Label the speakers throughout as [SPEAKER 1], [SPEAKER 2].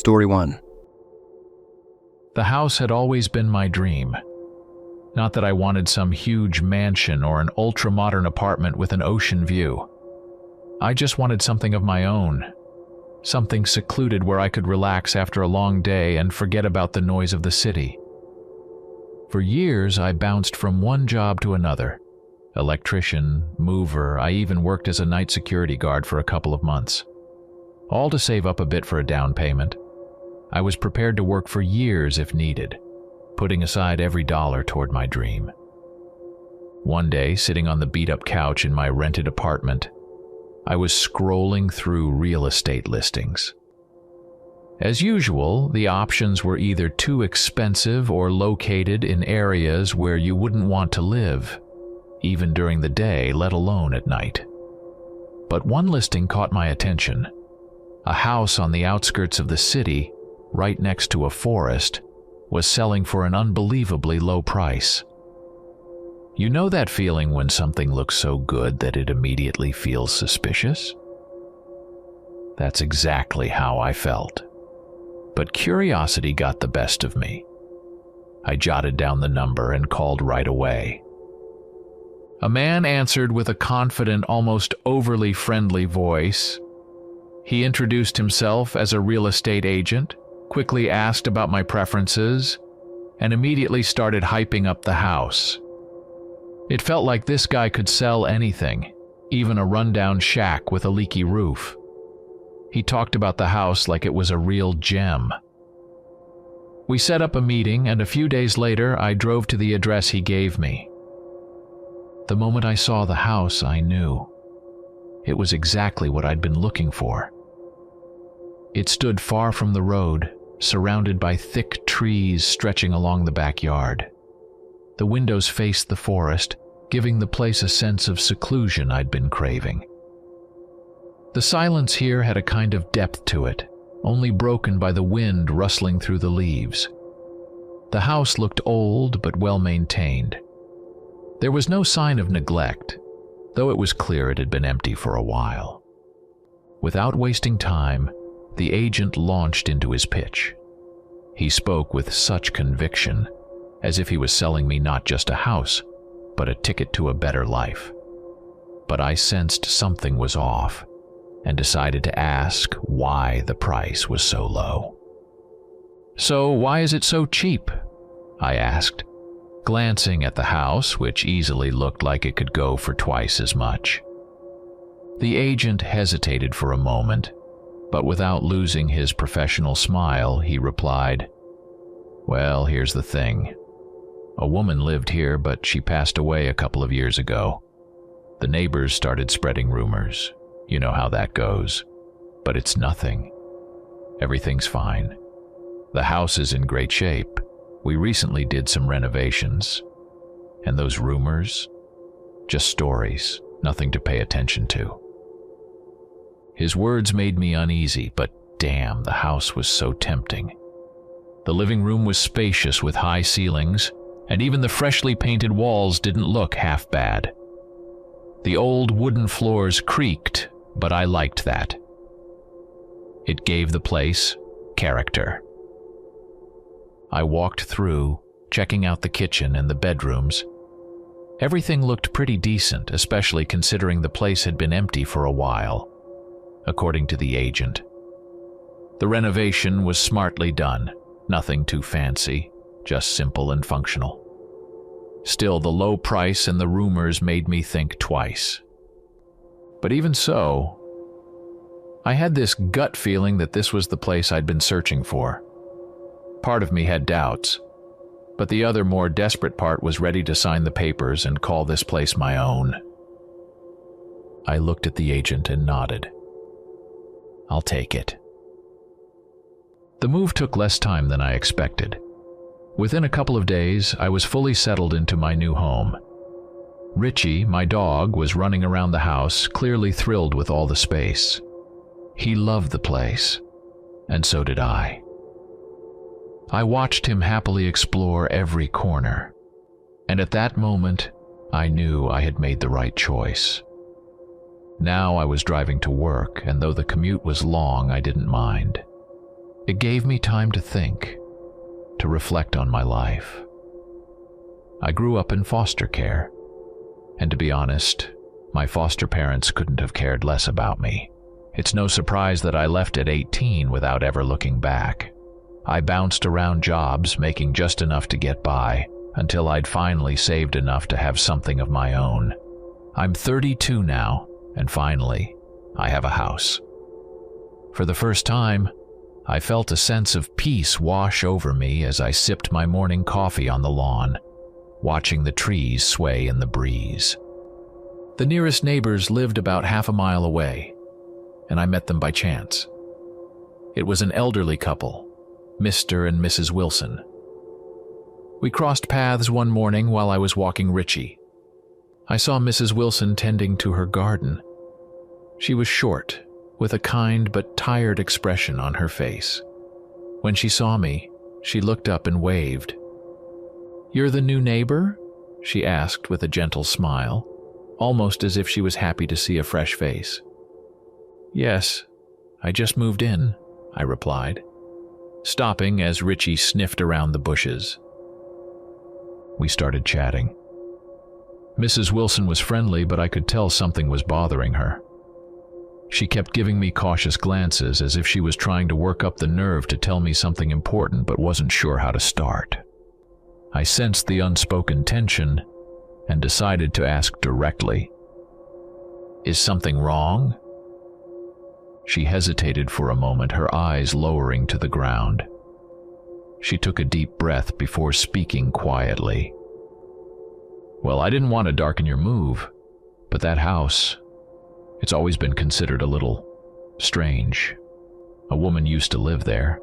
[SPEAKER 1] Story 1.
[SPEAKER 2] The house had always been my dream. Not that I wanted some huge mansion or an ultra-modern apartment with an ocean view. I just wanted something of my own. Something secluded where I could relax after a long day and forget about the noise of the city. For years, I bounced from one job to another. Electrician, mover, I even worked as a night security guard for a couple of months. All to save up a bit for a down payment. I was prepared to work for years if needed, putting aside every dollar toward my dream. One day, sitting on the beat-up couch in my rented apartment, I was scrolling through real estate listings. As usual, the options were either too expensive or located in areas where you wouldn't want to live, even during the day, let alone at night. But one listing caught my attention. A house on the outskirts of the city, right next to a forest, was selling for an unbelievably low price. You know that feeling when something looks so good that it immediately feels suspicious? That's exactly how I felt. But curiosity got the best of me. I jotted down the number and called right away. A man answered with a confident, almost overly friendly voice. He introduced himself as a real estate agent, quickly asked about my preferences, and immediately started hyping up the house. It felt like this guy could sell anything, even a rundown shack with a leaky roof. He talked about the house like it was a real gem. We set up a meeting, and a few days later, I drove to the address he gave me. The moment I saw the house, I knew. It was exactly what I'd been looking for. It stood far from the road, surrounded by thick trees stretching along the backyard. The windows faced the forest, giving the place a sense of seclusion I'd been craving. The silence here had a kind of depth to it, only broken by the wind rustling through the leaves. The house looked old but well-maintained. There was no sign of neglect, though it was clear it had been empty for a while. Without wasting time, the agent launched into his pitch. He spoke with such conviction, as if he was selling me not just a house, but a ticket to a better life. But I sensed something was off, and decided to ask why the price was so low. "So why is it so cheap?" I asked, glancing at the house, which easily looked like it could go for twice as much. The agent hesitated for a moment, but without losing his professional smile, he replied, "Well, here's the thing. A woman lived here, but she passed away a couple of years ago. The neighbors started spreading rumors. You know how that goes. But it's nothing. Everything's fine. The house is in great shape. We recently did some renovations. And those rumors? Just stories, nothing to pay attention to." His words made me uneasy, but damn, the house was so tempting. The living room was spacious with high ceilings, and even the freshly painted walls didn't look half bad. The old wooden floors creaked, but I liked that. It gave the place character. I walked through, checking out the kitchen and the bedrooms. Everything looked pretty decent, especially considering the place had been empty for a while, according to the agent. The renovation was smartly done, nothing too fancy, just simple and functional. Still, the low price and the rumors made me think twice. But even so, I had this gut feeling that this was the place I'd been searching for. Part of me had doubts, but the other, more desperate part was ready to sign the papers and call this place my own. I looked at the agent and nodded. "I'll take it." The move took less time than I expected. Within a couple of days, I was fully settled into my new home. Richie, my dog, was running around the house, clearly thrilled with all the space. He loved the place, and so did I. I watched him happily explore every corner, and at that moment, I knew I had made the right choice. Now I was driving to work, and though the commute was long, I didn't mind. It gave me time to think, to reflect on my life. I grew up in foster care, and to be honest, my foster parents couldn't have cared less about me. It's no surprise that I left at 18 without ever looking back. I bounced around jobs, making just enough to get by, until I'd finally saved enough to have something of my own. I'm 32 now, and finally, I have a house. For the first time, I felt a sense of peace wash over me as I sipped my morning coffee on the lawn, watching the trees sway in the breeze. The nearest neighbors lived about half a mile away, and I met them by chance. It was an elderly couple, Mr. and Mrs. Wilson. We crossed paths one morning while I was walking Richie. I saw Mrs. Wilson tending to her garden. She was short, with a kind but tired expression on her face. When she saw me, she looked up and waved. "You're the new neighbor?" she asked with a gentle smile, almost as if she was happy to see a fresh face. "Yes, I just moved in," I replied, stopping as Richie sniffed around the bushes. We started chatting. Mrs. Wilson was friendly, but I could tell something was bothering her. She kept giving me cautious glances as if she was trying to work up the nerve to tell me something important but wasn't sure how to start. I sensed the unspoken tension and decided to ask directly, "Is something wrong?" She hesitated for a moment, her eyes lowering to the ground. She took a deep breath before speaking quietly. "Well, I didn't want to darken your move, but that house, it's always been considered a little strange. A woman used to live there.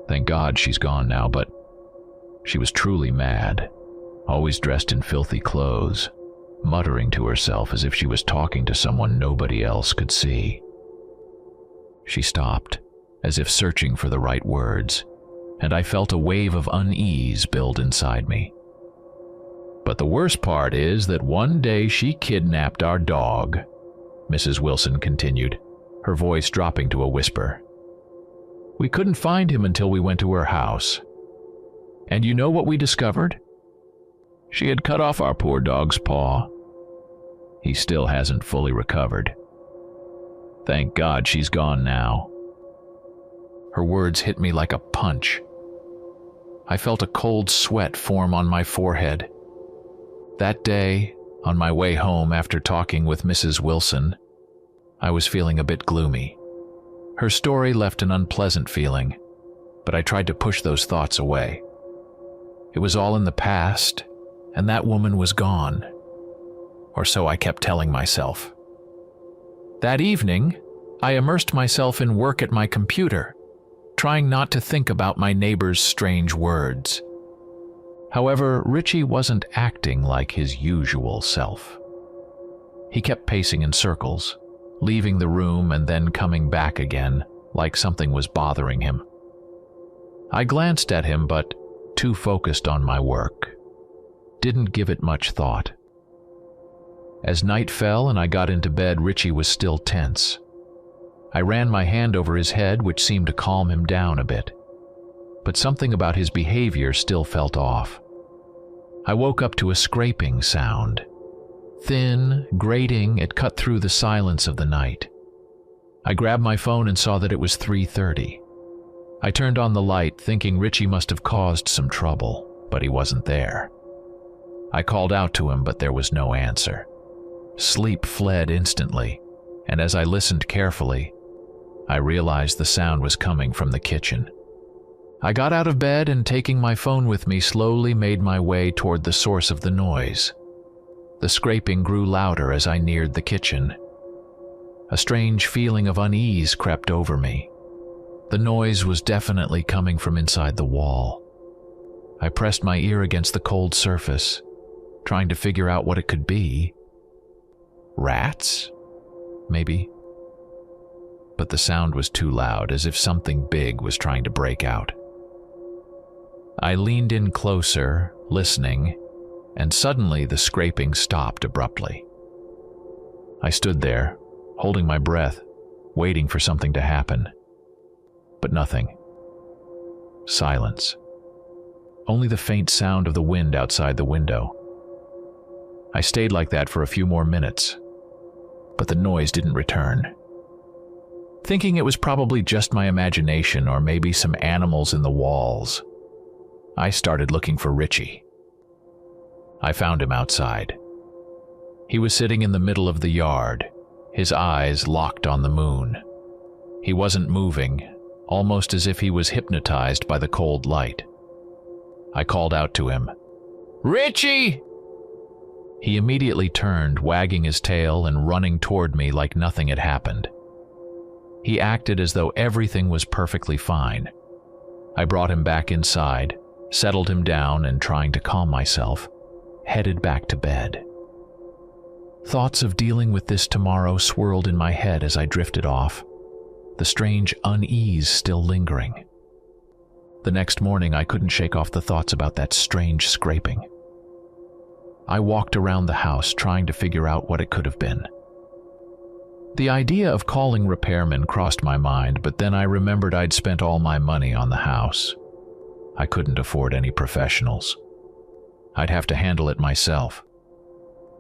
[SPEAKER 2] Thank God she's gone now, but she was truly mad, always dressed in filthy clothes, muttering to herself as if she was talking to someone nobody else could see." She stopped, as if searching for the right words, and I felt a wave of unease build inside me. "But the worst part is that one day she kidnapped our dog," Mrs. Wilson continued, her voice dropping to a whisper. "We couldn't find him until we went to her house. And you know what we discovered? She had cut off our poor dog's paw. He still hasn't fully recovered. Thank God she's gone now." Her words hit me like a punch. I felt a cold sweat form on my forehead. That day, on my way home after talking with Mrs. Wilson, I was feeling a bit gloomy. Her story left an unpleasant feeling, but I tried to push those thoughts away. It was all in the past, and that woman was gone. Or so I kept telling myself. That evening, I immersed myself in work at my computer, trying not to think about my neighbor's strange words. However, Richie wasn't acting like his usual self. He kept pacing in circles, leaving the room and then coming back again, like something was bothering him. I glanced at him, but, too focused on my work, didn't give it much thought. As night fell and I got into bed, Richie was still tense. I ran my hand over his head, which seemed to calm him down a bit. But something about his behavior still felt off. I woke up to a scraping sound. Thin, grating, it cut through the silence of the night. I grabbed my phone and saw that it was 3:30. I turned on the light, thinking Richie must have caused some trouble, but he wasn't there. I called out to him, but there was no answer. Sleep fled instantly, and as I listened carefully, I realized the sound was coming from the kitchen. I got out of bed and, taking my phone with me, slowly made my way toward the source of the noise. The scraping grew louder as I neared the kitchen. A strange feeling of unease crept over me. The noise was definitely coming from inside the wall. I pressed my ear against the cold surface, trying to figure out what it could be. Rats? Maybe. But the sound was too loud, as if something big was trying to break out. I leaned in closer, listening, and suddenly the scraping stopped abruptly. I stood there, holding my breath, waiting for something to happen. But nothing. Silence. Only the faint sound of the wind outside the window. I stayed like that for a few more minutes, but the noise didn't return. Thinking it was probably just my imagination or maybe some animals in the walls, I started looking for Richie. I found him outside. He was sitting in the middle of the yard, his eyes locked on the moon. He wasn't moving, almost as if he was hypnotized by the cold light. I called out to him, "Richie!" He immediately turned, wagging his tail and running toward me like nothing had happened. He acted as though everything was perfectly fine. I brought him back inside, settled him down, and trying to calm myself, headed back to bed. Thoughts of dealing with this tomorrow swirled in my head as I drifted off, the strange unease still lingering. The next morning, I couldn't shake off the thoughts about that strange scraping. I walked around the house trying to figure out what it could have been. The idea of calling repairmen crossed my mind, but then I remembered I'd spent all my money on the house. I couldn't afford any professionals. I'd have to handle it myself.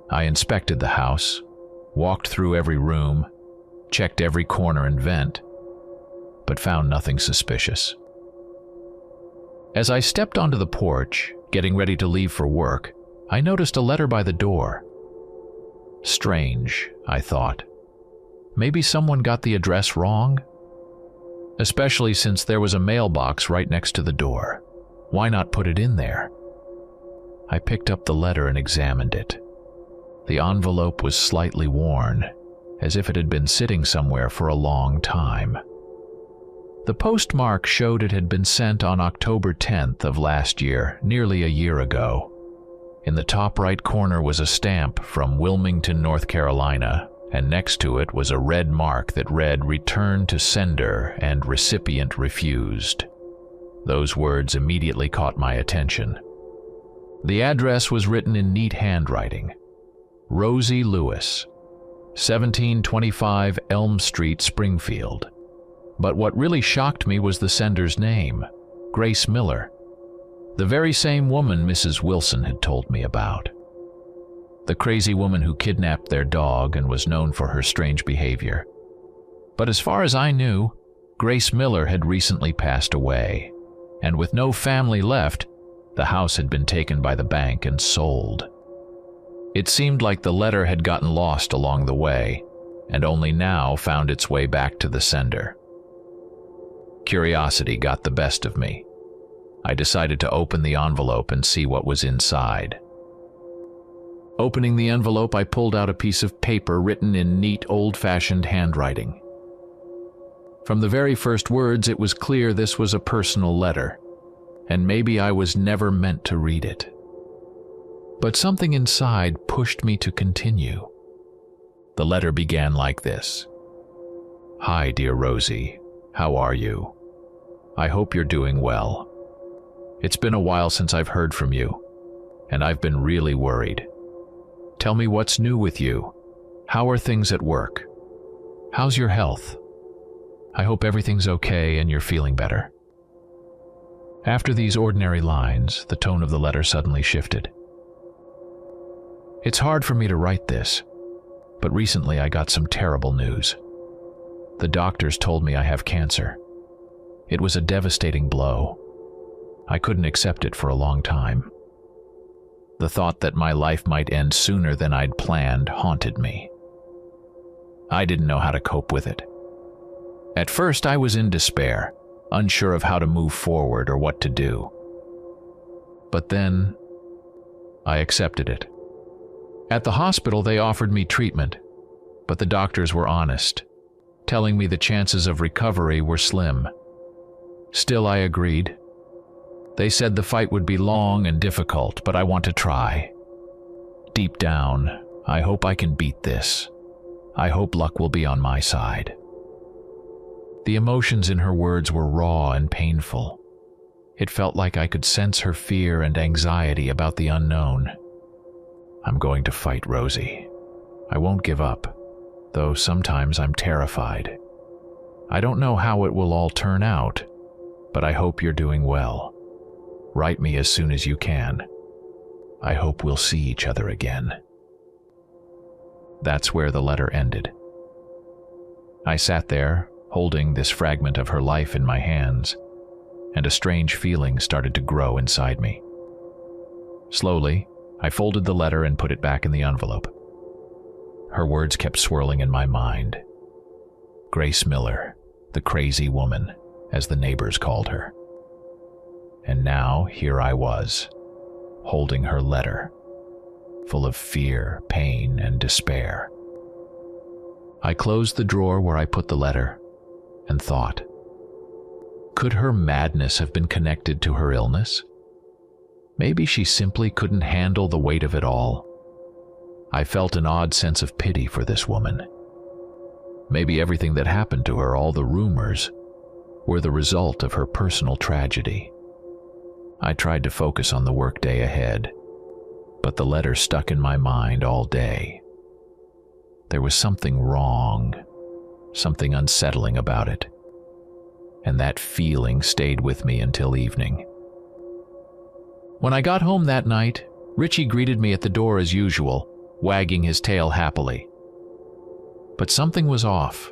[SPEAKER 2] I inspected the house, walked through every room, checked every corner and vent, but found nothing suspicious. As I stepped onto the porch, getting ready to leave for work, I noticed a letter by the door. Strange, I thought. Maybe someone got the address wrong? Especially since there was a mailbox right next to the door. Why not put it in there? I picked up the letter and examined it. The envelope was slightly worn, as if it had been sitting somewhere for a long time. The postmark showed it had been sent on October 10th of last year, nearly a year ago. In the top right corner was a stamp from Wilmington, North Carolina, and next to it was a red mark that read "Return to sender" and "Recipient refused." Those words immediately caught my attention. The address was written in neat handwriting. Rosie Lewis, 1725 Elm Street, Springfield. But what really shocked me was the sender's name, Grace Miller, the very same woman Mrs. Wilson had told me about. The crazy woman who kidnapped their dog and was known for her strange behavior. But as far as I knew, Grace Miller had recently passed away, and with no family left, the house had been taken by the bank and sold. It seemed like the letter had gotten lost along the way, and only now found its way back to the sender. Curiosity got the best of me. I decided to open the envelope and see what was inside. Opening the envelope, I pulled out a piece of paper written in neat, old-fashioned handwriting. From the very first words, it was clear this was a personal letter, and maybe I was never meant to read it. But something inside pushed me to continue. The letter began like this. "Hi, dear Rosie. How are you? I hope you're doing well. It's been a while since I've heard from you, and I've been really worried. Tell me what's new with you. How are things at work? How's your health? I hope everything's okay and you're feeling better." After these ordinary lines, the tone of the letter suddenly shifted. It's hard for me to write this, but recently I got some terrible news. The doctors told me I have cancer. It was a devastating blow. I couldn't accept it for a long time. The thought that my life might end sooner than I'd planned haunted me. I didn't know how to cope with it. At first, I was in despair, unsure of how to move forward or what to do. But then, I accepted it. At the hospital, they offered me treatment, but the doctors were honest, telling me the chances of recovery were slim. Still, I agreed. They said the fight would be long and difficult, but I want to try. Deep down, I hope I can beat this. I hope luck will be on my side. The emotions in her words were raw and painful. It felt like I could sense her fear and anxiety about the unknown. I'm going to fight, Rosie. I won't give up, though sometimes I'm terrified. I don't know how it will all turn out, but I hope you're doing well. Write me as soon as you can. I hope we'll see each other again." That's where the letter ended. I sat there, holding this fragment of her life in my hands, and a strange feeling started to grow inside me. Slowly, I folded the letter and put it back in the envelope. Her words kept swirling in my mind. Grace Miller, the crazy woman, as the neighbors called her. And now here I was, holding her letter, full of fear, pain, and despair. I closed the drawer where I put the letter and thought, could her madness have been connected to her illness? Maybe she simply couldn't handle the weight of it all. I felt an odd sense of pity for this woman. Maybe everything that happened to her, all the rumors, were the result of her personal tragedy. I tried to focus on the workday ahead, but the letter stuck in my mind all day. There was something wrong, something unsettling about it, and that feeling stayed with me until evening. When I got home that night, Richie greeted me at the door as usual, wagging his tail happily. But something was off.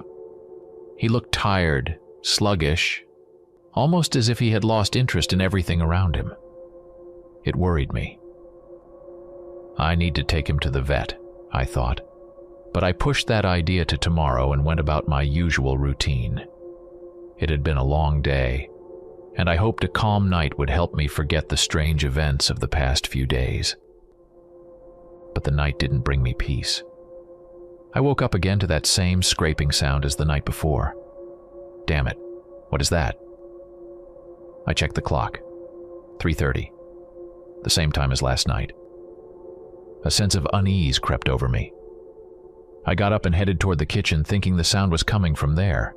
[SPEAKER 2] He looked tired, sluggish, almost as if he had lost interest in everything around him. It worried me. I need to take him to the vet, I thought, but I pushed that idea to tomorrow and went about my usual routine. It had been a long day, and I hoped a calm night would help me forget the strange events of the past few days. But the night didn't bring me peace. I woke up again to that same scraping sound as the night before. Damn it, what is that? I checked the clock. 3:30, the same time as last night. A sense of unease crept over me. I got up and headed toward the kitchen, thinking the sound was coming from there.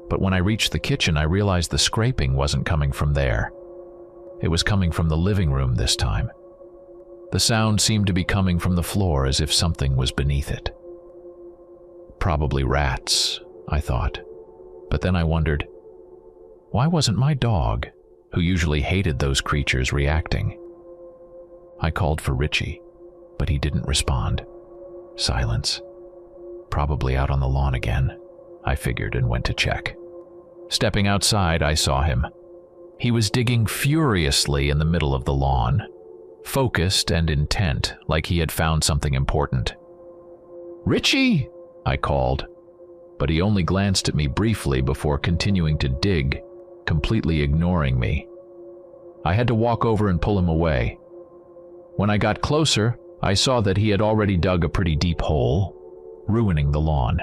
[SPEAKER 2] But when I reached the kitchen, I realized the scraping wasn't coming from there. It was coming from the living room this time. The sound seemed to be coming from the floor, as if something was beneath it. Probably rats, I thought. But then I wondered, why wasn't my dog, who usually hated those creatures, reacting? I called for Richie, but he didn't respond. Silence. Probably out on the lawn again, I figured, and went to check. Stepping outside, I saw him. He was digging furiously in the middle of the lawn, focused and intent, like he had found something important. "Richie!" I called, but he only glanced at me briefly before continuing to dig, completely ignoring me. I had to walk over and pull him away. When I got closer, I saw that he had already dug a pretty deep hole, ruining the lawn.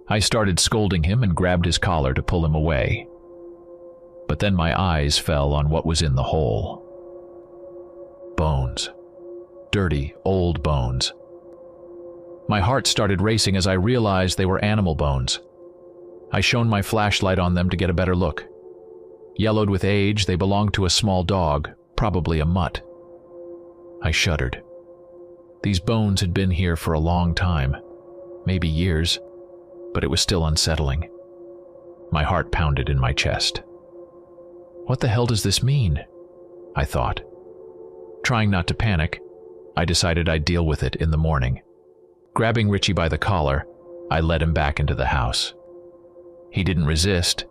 [SPEAKER 2] I started scolding him and grabbed his collar to pull him away. But then my eyes fell on what was in the hole. Bones. Dirty, old bones. My heart started racing as I realized they were animal bones. I shone my flashlight on them to get a better look. Yellowed with age, they belonged to a small dog, probably a mutt. I shuddered. These bones had been here for a long time, maybe years, but it was still unsettling. My heart pounded in my chest. What the hell does this mean? I thought. Trying not to panic, I decided I'd deal with it in the morning. Grabbing Richie by the collar, I led him back into the house. He didn't resist,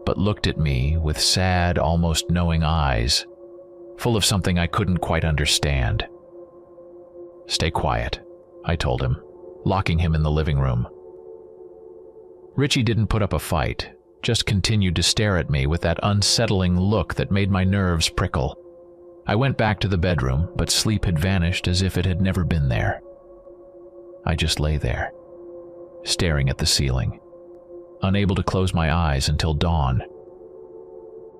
[SPEAKER 2] but looked at me with sad, almost knowing eyes, full of something I couldn't quite understand. "Stay quiet," I told him, locking him in the living room. Richie didn't put up a fight, just continued to stare at me with that unsettling look that made my nerves prickle. I went back to the bedroom, but sleep had vanished as if it had never been there. I just lay there, staring at the ceiling, unable to close my eyes until dawn.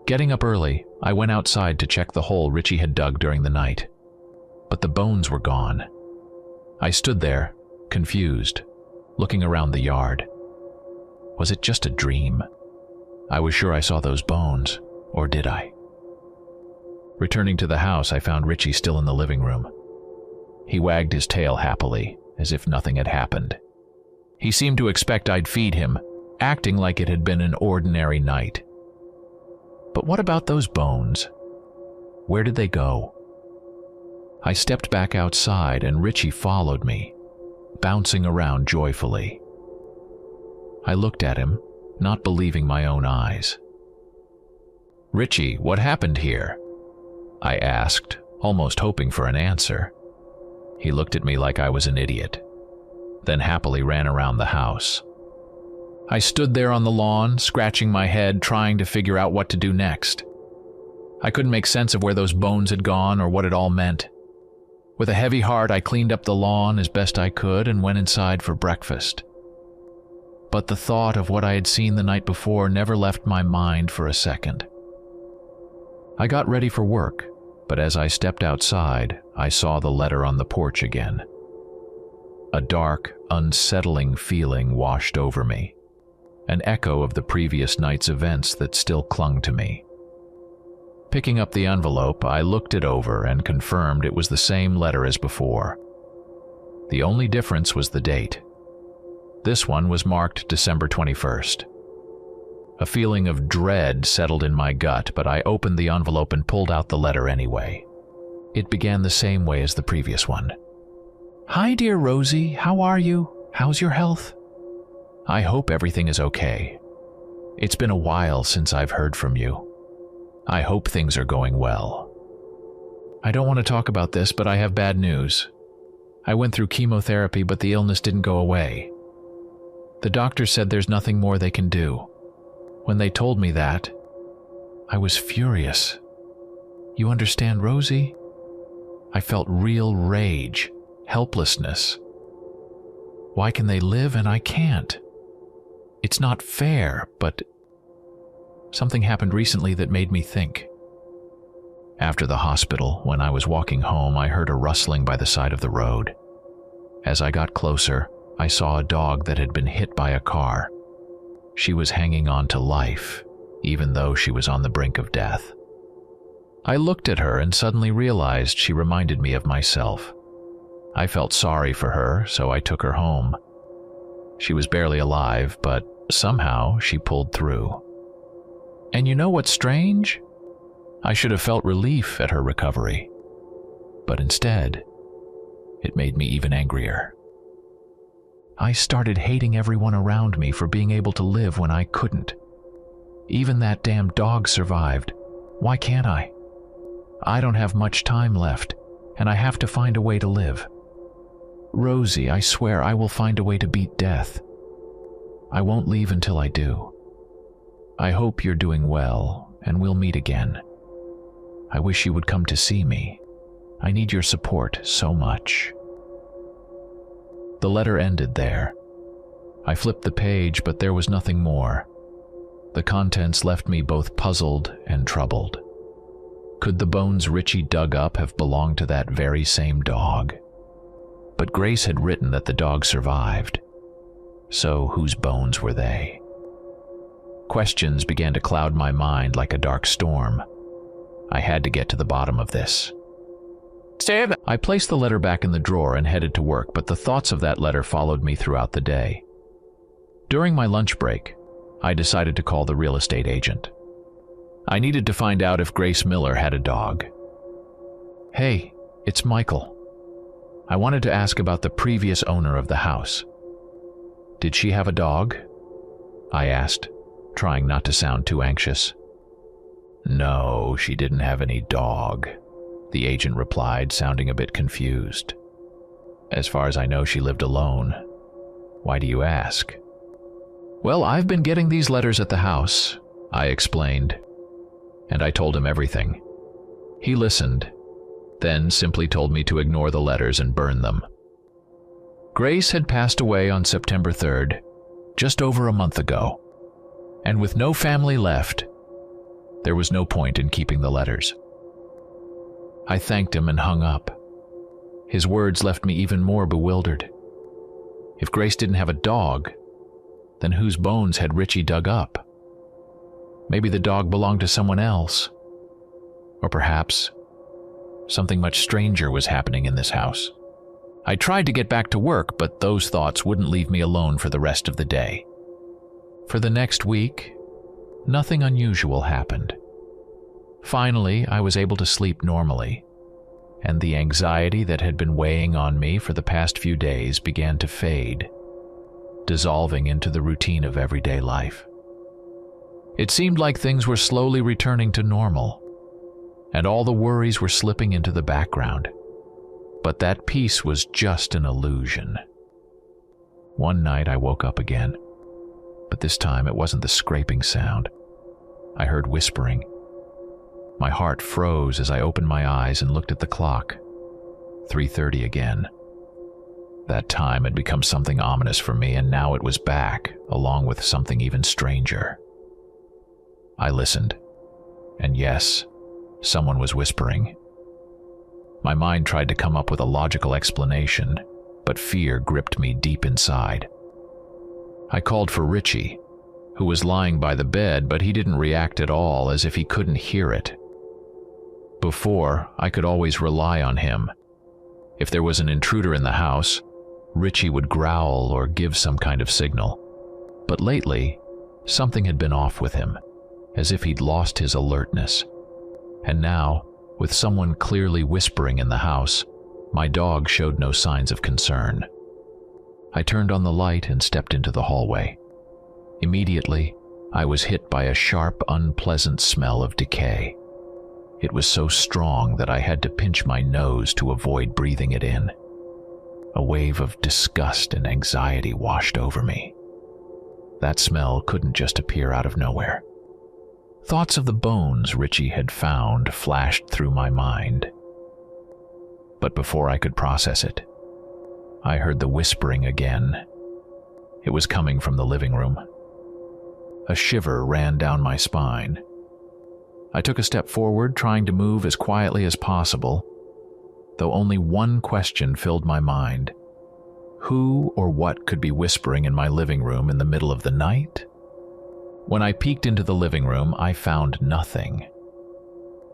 [SPEAKER 2] Getting up early, I went outside to check the hole Richie had dug during the night, but the bones were gone. I stood there, confused, looking around the yard. Was it just a dream? I was sure I saw those bones, or did I? Returning to the house, I found Richie still in the living room. He wagged his tail happily, as if nothing had happened. He seemed to expect I'd feed him, acting like it had been an ordinary night. But what about those bones? Where did they go? I stepped back outside and Richie followed me, bouncing around joyfully. I looked at him, not believing my own eyes. "Richie, what happened here?" I asked, almost hoping for an answer. He looked at me like I was an idiot, then happily ran around the house. I stood there on the lawn, scratching my head, trying to figure out what to do next. I couldn't make sense of where those bones had gone or what it all meant. With a heavy heart, I cleaned up the lawn as best I could and went inside for breakfast. But the thought of what I had seen the night before never left my mind for a second. I got ready for work, but as I stepped outside, I saw the letter on the porch again. A dark, unsettling feeling washed over me, an echo of the previous night's events that still clung to me. Picking up the envelope, I looked it over and confirmed it was the same letter as before. The only difference was the date. This one was marked December 21st. A feeling of dread settled in my gut, but I opened the envelope and pulled out the letter anyway. It began the same way as the previous one. "Hi, dear Rosie. How are you? How's your health? I hope everything is okay. It's been a while since I've heard from you. I hope things are going well. I don't want to talk about this, but I have bad news. I went through chemotherapy, but the illness didn't go away. The doctor said there's nothing more they can do. When they told me that, I was furious. You understand, Rosie? I felt real rage, helplessness. Why can they live and I can't? It's not fair, but something happened recently that made me think. After the hospital, when I was walking home, I heard a rustling by the side of the road. As I got closer, I saw a dog that had been hit by a car. She was hanging on to life, even though she was on the brink of death. I looked at her and suddenly realized she reminded me of myself. I felt sorry for her, so I took her home. She was barely alive, but somehow she pulled through. And you know what's strange? I should have felt relief at her recovery, but instead, it made me even angrier. I started hating everyone around me for being able to live when I couldn't. Even that damn dog survived. Why can't I? I don't have much time left, and I have to find a way to live. Rosie, I swear I will find a way to beat death. I won't leave until I do. I hope you're doing well, and we'll meet again. I wish you would come to see me. I need your support so much." The letter ended there. I flipped the page, but there was nothing more. The contents left me both puzzled and troubled. Could the bones Richie dug up have belonged to that very same dog? But Grace had written that the dog survived. So whose bones were they? Questions began to cloud my mind like a dark storm. I had to get to the bottom of this.
[SPEAKER 1] Sam!
[SPEAKER 2] I placed the letter back in the drawer and headed to work, but the thoughts of that letter followed me throughout the day. During my lunch break, I decided to call the real estate agent. I needed to find out if Grace Miller had a dog. "Hey, it's Michael. I wanted to ask about the previous owner of the house. Did she have a dog?" I asked, trying not to sound too anxious. "No, she didn't have any dog," the agent replied, sounding a bit confused. "As far as I know, she lived alone. Why do you ask?" "Well, I've been getting these letters at the house," I explained, and I told him everything. He listened, then simply told me to ignore the letters and burn them. Grace had passed away on September 3rd, just over a month ago, and with no family left, there was no point in keeping the letters. I thanked him and hung up. His words left me even more bewildered. If Grace didn't have a dog, then whose bones had Richie dug up? Maybe the dog belonged to someone else. Or perhaps something much stranger was happening in this house. I tried to get back to work, but those thoughts wouldn't leave me alone for the rest of the day. For the next week, nothing unusual happened. Finally, I was able to sleep normally, and the anxiety that had been weighing on me for the past few days began to fade, dissolving into the routine of everyday life. It seemed like things were slowly returning to normal, and all the worries were slipping into the background. But that peace was just an illusion. One night I woke up again, but this time it wasn't the scraping sound. I heard whispering. My heart froze as I opened my eyes and looked at the clock. 3:30 again. That time had become something ominous for me, and now it was back, along with something even stranger. I listened, and yes, someone was whispering. My mind tried to come up with a logical explanation, but fear gripped me deep inside. I called for Richie, who was lying by the bed, but he didn't react at all, as if he couldn't hear it. Before, I could always rely on him. If there was an intruder in the house, Richie would growl or give some kind of signal. But lately, something had been off with him, as if he'd lost his alertness. And now, with someone clearly whispering in the house, my dog showed no signs of concern. I turned on the light and stepped into the hallway. Immediately, I was hit by a sharp, unpleasant smell of decay. It was so strong that I had to pinch my nose to avoid breathing it in. A wave of disgust and anxiety washed over me. That smell couldn't just appear out of nowhere. Thoughts of the bones Richie had found flashed through my mind. But before I could process it, I heard the whispering again. It was coming from the living room. A shiver ran down my spine. I took a step forward, trying to move as quietly as possible, though only one question filled my mind. Who or what could be whispering in my living room in the middle of the night? When I peeked into the living room, I found nothing.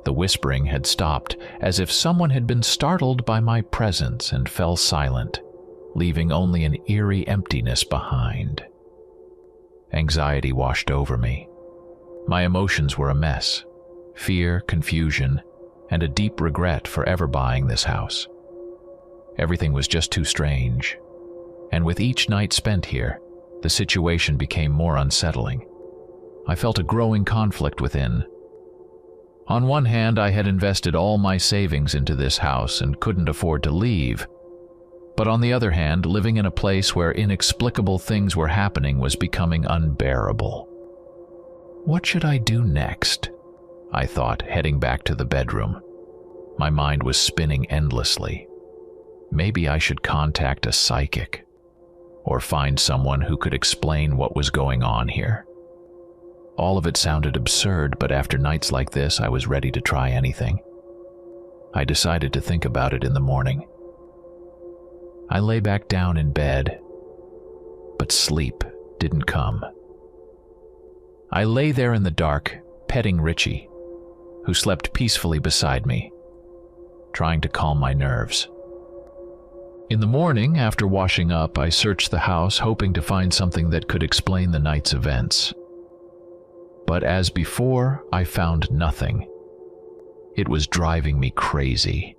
[SPEAKER 2] The whispering had stopped, as if someone had been startled by my presence and fell silent, leaving only an eerie emptiness behind. Anxiety washed over me. My emotions were a mess. Fear, confusion, and a deep regret for ever buying this house. Everything was just too strange, and with each night spent here, the situation became more unsettling. I felt a growing conflict within. On one hand, I had invested all my savings into this house and couldn't afford to leave, but on the other hand, living in a place where inexplicable things were happening was becoming unbearable. What should I do next? I thought, heading back to the bedroom. My mind was spinning endlessly. Maybe I should contact a psychic, or find someone who could explain what was going on here. All of it sounded absurd, but after nights like this, I was ready to try anything. I decided to think about it in the morning. I lay back down in bed, but sleep didn't come. I lay there in the dark, petting Richie, who slept peacefully beside me, trying to calm my nerves. In the morning, after washing up, I searched the house, hoping to find something that could explain the night's events. But as before, I found nothing. It was driving me crazy.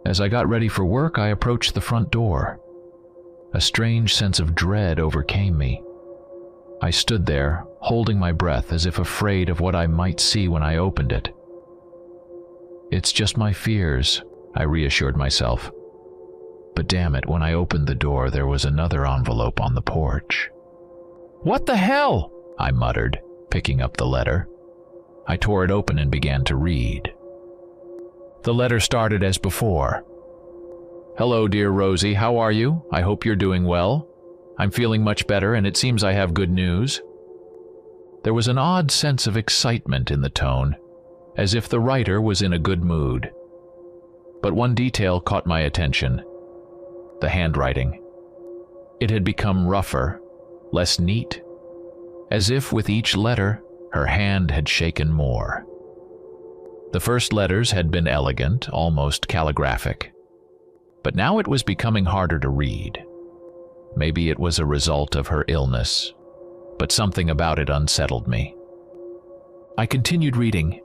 [SPEAKER 2] As I got ready for work, I approached the front door. A strange sense of dread overcame me. I stood there, holding my breath as if afraid of what I might see when I opened it. It's just my fears, I reassured myself. But damn it, when I opened the door, there was another envelope on the porch. "What the hell?" I muttered, picking up the letter. I tore it open and began to read. The letter started as before. "Hello, dear Rosie, how are you? I hope you're doing well. I'm feeling much better, and it seems I have good news." There was an odd sense of excitement in the tone, as if the writer was in a good mood. But one detail caught my attention: the handwriting. It had become rougher, less neat, as if with each letter, her hand had shaken more. The first letters had been elegant, almost calligraphic, but now it was becoming harder to read. Maybe it was a result of her illness, but something about it unsettled me. I continued reading.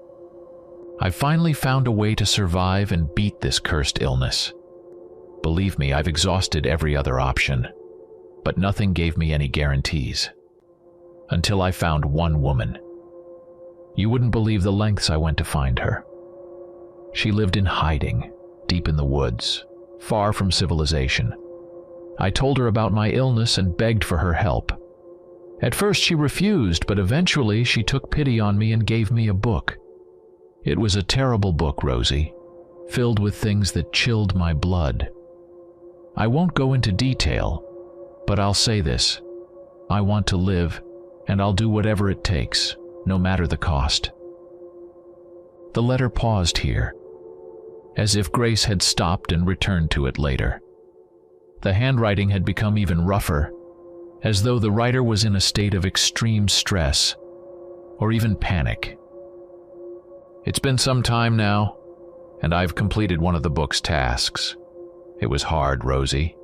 [SPEAKER 2] I finally found a way to survive and beat this cursed illness. Believe me, I've exhausted every other option, but nothing gave me any guarantees. Until I found one woman. You wouldn't believe the lengths I went to find her. She lived in hiding, deep in the woods, far from civilization. I told her about my illness and begged for her help. At first she refused, but eventually she took pity on me and gave me a book. It was a terrible book, Rosie, filled with things that chilled my blood. I won't go into detail, but I'll say this. I want to live, and I'll do whatever it takes, no matter the cost. The letter paused here, as if Grace had stopped and returned to it later. The handwriting had become even rougher, as though the writer was in a state of extreme stress, or even panic. It's been some time now, and I've completed one of the book's tasks. It was hard, Rosie.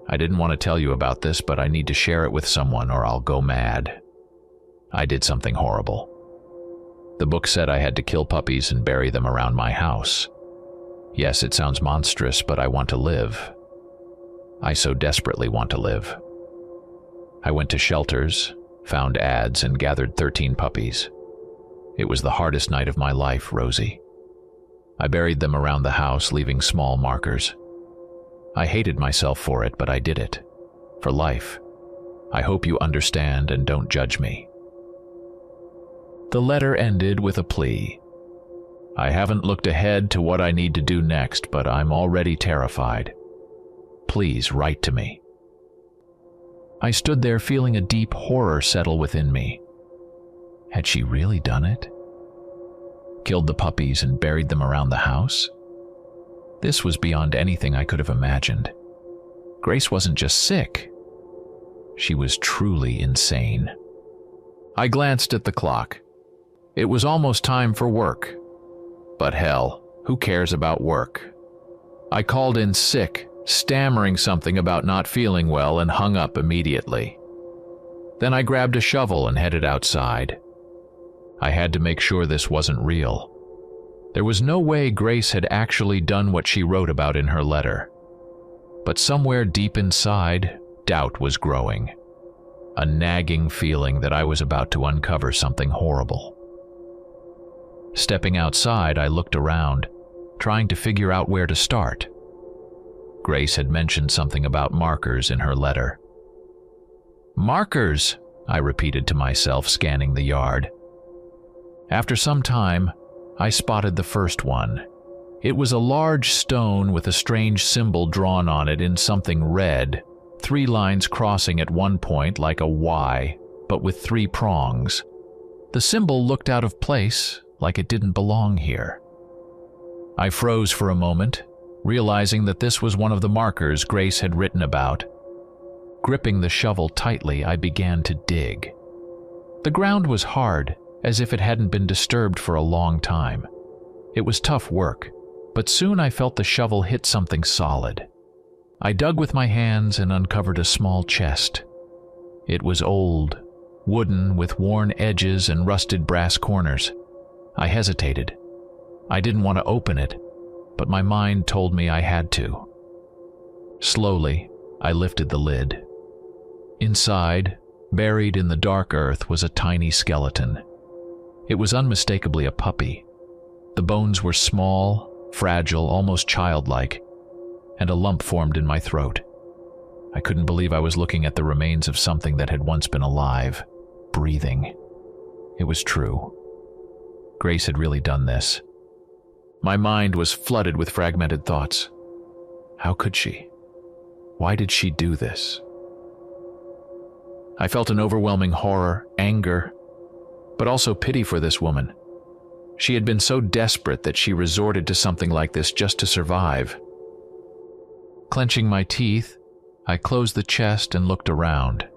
[SPEAKER 2] I didn't want to tell you about this, but I need to share it with someone or I'll go mad. I did something horrible. The book said I had to kill puppies and bury them around my house. Yes, it sounds monstrous, but I want to live. I so desperately want to live. I went to shelters, found ads, and gathered 13 puppies. It was the hardest night of my life, Rosie. I buried them around the house, leaving small markers. I hated myself for it, but I did it. For life. I hope you understand and don't judge me. The letter ended with a plea. I haven't looked ahead to what I need to do next, but I'm already terrified. Please write to me. I stood there feeling a deep horror settle within me. Had she really done it? Killed the puppies and buried them around the house? This was beyond anything I could have imagined. Grace wasn't just sick. She was truly insane. I glanced at the clock. It was almost time for work. But hell, who cares about work? I called in sick, stammering something about not feeling well, and hung up immediately. Then I grabbed a shovel and headed outside. I had to make sure this wasn't real. There was no way Grace had actually done what she wrote about in her letter. But somewhere deep inside, doubt was growing. A nagging feeling that I was about to uncover something horrible. Stepping outside, I looked around, trying to figure out where to start. Grace had mentioned something about markers in her letter. Markers, I repeated to myself, scanning the yard. After some time, I spotted the first one. It was a large stone with a strange symbol drawn on it in something red, 3 lines crossing at one point like a Y, but with 3 prongs. The symbol looked out of place, like it didn't belong here. I froze for a moment, realizing that this was one of the markers Grace had written about. Gripping the shovel tightly, I began to dig. The ground was hard, as if it hadn't been disturbed for a long time. It was tough work, but soon I felt the shovel hit something solid. I dug with my hands and uncovered a small chest. It was old, wooden, with worn edges and rusted brass corners. I hesitated. I didn't want to open it, but my mind told me I had to. Slowly, I lifted the lid. Inside, buried in the dark earth, was a tiny skeleton. It was unmistakably a puppy. The bones were small, fragile, almost childlike, and a lump formed in my throat. I couldn't believe I was looking at the remains of something that had once been alive, breathing. It was true. Grace had really done this. My mind was flooded with fragmented thoughts. How could she? Why did she do this? I felt an overwhelming horror, anger, but also pity for this woman. She had been so desperate that she resorted to something like this just to survive. Clenching my teeth, I closed the chest and looked around.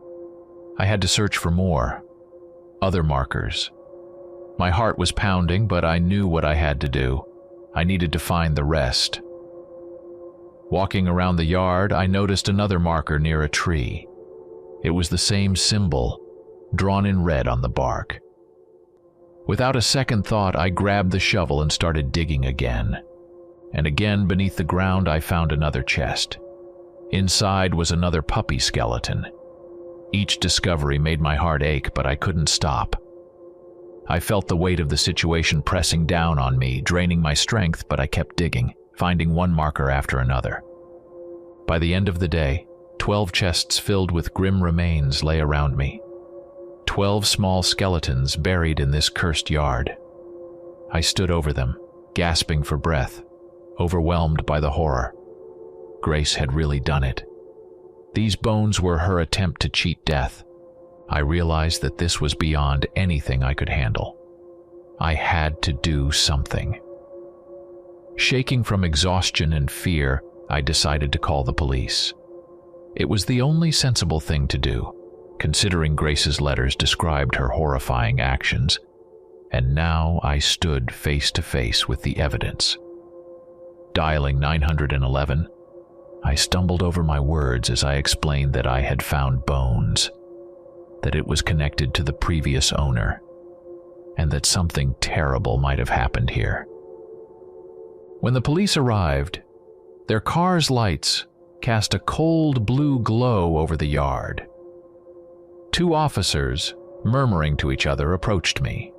[SPEAKER 2] I had to search for more, other markers. My heart was pounding, but I knew what I had to do. I needed to find the rest. Walking around the yard, I noticed another marker near a tree. It was the same symbol, drawn in red on the bark. Without a second thought, I grabbed the shovel and started digging again. And again, beneath the ground, I found another chest. Inside was another puppy skeleton. Each discovery made my heart ache, but I couldn't stop. I felt the weight of the situation pressing down on me, draining my strength, but I kept digging, finding one marker after another. By the end of the day, 12 chests filled with grim remains lay around me. 12 small skeletons buried in this cursed yard. I stood over them, gasping for breath, overwhelmed by the horror. Grace had really done it. These bones were her attempt to cheat death. I realized that this was beyond anything I could handle. I had to do something. Shaking from exhaustion and fear, I decided to call the police. It was the only sensible thing to do, considering Grace's letters described her horrifying actions, and now I stood face to face with the evidence. Dialing 911, I stumbled over my words as I explained that I had found bones, that it was connected to the previous owner, and that something terrible might have happened here. When the police arrived, their car's lights cast a cold blue glow over the yard. 2 officers, murmuring to each other, approached me.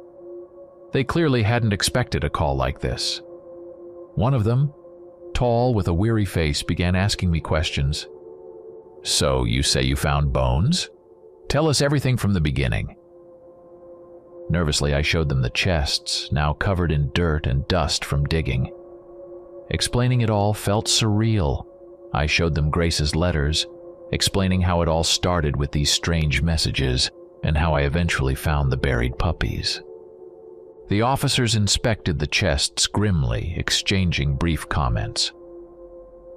[SPEAKER 2] They clearly hadn't expected a call like this. One of them, tall with a weary face, began asking me questions. "So you say you found bones? Tell us everything from the beginning." Nervously, I showed them the chests, now covered in dirt and dust from digging. Explaining it all felt surreal. I showed them Grace's letters, explaining how it all started with these strange messages and how I eventually found the buried puppies. The officers inspected the chests grimly, exchanging brief comments.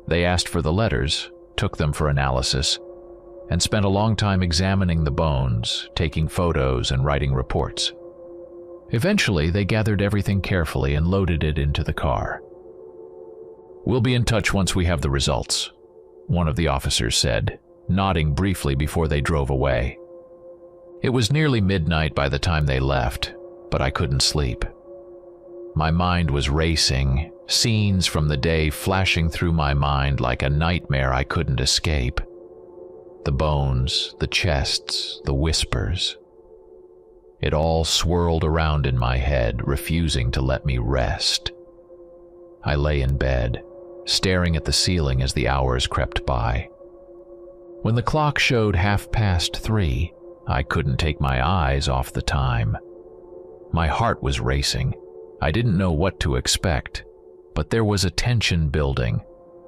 [SPEAKER 2] They asked for the letters, took them for analysis, and spent a long time examining the bones, taking photos and writing reports. Eventually, they gathered everything carefully and loaded it into the car. "We'll be in touch once we have the results," one of the officers said, nodding briefly before they drove away. It was nearly midnight by the time they left, but I couldn't sleep. My mind was racing, scenes from the day flashing through my mind like a nightmare I couldn't escape. The bones, the chests, the whispers. It all swirled around in my head, refusing to let me rest. I lay in bed, staring at the ceiling as the hours crept by. When the clock showed 3:30, I couldn't take my eyes off the time. My heart was racing. I didn't know what to expect, but there was a tension building,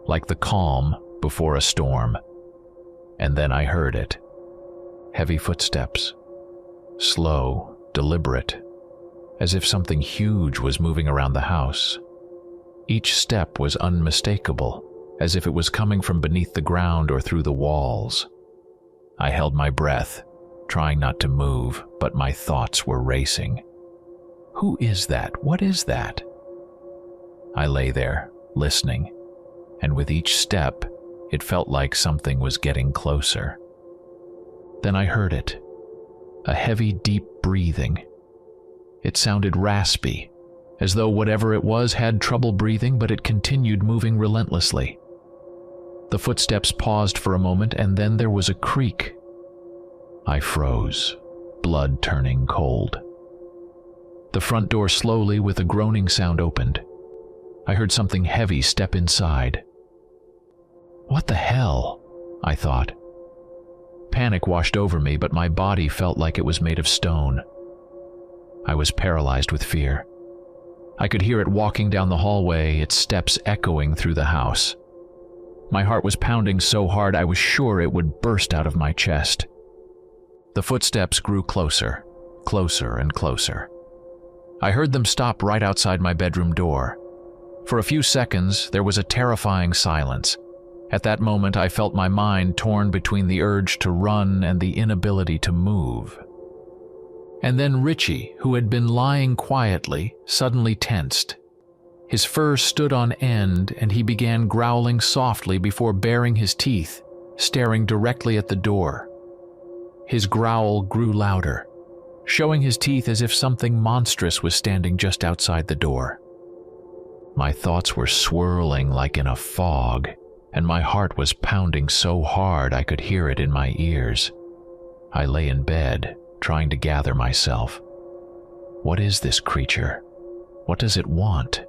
[SPEAKER 2] like the calm before a storm. And then I heard it. Heavy footsteps. Slow, deliberate, as if something huge was moving around the house. Each step was unmistakable, as if it was coming from beneath the ground or through the walls. I held my breath, trying not to move, but my thoughts were racing. Who is that? What is that? I lay there, listening, and with each step, it felt like something was getting closer. Then I heard it. A heavy, deep breathing. It sounded raspy, as though whatever it was had trouble breathing, but it continued moving relentlessly. The footsteps paused for a moment, and then there was a creak. I froze, blood turning cold. The front door slowly, with a groaning sound, opened. I heard something heavy step inside. What the hell? I thought. Panic washed over me, but my body felt like it was made of stone. I was paralyzed with fear. I could hear it walking down the hallway, its steps echoing through the house. My heart was pounding so hard I was sure it would burst out of my chest. The footsteps grew closer, closer and closer. I heard them stop right outside my bedroom door. For a few seconds, there was a terrifying silence. At that moment, I felt my mind torn between the urge to run and the inability to move. And then Richie, who had been lying quietly, suddenly tensed. His fur stood on end, and he began growling softly before baring his teeth, staring directly at the door. His growl grew louder. showing his teeth as if something monstrous was standing just outside the door. My thoughts were swirling like in a fog, and my heart was pounding so hard I could hear it in my ears. I lay in bed, trying to gather myself. What is this creature? What does it want?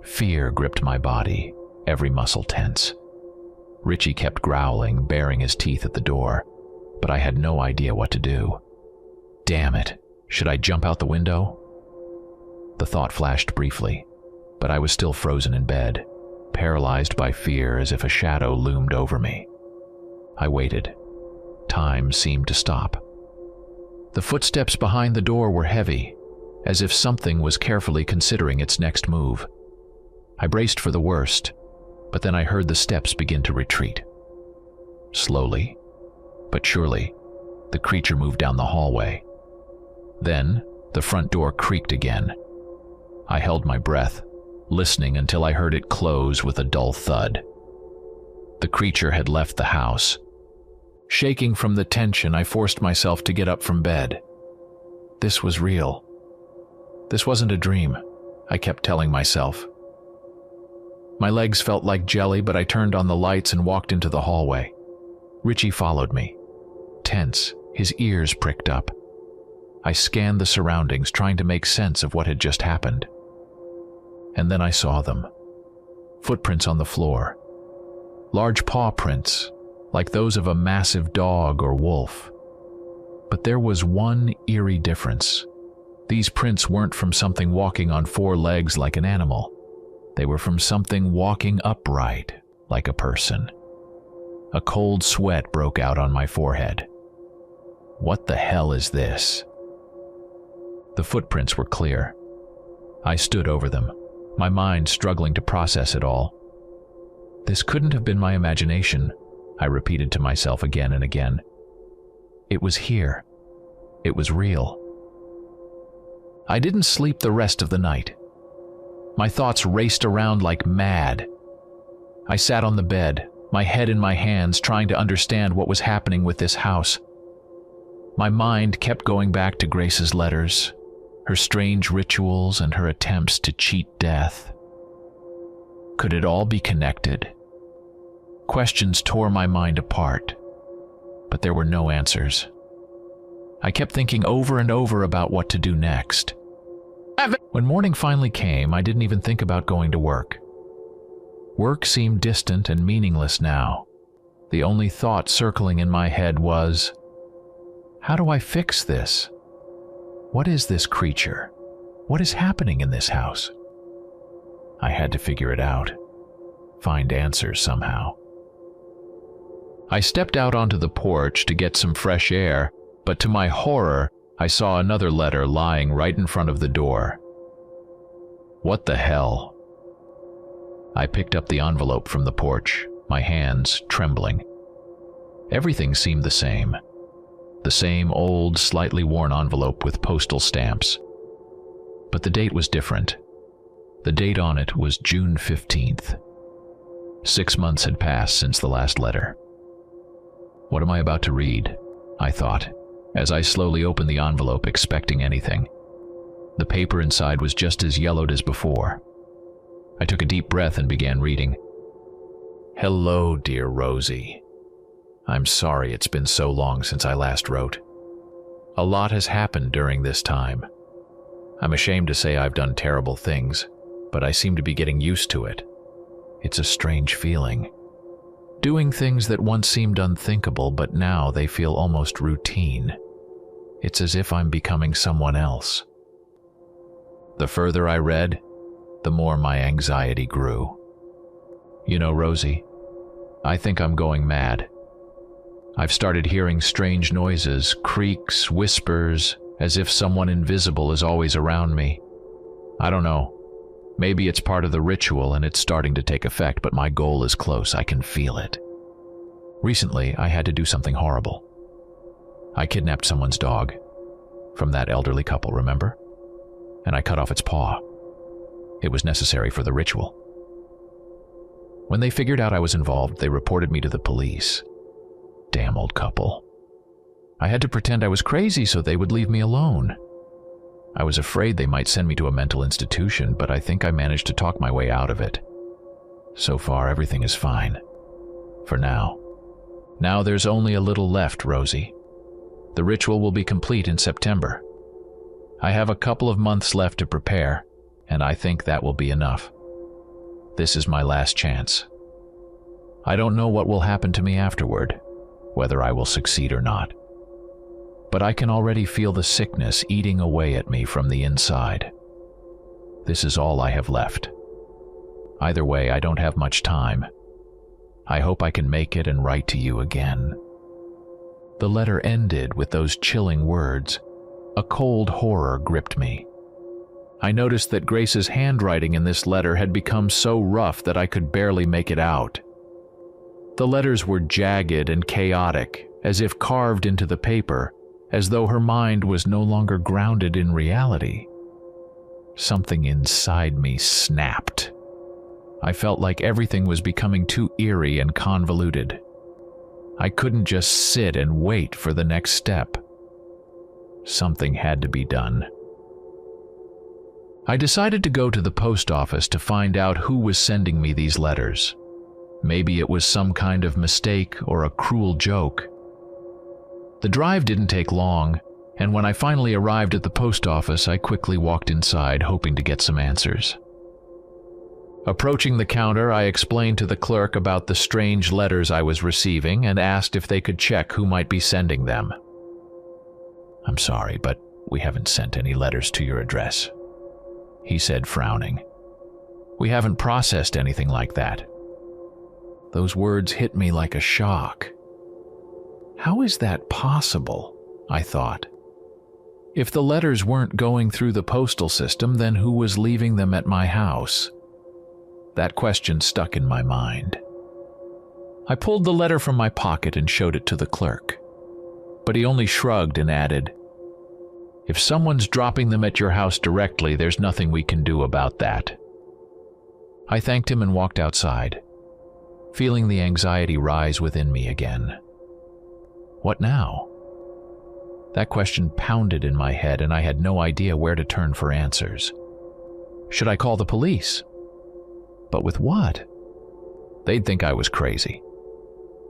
[SPEAKER 2] Fear gripped my body, every muscle tense. Richie kept growling, baring his teeth at the door, but I had no idea what to do. Damn it, should I jump out the window? The thought flashed briefly, but I was still frozen in bed, paralyzed by fear as if a shadow loomed over me. I waited. Time seemed to stop. The footsteps behind the door were heavy, as if something was carefully considering its next move. I braced for the worst, but then I heard the steps begin to retreat. Slowly, but surely, the creature moved down the hallway. Then, the front door creaked again. I held my breath, listening until I heard it close with a dull thud. The creature had left the house. Shaking from the tension, I forced myself to get up from bed. This was real. This wasn't a dream, I kept telling myself. My legs felt like jelly, but I turned on the lights and walked into the hallway. Richie followed me. Tense, his ears pricked up. I scanned the surroundings, trying to make sense of what had just happened. And then I saw them. Footprints on the floor. Large paw prints, like those of a massive dog or wolf. But there was one eerie difference. These prints weren't from something walking on four legs like an animal. They were from something walking upright like a person. A cold sweat broke out on my forehead. What the hell is this? The footprints were clear. I stood over them, my mind struggling to process it all. This couldn't have been my imagination, I repeated to myself again and again. It was here. It was real. I didn't sleep the rest of the night. My thoughts raced around like mad. I sat on the bed, my head in my hands, trying to understand what was happening with this house. My mind kept going back to Grace's letters, her strange rituals, and her attempts to cheat death. Could it all be connected? Questions tore my mind apart, but there were no answers. I kept thinking over and over about what to do next. When morning finally came, I didn't even think about going to work. Work seemed distant and meaningless now. The only thought circling in my head was, how do I fix this? What is this creature? What is happening in this house? I had to figure it out, find answers somehow. I stepped out onto the porch to get some fresh air, but to my horror, I saw another letter lying right in front of the door. What the hell? I picked up the envelope from the porch, my hands trembling. Everything seemed the same. The same old, slightly worn envelope with postal stamps. But the date was different. The date on it was June 15th. 6 months had passed since the last letter. What am I about to read? I thought, as I slowly opened the envelope, expecting anything. The paper inside was just as yellowed as before. I took a deep breath and began reading. Hello, dear Rosie. I'm sorry it's been so long since I last wrote. A lot has happened during this time. I'm ashamed to say I've done terrible things, but I seem to be getting used to it. It's a strange feeling. Doing things that once seemed unthinkable, but now they feel almost routine. It's as if I'm becoming someone else. The further I read, the more my anxiety grew. You know, Rosie, I think I'm going mad. I've started hearing strange noises, creaks, whispers, as if someone invisible is always around me. I don't know. Maybe it's part of the ritual and it's starting to take effect, but my goal is close. I can feel it. Recently, I had to do something horrible. I kidnapped someone's dog. From that elderly couple, remember? And I cut off its paw. It was necessary for the ritual. When they figured out I was involved, they reported me to the police. Damn old couple. I had to pretend I was crazy so they would leave me alone. I was afraid they might send me to a mental institution, but I think I managed to talk my way out of it. So far, everything is fine. For now. Now there's only a little left, Rosie. The ritual will be complete in September. I have a couple of months left to prepare, and I think that will be enough. This is my last chance. I don't know what will happen to me afterward, whether I will succeed or not. But I can already feel the sickness eating away at me from the inside. This is all I have left. Either way, I don't have much time. I hope I can make it and write to you again. The letter ended with those chilling words. A cold horror gripped me. I noticed that Grace's handwriting in this letter had become so rough that I could barely make it out. The letters were jagged and chaotic, as if carved into the paper, as though her mind was no longer grounded in reality. Something inside me snapped. I felt like everything was becoming too eerie and convoluted. I couldn't just sit and wait for the next step. Something had to be done. I decided to go to the post office to find out who was sending me these letters. Maybe it was some kind of mistake or a cruel joke. The drive didn't take long, and when I finally arrived at the post office, I quickly walked inside, hoping to get some answers. Approaching the counter, I explained to the clerk about the strange letters I was receiving and asked if they could check who might be sending them. "I'm sorry, but we haven't sent any letters to your address," he said, frowning. "We haven't processed anything like that." Those words hit me like a shock. How is that possible? I thought. If the letters weren't going through the postal system, then who was leaving them at my house? That question stuck in my mind. I pulled the letter from my pocket and showed it to the clerk. But he only shrugged and added, "If someone's dropping them at your house directly, there's nothing we can do about that." I thanked him and walked outside, feeling the anxiety rise within me again. What now? That question pounded in my head, and I had no idea where to turn for answers. Should I call the police? But with what? They'd think I was crazy.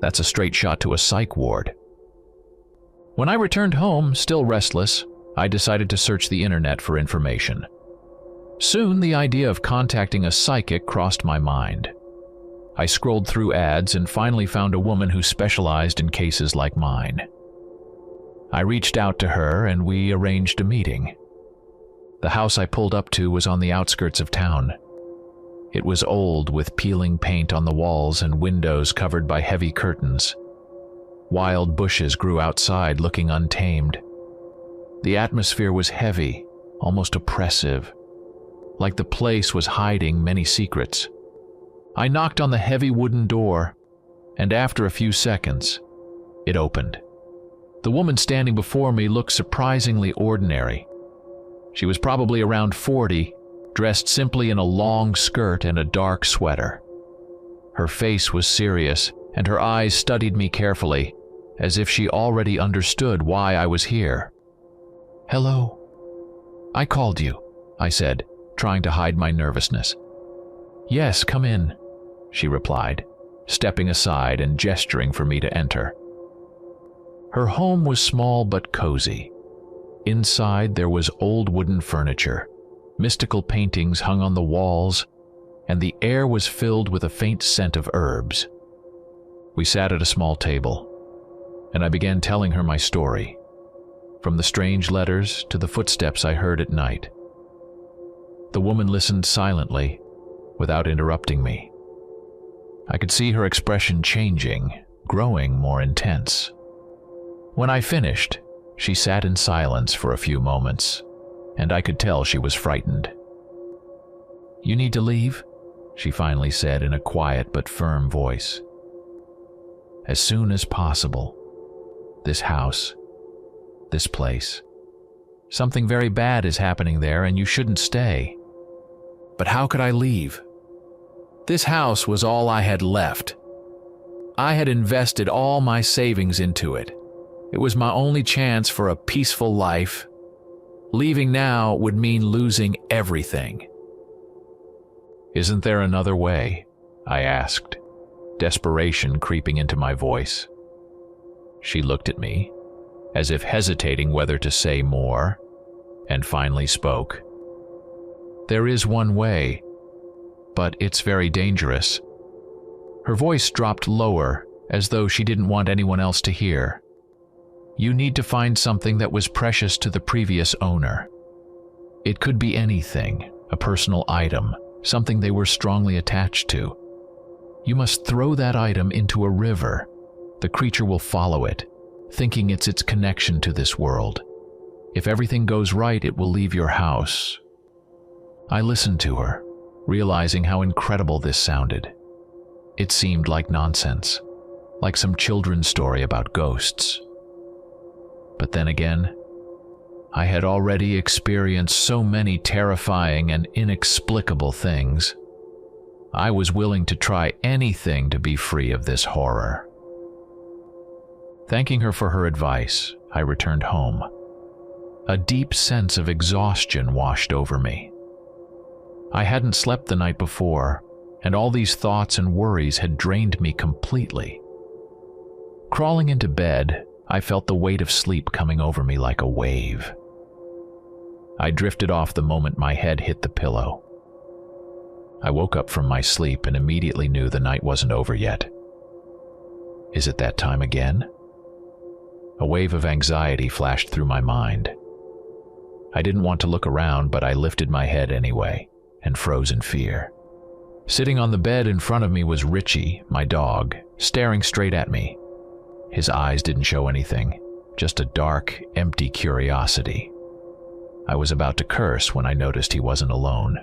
[SPEAKER 2] That's a straight shot to a psych ward. When I returned home, still restless, I decided to search the internet for information. Soon, the idea of contacting a psychic crossed my mind. I scrolled through ads and finally found a woman who specialized in cases like mine. I reached out to her and we arranged a meeting. The house I pulled up to was on the outskirts of town. It was old, with peeling paint on the walls and windows covered by heavy curtains. Wild bushes grew outside, looking untamed. The atmosphere was heavy, almost oppressive, like the place was hiding many secrets. I knocked on the heavy wooden door, and after a few seconds, it opened. The woman standing before me looked surprisingly ordinary. She was probably around 40, dressed simply in a long skirt and a dark sweater. Her face was serious, and her eyes studied me carefully, as if she already understood why I was here. "Hello." "I called you," I said, trying to hide my nervousness. "Yes, come in," she replied, stepping aside and gesturing for me to enter. Her home was small but cozy. Inside there was old wooden furniture, mystical paintings hung on the walls, and the air was filled with a faint scent of herbs. We sat at a small table, and I began telling her my story, from the strange letters to the footsteps I heard at night. The woman listened silently, without interrupting me. I could see her expression changing, growing more intense. When I finished, she sat in silence for a few moments, and I could tell she was frightened. "You need to leave?" she finally said in a quiet but firm voice. "As soon as possible. This house, this place. Something very bad is happening there, and you shouldn't stay." But how could I leave? This house was all I had left. I had invested all my savings into it, It was my only chance for a peaceful life. Leaving now would mean losing everything. "Isn't there another way?" I asked, desperation creeping into my voice. She looked at me, as if hesitating whether to say more, and finally spoke. "There is one way, but it's very dangerous." Her voice dropped lower, as though she didn't want anyone else to hear. "You need to find something that was precious to the previous owner. It could be anything, a personal item, something they were strongly attached to. You must throw that item into a river. The creature will follow it, thinking it's its connection to this world. If everything goes right, it will leave your house." I listened to her, realizing how incredible this sounded. It seemed like nonsense, like some children's story about ghosts. But then again, I had already experienced so many terrifying and inexplicable things. I was willing to try anything to be free of this horror. Thanking her for her advice, I returned home. A deep sense of exhaustion washed over me. I hadn't slept the night before, and all these thoughts and worries had drained me completely. Crawling into bed, I felt the weight of sleep coming over me like a wave. I drifted off the moment my head hit the pillow. I woke up from my sleep and immediately knew the night wasn't over yet. Is it that time again? A wave of anxiety flashed through my mind. I didn't want to look around, but I lifted my head anyway and froze in fear. Sitting on the bed in front of me was Richie, my dog, staring straight at me. His eyes didn't show anything, just a dark, empty curiosity. I was about to curse when I noticed he wasn't alone.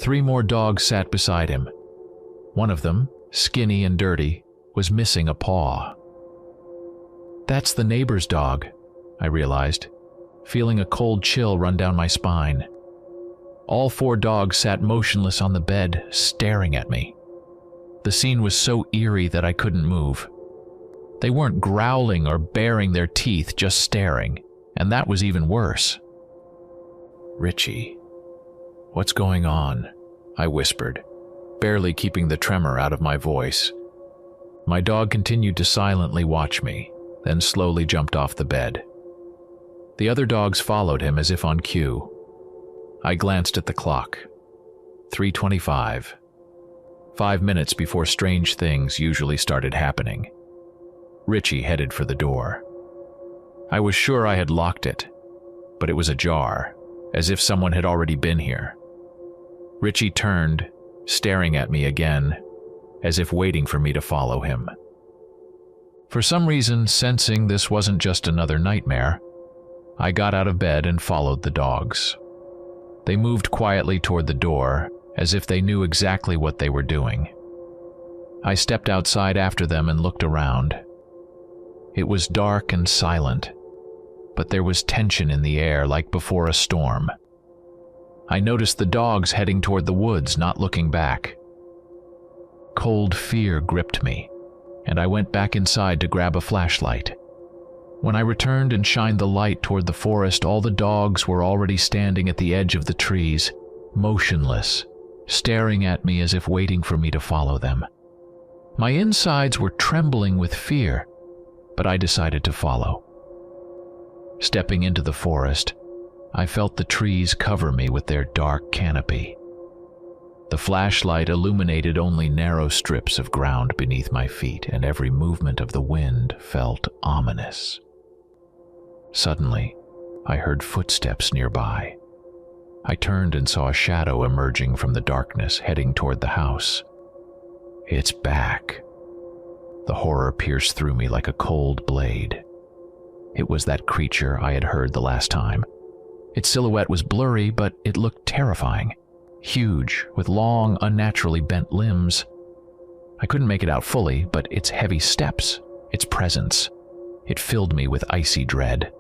[SPEAKER 2] 3 more dogs sat beside him. One of them, skinny and dirty, was missing a paw. "That's the neighbor's dog," I realized, feeling a cold chill run down my spine. All 4 dogs sat motionless on the bed, staring at me. The scene was so eerie that I couldn't move. They weren't growling or baring their teeth, just staring, and that was even worse. "Richie, what's going on?" I whispered, barely keeping the tremor out of my voice. My dog continued to silently watch me, then slowly jumped off the bed. The other dogs followed him as if on cue. I glanced at the clock. 3:25. 5 minutes before strange things usually started happening. Richie headed for the door. I was sure I had locked it, but it was ajar, as if someone had already been here. Richie turned, staring at me again, as if waiting for me to follow him. For some reason, sensing this wasn't just another nightmare, I got out of bed and followed the dogs. They moved quietly toward the door, as if they knew exactly what they were doing. I stepped outside after them and looked around. It was dark and silent, but there was tension in the air like before a storm. I noticed the dogs heading toward the woods, not looking back. Cold fear gripped me, and I went back inside to grab a flashlight. When I returned and shined the light toward the forest, all the dogs were already standing at the edge of the trees, motionless, staring at me as if waiting for me to follow them. My insides were trembling with fear, but I decided to follow. Stepping into the forest, I felt the trees cover me with their dark canopy. The flashlight illuminated only narrow strips of ground beneath my feet, and every movement of the wind felt ominous. Suddenly, I heard footsteps nearby. I turned and saw a shadow emerging from the darkness, heading toward the house. It's back. The horror pierced through me like a cold blade. It was that creature I had heard the last time. Its silhouette was blurry, but it looked terrifying. Huge, with long, unnaturally bent limbs. I couldn't make it out fully, but its heavy steps, its presence, it filled me with icy dread.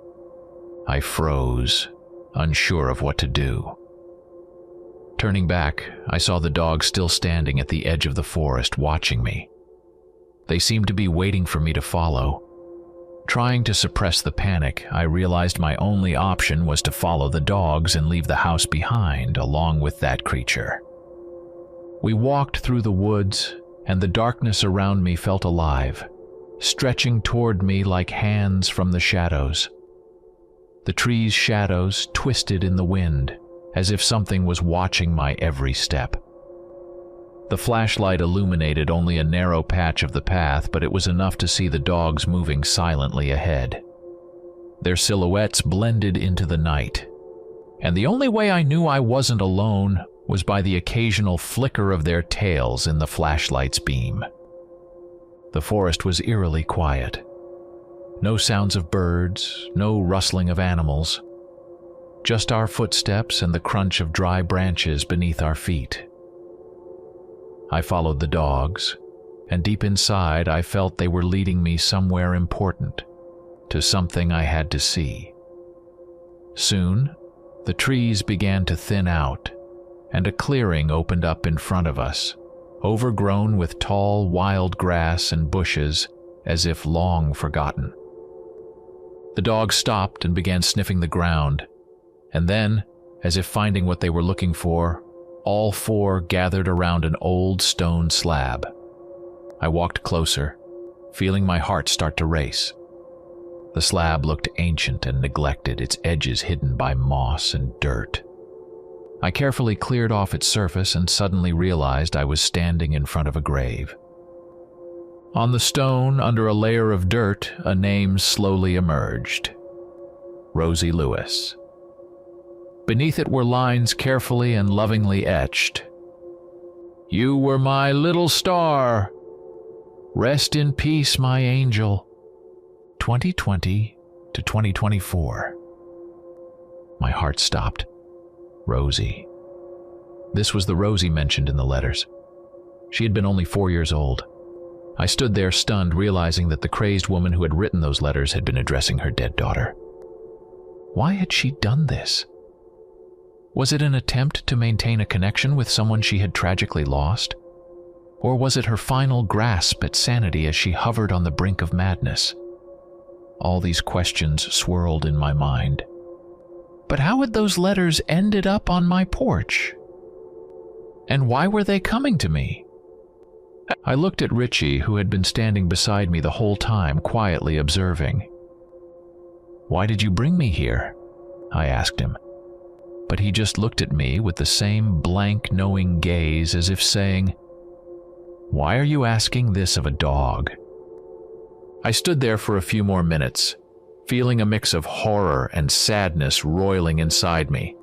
[SPEAKER 2] I froze, unsure of what to do. Turning back, I saw the dogs still standing at the edge of the forest, watching me. They seemed to be waiting for me to follow. Trying to suppress the panic, I realized my only option was to follow the dogs and leave the house behind, along with that creature. We walked through the woods, and the darkness around me felt alive, stretching toward me like hands from the shadows. The trees' shadows twisted in the wind, as if something was watching my every step. The flashlight illuminated only a narrow patch of the path, but it was enough to see the dogs moving silently ahead. Their silhouettes blended into the night, and the only way I knew I wasn't alone was by the occasional flicker of their tails in the flashlight's beam. The forest was eerily quiet. No sounds of birds, no rustling of animals, just our footsteps and the crunch of dry branches beneath our feet. I followed the dogs, and deep inside I felt they were leading me somewhere important, to something I had to see. Soon, the trees began to thin out, and a clearing opened up in front of us, overgrown with tall wild grass and bushes as if long forgotten. The dogs stopped and began sniffing the ground, and then, as if finding what they were looking for, all four gathered around an old stone slab. I walked closer, feeling my heart start to race. The slab looked ancient and neglected, its edges hidden by moss and dirt. I carefully cleared off its surface and suddenly realized I was standing in front of a grave. On the stone, under a layer of dirt, a name slowly emerged: Rosie Lewis. Beneath it were lines carefully and lovingly etched. "You were my little star. Rest in peace, my angel. 2020 to 2024. My heart stopped. Rosie. This was the Rosie mentioned in the letters. She had been only 4 years old. I stood there stunned, realizing that the crazed woman who had written those letters had been addressing her dead daughter. Why had she done this? Was it an attempt to maintain a connection with someone she had tragically lost? Or was it her final grasp at sanity as she hovered on the brink of madness? All these questions swirled in my mind. But how had those letters ended up on my porch? And why were they coming to me? I looked at Richie, who had been standing beside me the whole time, quietly observing. "Why did you bring me here?" I asked him. But he just looked at me with the same blank, knowing gaze, as if saying, "Why are you asking this of a dog?" I stood there for a few more minutes, feeling a mix of horror and sadness roiling inside me.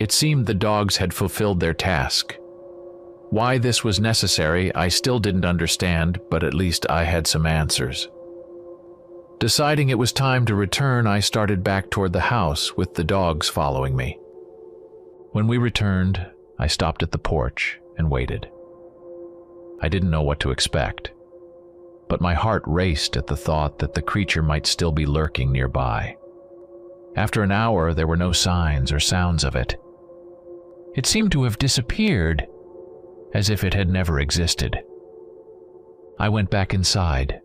[SPEAKER 2] It seemed the dogs had fulfilled their task. Why this was necessary, I still didn't understand, but at least I had some answers. Deciding it was time to return, I started back toward the house, with the dogs following me. When we returned, I stopped at the porch and waited. I didn't know what to expect, but my heart raced at the thought that the creature might still be lurking nearby. After an hour, there were no signs or sounds of it. It seemed to have disappeared, as if it had never existed. I went back inside.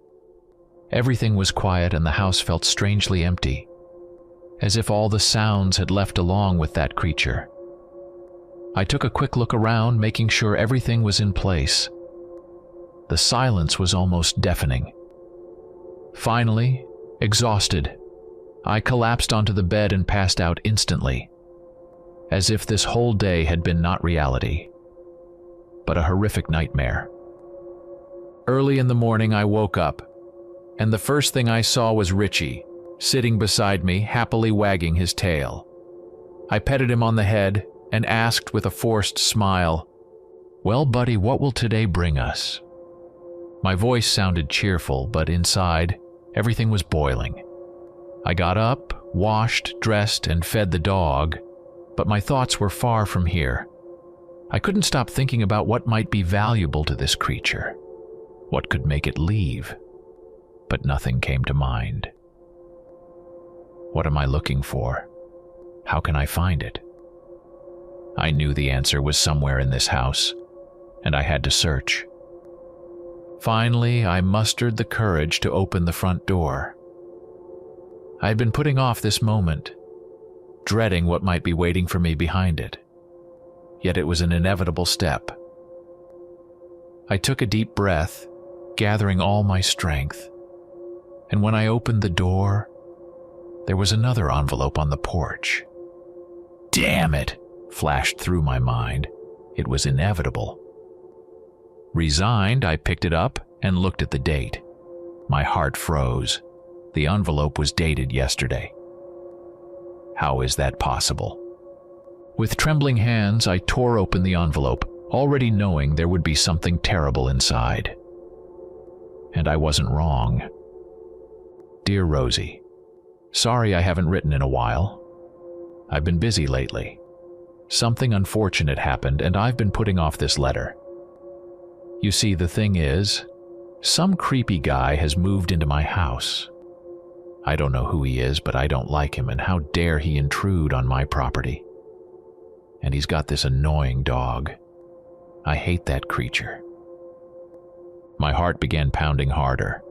[SPEAKER 2] Everything was quiet and the house felt strangely empty, as if all the sounds had left along with that creature. I took a quick look around, making sure everything was in place. The silence was almost deafening. Finally, exhausted, I collapsed onto the bed and passed out instantly, as if this whole day had been not reality, but a horrific nightmare. Early in the morning, I woke up, and the first thing I saw was Richie, sitting beside me, happily wagging his tail. I petted him on the head and asked with a forced smile, "Well, buddy, what will today bring us?" My voice sounded cheerful, but inside, everything was boiling. I got up, washed, dressed, and fed the dog, but my thoughts were far from here. I couldn't stop thinking about what might be valuable to this creature, what could make it leave, but nothing came to mind. What am I looking for? How can I find it? I knew the answer was somewhere in this house, and I had to search. Finally, I mustered the courage to open the front door. I had been putting off this moment, dreading what might be waiting for me behind it. Yet it was an inevitable step. I took a deep breath, gathering all my strength, and when I opened the door, there was another envelope on the porch. Damn it, flashed through my mind. It was inevitable. Resigned, I picked it up and looked at the date. My heart froze. The envelope was dated yesterday. How is that possible? With trembling hands, I tore open the envelope, already knowing there would be something terrible inside. And I wasn't wrong. Dear Rosie, sorry I haven't written in a while. I've been busy lately. Something unfortunate happened and I've been putting off this letter. You see, the thing is, some creepy guy has moved into my house. I don't know who he is, but I don't like him, and how dare he intrude on my property. And he's got this annoying dog. I hate that creature. My heart began pounding harder.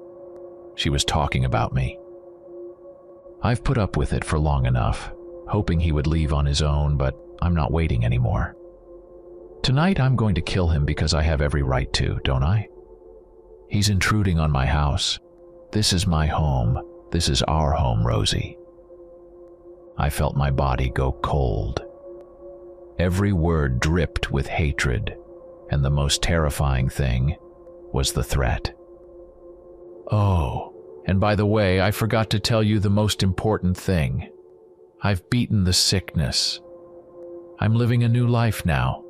[SPEAKER 2] She was talking about me. I've put up with it for long enough, hoping he would leave on his own, but I'm not waiting anymore. Tonight I'm going to kill him because I have every right to, don't I? He's intruding on my house. This is my home. This is our home, Rosie. I felt my body go cold. Every word dripped with hatred, and the most terrifying thing was the threat. Oh, and by the way, I forgot to tell you the most important thing. I've beaten the sickness. I'm living a new life now,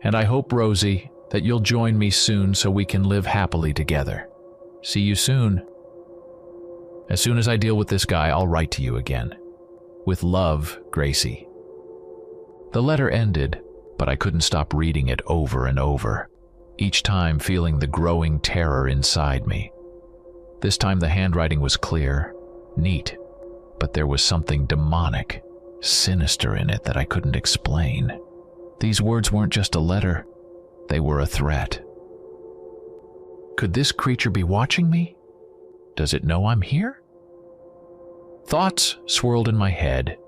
[SPEAKER 2] and I hope, Rosie, that you'll join me soon so we can live happily together. See you soon. As soon as I deal with this guy, I'll write to you again. With love, Gracie. The letter ended, but I couldn't stop reading it over and over, each time feeling the growing terror inside me. This time the handwriting was clear, neat, but there was something demonic, sinister in it that I couldn't explain. These words weren't just a letter, they were a threat. Could this creature be watching me? Does it know I'm here? Thoughts swirled in my head,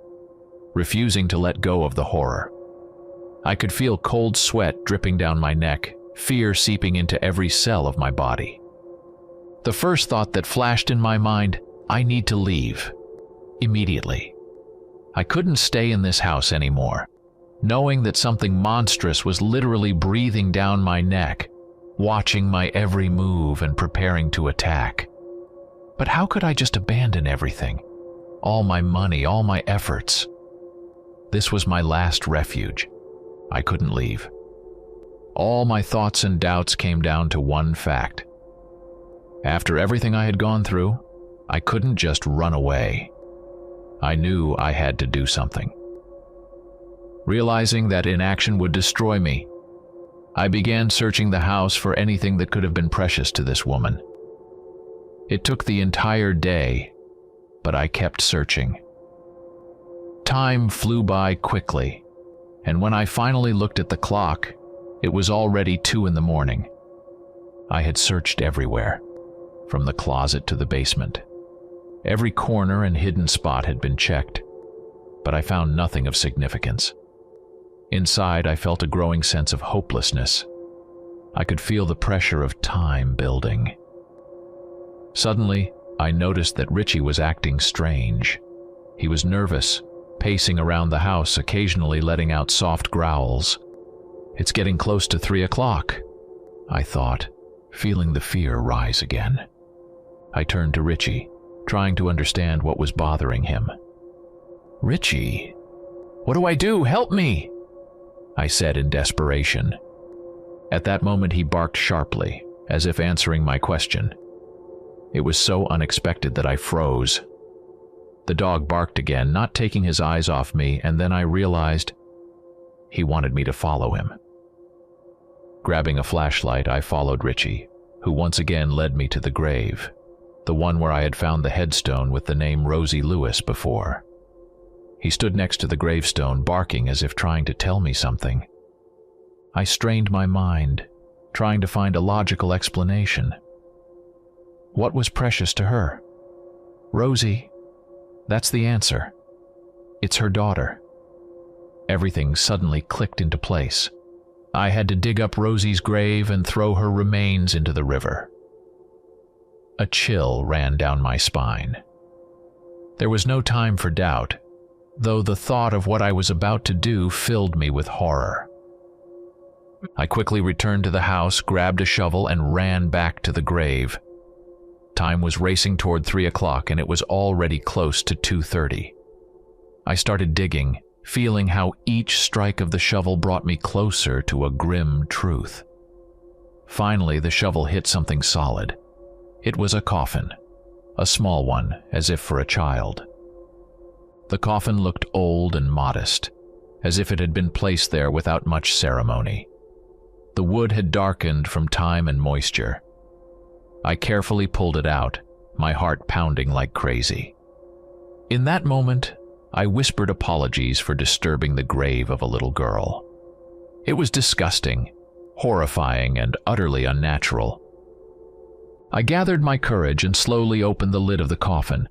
[SPEAKER 2] refusing to let go of the horror. I could feel cold sweat dripping down my neck, fear seeping into every cell of my body. The first thought that flashed in my mind, I need to leave. Immediately. I couldn't stay in this house anymore, knowing that something monstrous was literally breathing down my neck, watching my every move and preparing to attack. But how could I just abandon everything? All my money, all my efforts. This was my last refuge. I couldn't leave. All my thoughts and doubts came down to one fact. After everything I had gone through, I couldn't just run away. I knew I had to do something. Realizing that inaction would destroy me, I began searching the house for anything that could have been precious to this woman. It took the entire day, but I kept searching. Time flew by quickly, and when I finally looked at the clock, it was already 2 a.m. I had searched everywhere, from the closet to the basement. Every corner and hidden spot had been checked, but I found nothing of significance. Inside, I felt a growing sense of hopelessness. I could feel the pressure of time building. Suddenly, I noticed that Richie was acting strange. He was nervous, pacing around the house, occasionally letting out soft growls. It's getting close to 3 o'clock, I thought, feeling the fear rise again. I turned to Richie, trying to understand what was bothering him. Richie, what do I do? Help me! I said in desperation. At that moment, he barked sharply, as if answering my question. It was so unexpected that I froze. The dog barked again, not taking his eyes off me, and then I realized he wanted me to follow him. Grabbing a flashlight, I followed Richie, who once again led me to the grave, the one where I had found the headstone with the name Rosie Lewis before. He stood next to the gravestone, barking as if trying to tell me something. I strained my mind, trying to find a logical explanation. What was precious to her? Rosie, That's the answer. It's her daughter. Everything suddenly clicked into place. I had to dig up Rosie's grave and throw her remains into the river. A chill ran down my spine. There was no time for doubt, though the thought of what I was about to do filled me with horror. I quickly returned to the house, grabbed a shovel, and ran back to the grave. Time was racing toward 3 o'clock, and it was already close to 2:30. I started digging, feeling how each strike of the shovel brought me closer to a grim truth. Finally, the shovel hit something solid. It was a coffin, a small one, as if for a child. The coffin looked old and modest, as if it had been placed there without much ceremony. The wood had darkened from time and moisture. I carefully pulled it out, my heart pounding like crazy. In that moment, I whispered apologies for disturbing the grave of a little girl. It was disgusting, horrifying, and utterly unnatural. I gathered my courage and slowly opened the lid of the coffin.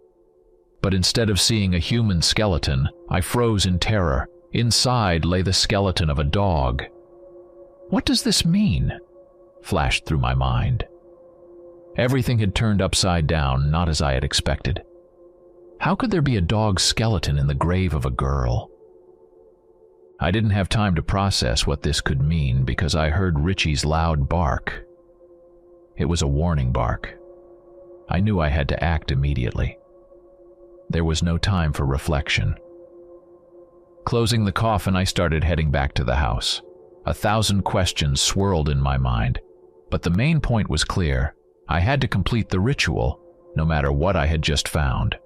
[SPEAKER 2] But instead of seeing a human skeleton, I froze in terror. Inside lay the skeleton of a dog. What does this mean? Flashed through my mind. Everything had turned upside down, not as I had expected. How could there be a dog skeleton in the grave of a girl? I didn't have time to process what this could mean because I heard Richie's loud bark. It was a warning bark. I knew I had to act immediately. There was no time for reflection. Closing the coffin, I started heading back to the house. 1,000 questions swirled in my mind, but the main point was clear. I had to complete the ritual, no matter what I had just found.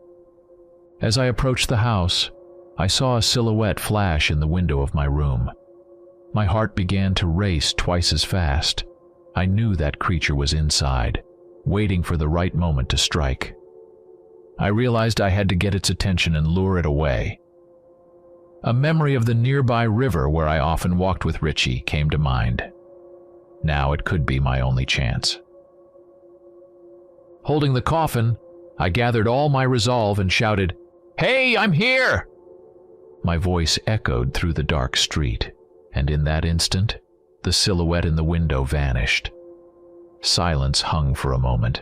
[SPEAKER 2] As I approached the house, I saw a silhouette flash in the window of my room. My heart began to race twice as fast. I knew that creature was inside, waiting for the right moment to strike. I realized I had to get its attention and lure it away. A memory of the nearby river where I often walked with Richie came to mind. Now it could be my only chance. Holding the coffin, I gathered all my resolve and shouted, "Hey, I'm here!" My voice echoed through the dark street, and in that instant, the silhouette in the window vanished. Silence hung for a moment,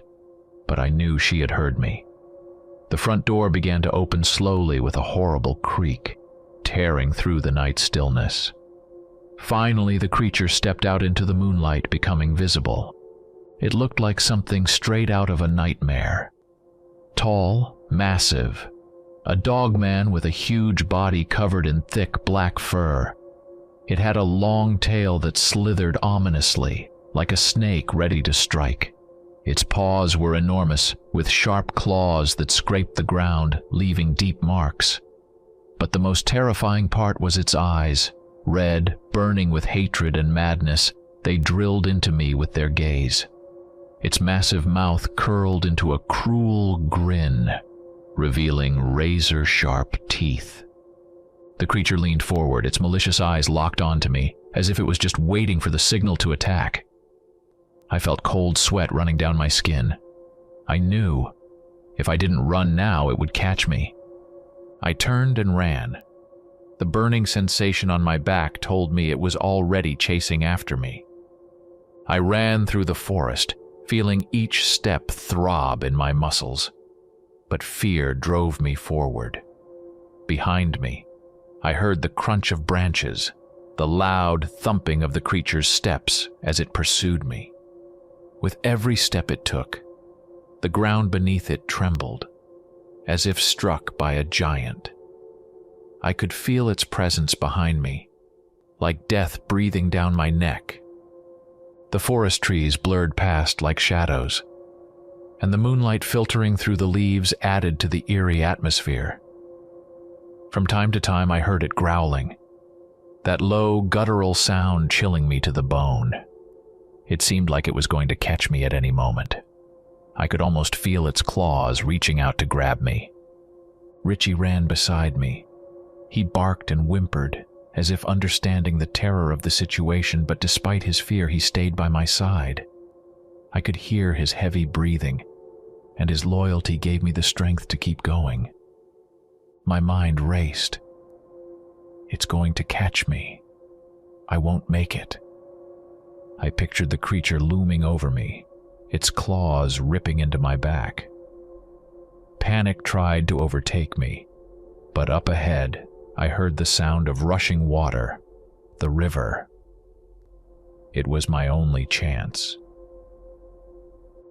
[SPEAKER 2] but I knew she had heard me. The front door began to open slowly with a horrible creak, tearing through the night stillness. Finally, the creature stepped out into the moonlight, becoming visible. It looked like something straight out of a nightmare. Tall, massive, a dogman with a huge body covered in thick black fur. It had a long tail that slithered ominously, like a snake ready to strike. Its paws were enormous, with sharp claws that scraped the ground, leaving deep marks. But the most terrifying part was its eyes. Red, burning with hatred and madness, they drilled into me with their gaze. Its massive mouth curled into a cruel grin, revealing razor-sharp teeth. The creature leaned forward, its malicious eyes locked onto me, as if it was just waiting for the signal to attack. I felt cold sweat running down my skin. I knew, if I didn't run now, it would catch me. I turned and ran. The burning sensation on my back told me it was already chasing after me. I ran through the forest, feeling each step throb in my muscles. But fear drove me forward. Behind me, I heard the crunch of branches, the loud thumping of the creature's steps as it pursued me. With every step it took, the ground beneath it trembled, as if struck by a giant. I could feel its presence behind me, like death breathing down my neck. The forest trees blurred past like shadows, and the moonlight filtering through the leaves added to the eerie atmosphere. From time to time I heard it growling, that low, guttural sound chilling me to the bone. It seemed like it was going to catch me at any moment. I could almost feel its claws reaching out to grab me. Richie ran beside me. He barked and whimpered, as if understanding the terror of the situation, but despite his fear, he stayed by my side. I could hear his heavy breathing, and his loyalty gave me the strength to keep going. My mind raced. It's going to catch me. I won't make it. I pictured the creature looming over me, its claws ripping into my back. Panic tried to overtake me, but up ahead, I heard the sound of rushing water, the river. It was my only chance.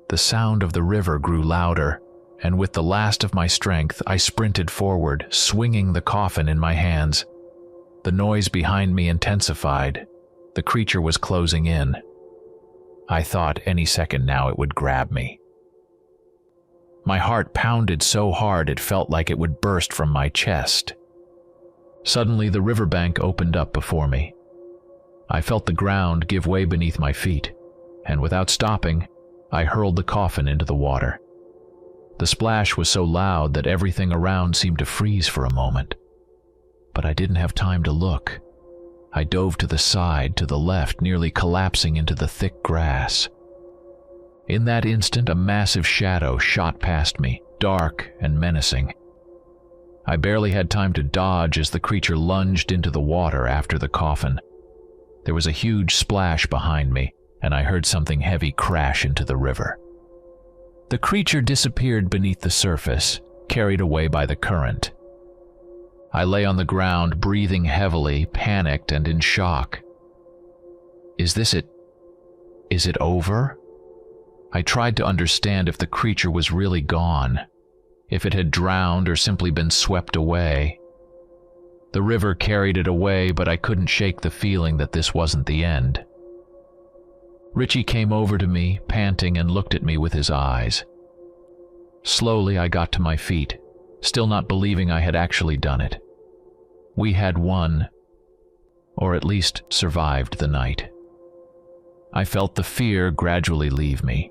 [SPEAKER 2] The sound of the river grew louder, and with the last of my strength, I sprinted forward, swinging the coffin in my hands. The noise behind me intensified. The creature was closing in. I thought any second now it would grab me. My heart pounded so hard it felt like it would burst from my chest. Suddenly, the riverbank opened up before me. I felt the ground give way beneath my feet, and without stopping, I hurled the coffin into the water. The splash was so loud that everything around seemed to freeze for a moment. But I didn't have time to look. I dove to the side, to the left, nearly collapsing into the thick grass. In that instant, a massive shadow shot past me, dark and menacing. I barely had time to dodge as the creature lunged into the water after the coffin. There was a huge splash behind me, and I heard something heavy crash into the river. The creature disappeared beneath the surface, carried away by the current. I lay on the ground, breathing heavily, panicked and in shock. Is this it? Is it over? I tried to understand if the creature was really gone, if it had drowned or simply been swept away. The river carried it away, but I couldn't shake the feeling that this wasn't the end. Richie came over to me, panting, and looked at me with his eyes. Slowly, I got to my feet, still not believing I had actually done it. We had won, or at least survived the night. I felt the fear gradually leave me,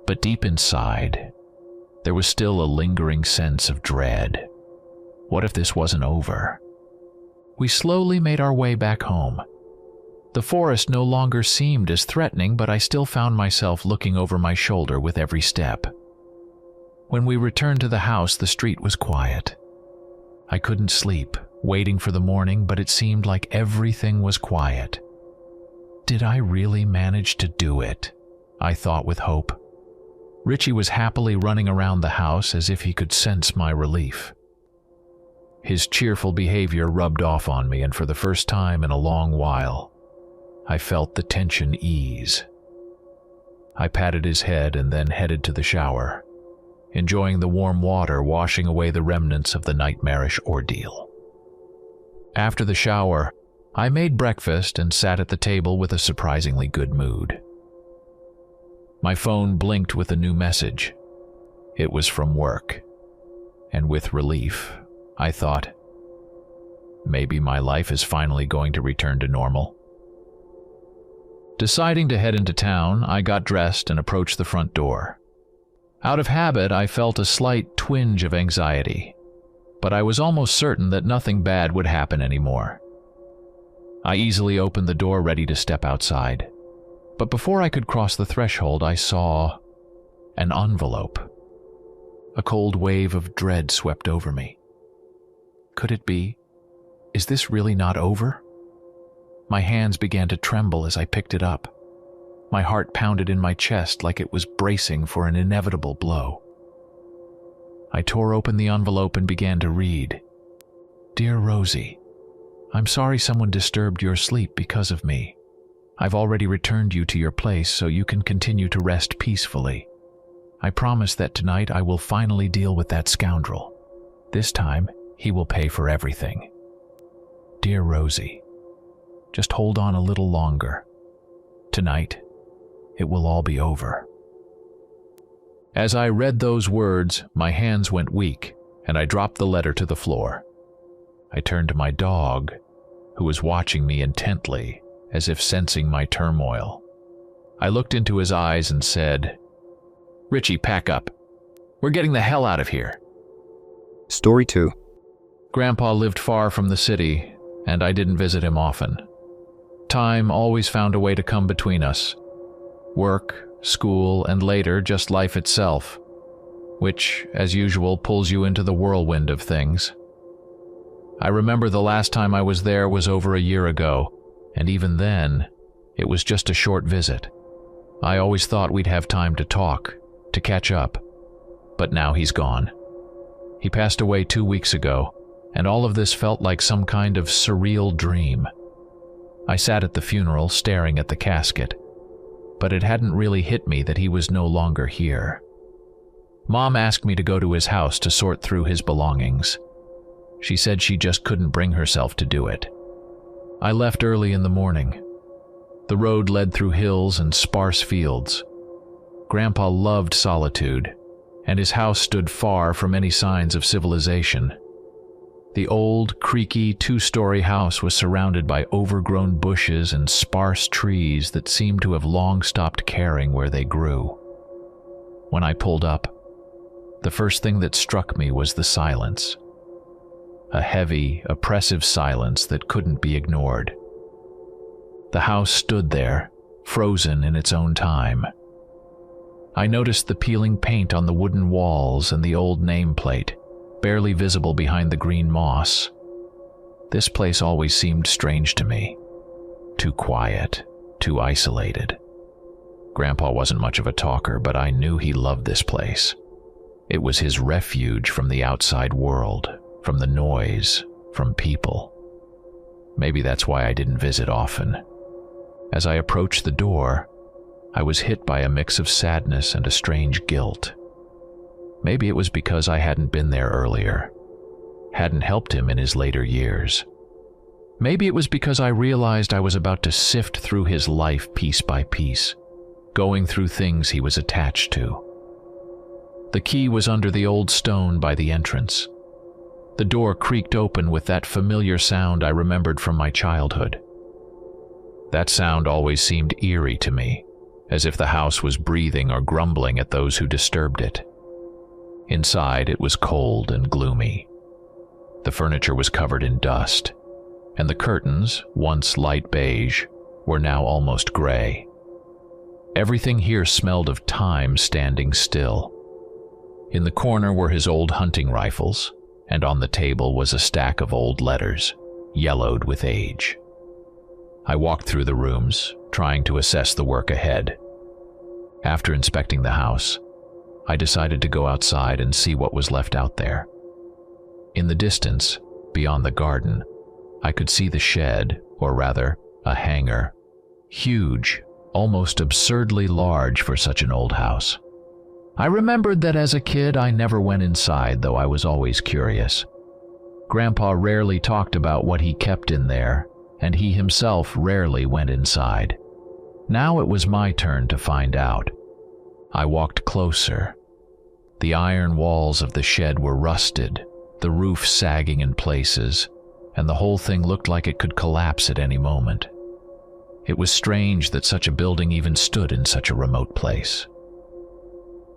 [SPEAKER 2] but deep inside, there was still a lingering sense of dread. What if this wasn't over? We slowly made our way back home. The forest no longer seemed as threatening, but I still found myself looking over my shoulder with every step. When we returned to the house, the street was quiet. I couldn't sleep, waiting for the morning, but it seemed like everything was quiet. Did I really manage to do it? I thought with hope. Richie was happily running around the house as if he could sense my relief. His cheerful behavior rubbed off on me, and for the first time in a long while, I felt the tension ease. I patted his head and then headed to the shower, enjoying the warm water washing away the remnants of the nightmarish ordeal. After the shower, I made breakfast and sat at the table with a surprisingly good mood. My phone blinked with a new message. It was from work, and with relief, I thought, maybe my life is finally going to return to normal. Deciding to head into town, I got dressed and approached the front door. Out of habit, I felt a slight twinge of anxiety, but I was almost certain that nothing bad would happen anymore. I easily opened the door, ready to step outside, but before I could cross the threshold, I saw an envelope. A cold wave of dread swept over me. Could it be? Is this really not over? My hands began to tremble as I picked it up. My heart pounded in my chest like it was bracing for an inevitable blow. I tore open the envelope and began to read. Dear Rosie, I'm sorry someone disturbed your sleep because of me. I've already returned you to your place so you can continue to rest peacefully. I promise that tonight I will finally deal with that scoundrel. This time, he will pay for everything. Dear Rosie, just hold on a little longer. Tonight, it will all be over. As I read those words, my hands went weak, and I dropped the letter to the floor. I turned to my dog, who was watching me intently, as if sensing my turmoil. I looked into his eyes and said, Richie, pack up. We're getting the hell out of here.
[SPEAKER 1] Story 2.
[SPEAKER 2] Grandpa lived far from the city, and I didn't visit him often. Time always found a way to come between us. Work, school, and later just life itself, which, as usual, pulls you into the whirlwind of things. I remember the last time I was there was over a year ago, and even then, it was just a short visit. I always thought we'd have time to talk, to catch up, but now he's gone. He passed away 2 weeks ago, and all of this felt like some kind of surreal dream. I sat at the funeral staring at the casket, but it hadn't really hit me that he was no longer here. Mom asked me to go to his house to sort through his belongings. She said she just couldn't bring herself to do it. I left early in the morning. The road led through hills and sparse fields. Grandpa loved solitude, and his house stood far from any signs of civilization. The old, creaky, 2-story house was surrounded by overgrown bushes and sparse trees that seemed to have long stopped caring where they grew. When I pulled up, the first thing that struck me was the silence. A heavy, oppressive silence that couldn't be ignored. The house stood there, frozen in its own time. I noticed the peeling paint on the wooden walls and the old nameplate, barely visible behind the green moss. This place always seemed strange to me. Too quiet, too isolated. Grandpa wasn't much of a talker, but I knew he loved this place. It was his refuge from the outside world, from the noise, from people. Maybe that's why I didn't visit often. As I approached the door, I was hit by a mix of sadness and a strange guilt. Maybe it was because I hadn't been there earlier, hadn't helped him in his later years. Maybe it was because I realized I was about to sift through his life piece by piece, going through things he was attached to. The key was under the old stone by the entrance. The door creaked open with that familiar sound I remembered from my childhood. That sound always seemed eerie to me, as if the house was breathing or grumbling at those who disturbed it. Inside, it was cold and gloomy. The furniture was covered in dust, and the curtains, once light beige, were now almost gray. Everything here smelled of time standing still. In the corner were his old hunting rifles, and on the table was a stack of old letters, yellowed with age. I walked through the rooms, trying to assess the work ahead. After inspecting the house, I decided to go outside and see what was left out there. In the distance, beyond the garden, I could see the shed, or rather, a hangar. Huge, almost absurdly large for such an old house. I remembered that as a kid I never went inside, though I was always curious. Grandpa rarely talked about what he kept in there, and he himself rarely went inside. Now it was my turn to find out. I walked closer. The iron walls of the shed were rusted, the roof sagging in places, and the whole thing looked like it could collapse at any moment. It was strange that such a building even stood in such a remote place.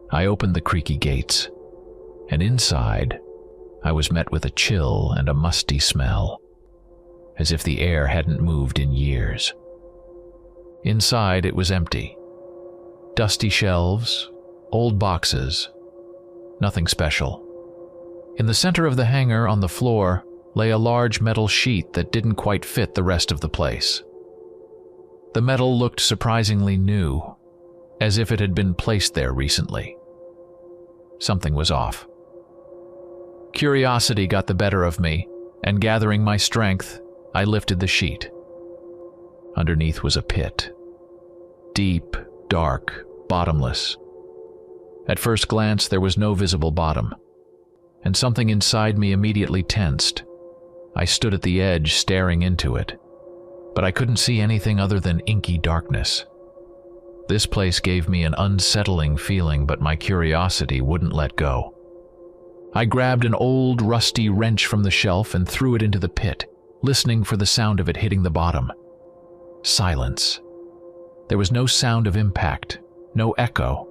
[SPEAKER 2] I opened the creaky gates, and inside, I was met with a chill and a musty smell, as if the air hadn't moved in years. Inside, it was empty. Dusty shelves, old boxes, nothing special. In the center of the hangar on the floor lay a large metal sheet that didn't quite fit the rest of the place. The metal looked surprisingly new, as if it had been placed there recently. Something was off. Curiosity got the better of me, and gathering my strength, I lifted the sheet. Underneath was a pit. Deep, dark, bottomless. At first glance, there was no visible bottom, and something inside me immediately tensed. I stood at the edge, staring into it, but I couldn't see anything other than inky darkness. This place gave me an unsettling feeling, but my curiosity wouldn't let go. I grabbed an old, rusty wrench from the shelf and threw it into the pit, listening for the sound of it hitting the bottom. Silence. There was no sound of impact, no echo,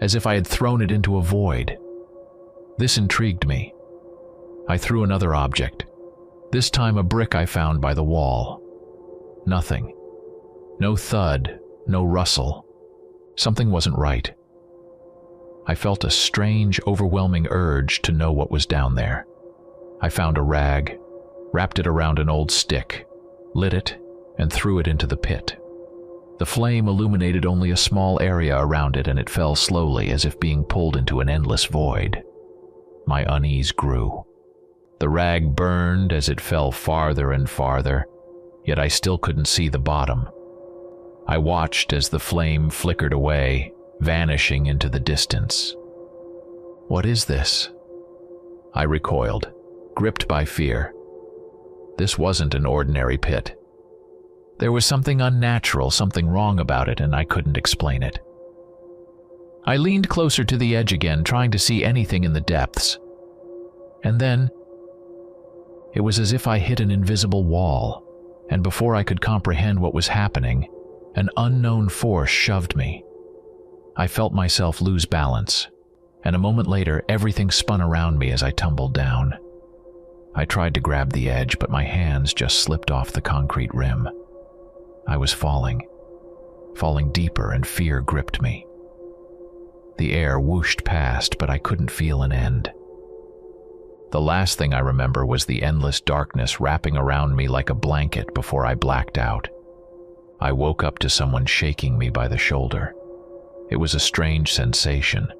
[SPEAKER 2] as if I had thrown it into a void. This intrigued me. I threw another object, this time a brick I found by the wall. Nothing. No thud, no rustle. Something wasn't right. I felt a strange, overwhelming urge to know what was down there. I found a rag, wrapped it around an old stick, lit it, and threw it into the pit. The flame illuminated only a small area around it, and it fell slowly as if being pulled into an endless void. My unease grew. The rag burned as it fell farther and farther, yet I still couldn't see the bottom. I watched as the flame flickered away, vanishing into the distance. What is this? I recoiled, gripped by fear. This wasn't an ordinary pit. There was something unnatural, something wrong about it, and I couldn't explain it. I leaned closer to the edge again, trying to see anything in the depths. And then, it was as if I hit an invisible wall, and before I could comprehend what was happening, an unknown force shoved me. I felt myself lose balance, and a moment later, everything spun around me as I tumbled down. I tried to grab the edge, but my hands just slipped off the concrete rim. I was falling deeper, and fear gripped me. The air whooshed past, but I couldn't feel an end. The last thing I remember was the endless darkness wrapping around me like a blanket before I blacked out. I woke up to someone shaking me by the shoulder. It was a strange sensation,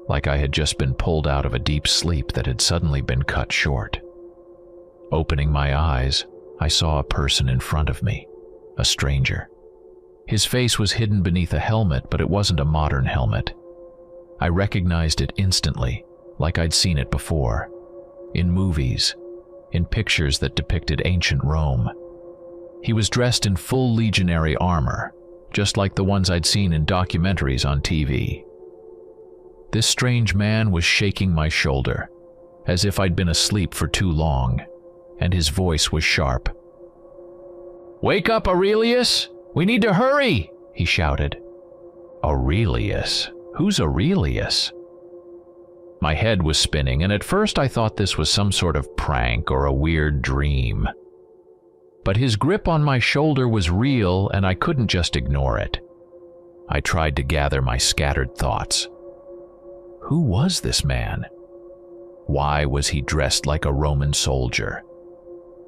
[SPEAKER 2] like I had just been pulled out of a deep sleep that had suddenly been cut short. Opening my eyes, I saw a person in front of me, a stranger. His face was hidden beneath a helmet, but it wasn't a modern helmet. I recognized it instantly, like I'd seen it before. In movies, in pictures that depicted ancient Rome. He was dressed in full legionary armor, just like the ones I'd seen in documentaries on TV. This strange man was shaking my shoulder, as if I'd been asleep for too long, and his voice was sharp. "Wake up, Aurelius! We need to hurry!" he shouted. Aurelius? Who's Aurelius? My head was spinning, and at first I thought this was some sort of prank or a weird dream. But his grip on my shoulder was real, and I couldn't just ignore it. I tried to gather my scattered thoughts. Who was this man? Why was he dressed like a Roman soldier?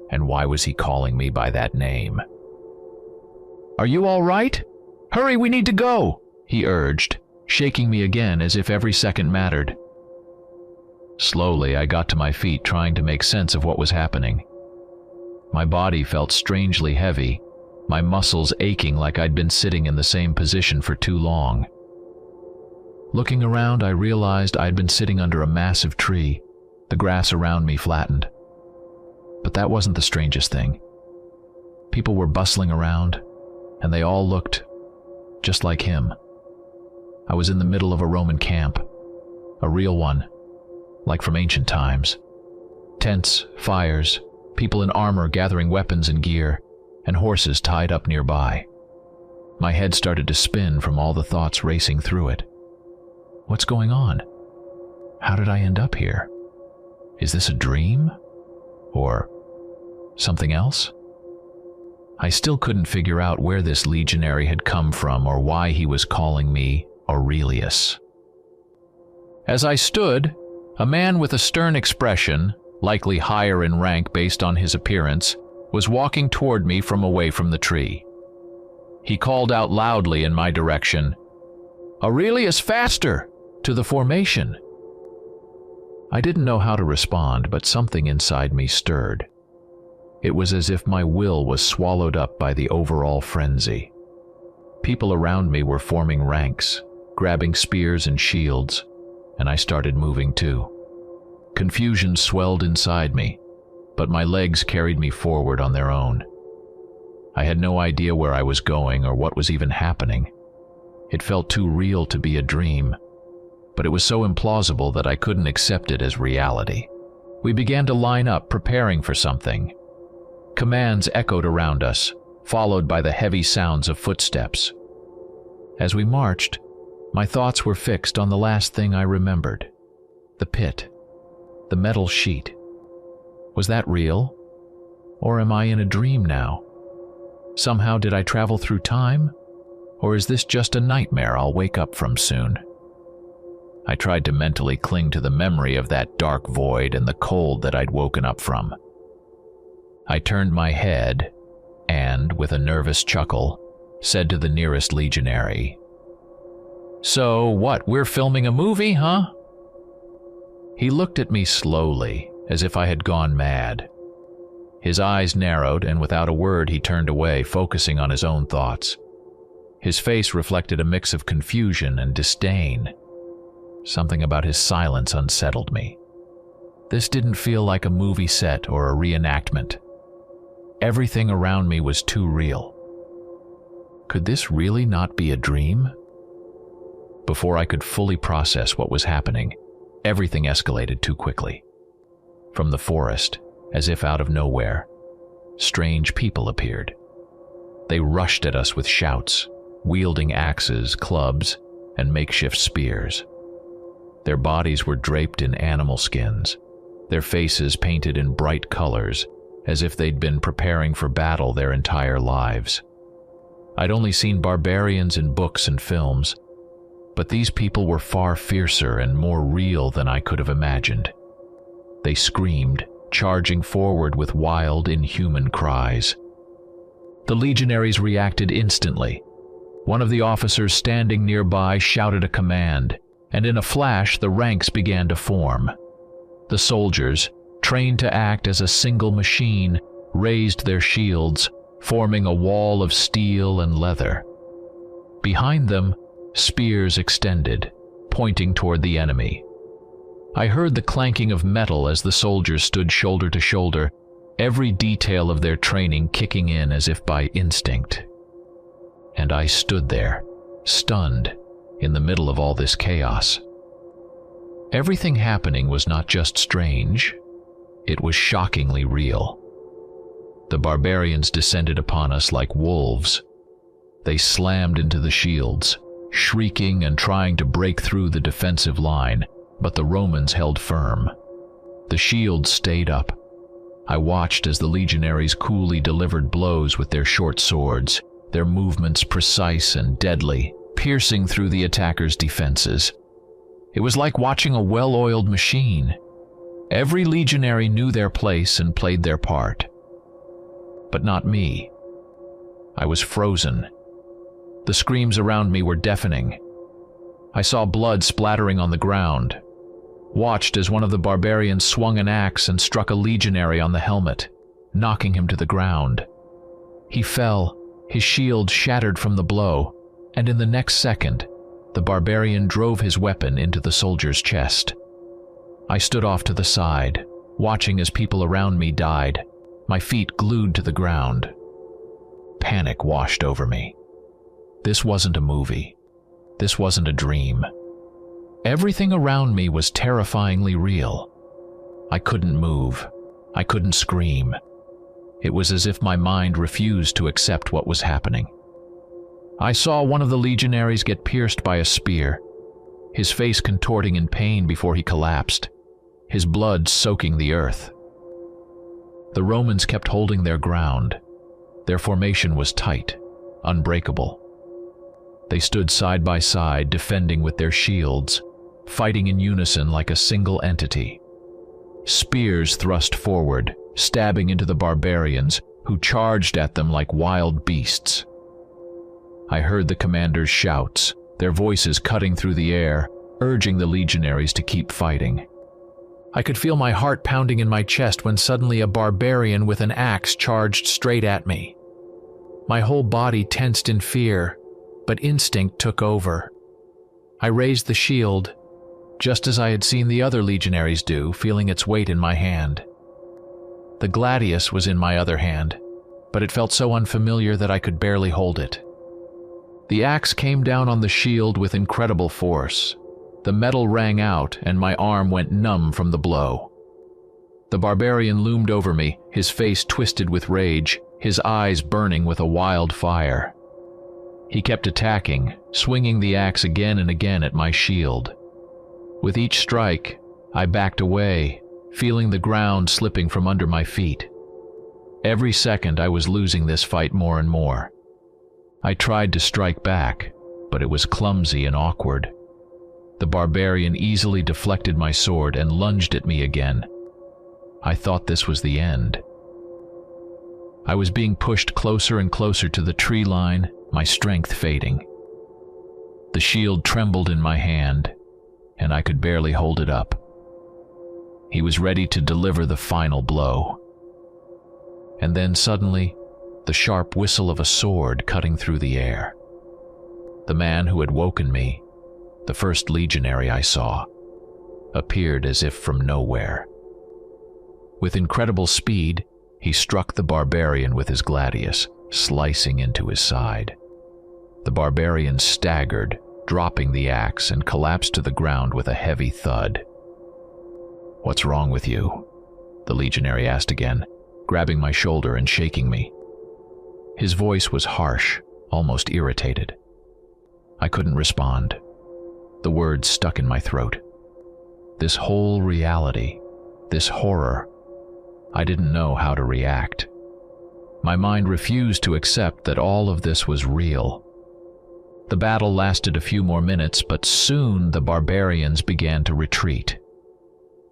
[SPEAKER 2] And why was he calling me by that name? "Are you all right? Hurry, we need to go," he urged, shaking me again as if every second mattered. Slowly, I got to my feet, trying to make sense of what was happening. My body felt strangely heavy, my muscles aching like I'd been sitting in the same position for too long. Looking around, I realized I'd been sitting under a massive tree, the grass around me flattened. But that wasn't the strangest thing. People were bustling around, and they all looked just like him. I was in the middle of a Roman camp, a real one, like from ancient times. Tents, fires, people in armor gathering weapons and gear, and horses tied up nearby. My head started to spin from all the thoughts racing through it. What's going on? How did I end up here? Is this a dream? Or something else? I still couldn't figure out where this legionary had come from or why he was calling me Aurelius. As I stood, a man with a stern expression, likely higher in rank based on his appearance, was walking toward me from away from the tree. He called out loudly in my direction, "Aurelius, faster! To the formation!" I didn't know how to respond, but something inside me stirred. It was as if my will was swallowed up by the overall frenzy. People around me were forming ranks, grabbing spears and shields, and I started moving too. Confusion swelled inside me, but my legs carried me forward on their own. I had no idea where I was going or what was even happening. It felt too real to be a dream, but it was so implausible that I couldn't accept it as reality. We began to line up, preparing for something. Commands echoed around us, followed by the heavy sounds of footsteps. As we marched, my thoughts were fixed on the last thing I remembered. The pit. The metal sheet. Was that real? Or am I in a dream now? Somehow did I travel through time? Or is this just a nightmare I'll wake up from soon? I tried to mentally cling to the memory of that dark void and the cold that I'd woken up from. I turned my head and, with a nervous chuckle, said to the nearest legionary, "So what, we're filming a movie, huh?" He looked at me slowly, as if I had gone mad. His eyes narrowed, and without a word he turned away, focusing on his own thoughts. His face reflected a mix of confusion and disdain. Something about his silence unsettled me. This didn't feel like a movie set or a reenactment. Everything around me was too real. Could this really not be a dream? Before I could fully process what was happening, everything escalated too quickly. From the forest, as if out of nowhere, strange people appeared. They rushed at us with shouts, wielding axes, clubs, and makeshift spears. Their bodies were draped in animal skins, their faces painted in bright colors, as if they'd been preparing for battle their entire lives. I'd only seen barbarians in books and films, but these people were far fiercer and more real than I could have imagined. They screamed, charging forward with wild, inhuman cries. The legionaries reacted instantly. One of the officers standing nearby shouted a command, and in a flash the ranks began to form. The soldiers, trained to act as a single machine, raised their shields, forming a wall of steel and leather. Behind them, spears extended, pointing toward the enemy. I heard the clanking of metal as the soldiers stood shoulder to shoulder, every detail of their training kicking in as if by instinct. And I stood there, stunned, in the middle of all this chaos. Everything happening was not just strange, it was shockingly real. The barbarians descended upon us like wolves. They slammed into the shields, shrieking and trying to break through the defensive line, but the Romans held firm. The shields stayed up. I watched as the legionaries coolly delivered blows with their short swords, their movements precise and deadly, piercing through the attackers' defenses. It was like watching a well-oiled machine. Every legionary knew their place and played their part. But not me. I was frozen. The screams around me were deafening. I saw blood splattering on the ground, watched as one of the barbarians swung an axe and struck a legionary on the helmet, knocking him to the ground. He fell, his shield shattered from the blow, and in the next second, the barbarian drove his weapon into the soldier's chest. I stood off to the side, watching as people around me died, my feet glued to the ground. Panic washed over me. This wasn't a movie. This wasn't a dream. Everything around me was terrifyingly real. I couldn't move. I couldn't scream. It was as if my mind refused to accept what was happening. I saw one of the legionaries get pierced by a spear, his face contorting in pain before he collapsed, his blood soaking the earth. The Romans kept holding their ground. Their formation was tight, unbreakable. They stood side by side, defending with their shields, fighting in unison like a single entity. Spears thrust forward, stabbing into the barbarians, who charged at them like wild beasts. I heard the commanders' shouts, their voices cutting through the air, urging the legionaries to keep fighting. I could feel my heart pounding in my chest when suddenly a barbarian with an axe charged straight at me. My whole body tensed in fear, but instinct took over. I raised the shield, just as I had seen the other legionaries do, feeling its weight in my hand. The gladius was in my other hand, but it felt so unfamiliar that I could barely hold it. The axe came down on the shield with incredible force. The metal rang out, and my arm went numb from the blow. The barbarian loomed over me, his face twisted with rage, his eyes burning with a wild fire. He kept attacking, swinging the axe again and again at my shield. With each strike, I backed away, feeling the ground slipping from under my feet. Every second I was losing this fight more and more. I tried to strike back, but it was clumsy and awkward. The barbarian easily deflected my sword and lunged at me again. I thought this was the end. I was being pushed closer and closer to the tree line, my strength fading. The shield trembled in my hand, and I could barely hold it up. He was ready to deliver the final blow. And then suddenly, the sharp whistle of a sword cutting through the air. The man who had woken me, the first legionary I saw, appeared as if from nowhere. With incredible speed, he struck the barbarian with his gladius, slicing into his side. The barbarian staggered, dropping the axe, and collapsed to the ground with a heavy thud. "What's wrong with you?" the legionary asked again, grabbing my shoulder and shaking me. His voice was harsh, almost irritated. I couldn't respond. The words stuck in my throat. This whole reality, this horror, I didn't know how to react. My mind refused to accept that all of this was real. The battle lasted a few more minutes, but soon the barbarians began to retreat.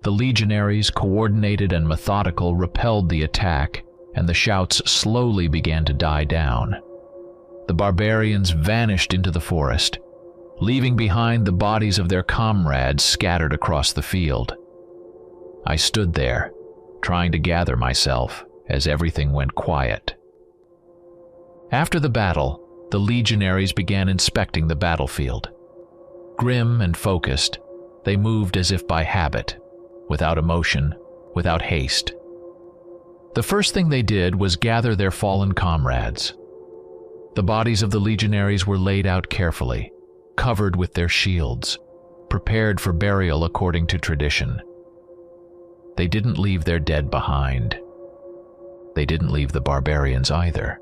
[SPEAKER 2] The legionaries, coordinated and methodical, repelled the attack, and the shouts slowly began to die down. The barbarians vanished into the forest, leaving behind the bodies of their comrades scattered across the field. I stood there, trying to gather myself as everything went quiet. After the battle, the legionaries began inspecting the battlefield. Grim and focused, they moved as if by habit, without emotion, without haste. The first thing they did was gather their fallen comrades. The bodies of the legionaries were laid out carefully, covered with their shields, prepared for burial according to tradition. They didn't leave their dead behind. They didn't leave the barbarians either.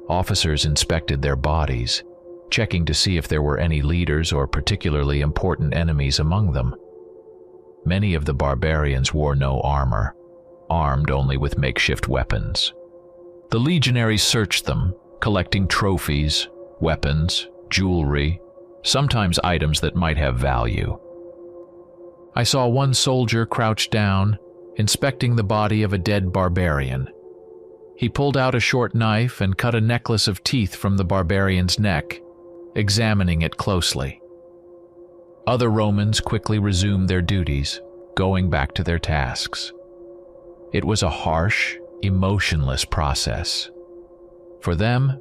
[SPEAKER 2] Officers inspected their bodies, checking to see if there were any leaders or particularly important enemies among them. Many of the barbarians wore no armor, armed only with makeshift weapons. The legionaries searched them, collecting trophies, weapons, jewelry, sometimes items that might have value. I saw one soldier crouch down, inspecting the body of a dead barbarian. He pulled out a short knife and cut a necklace of teeth from the barbarian's neck, examining it closely. Other Romans quickly resumed their duties, going back to their tasks. It was a harsh, emotionless process. For them,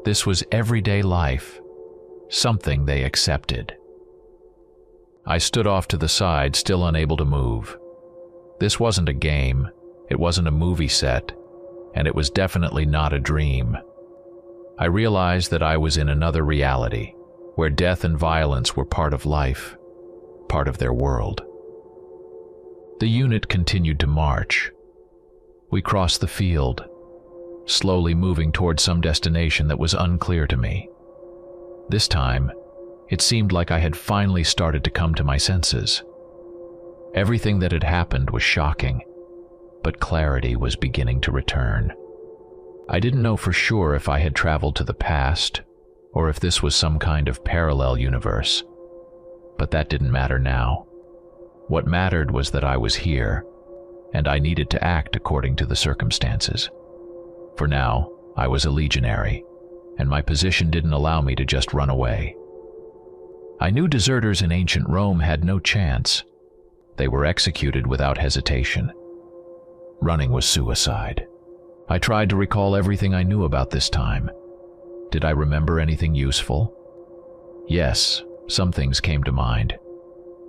[SPEAKER 2] this was everyday life, something they accepted. I stood off to the side, still unable to move. This wasn't a game, it wasn't a movie set, and it was definitely not a dream. I realized that I was in another reality, where death and violence were part of life, part of their world. The unit continued to march. We crossed the field, slowly moving toward some destination that was unclear to me. This time, it seemed like I had finally started to come to my senses. Everything that had happened was shocking, but clarity was beginning to return. I didn't know for sure if I had traveled to the past, or if this was some kind of parallel universe, but that didn't matter now. What mattered was that I was here, and I needed to act according to the circumstances. For now, I was a legionary, and my position didn't allow me to just run away. I knew deserters in ancient Rome had no chance. They were executed without hesitation. Running was suicide. I tried to recall everything I knew about this time. Did I remember anything useful? Yes, some things came to mind.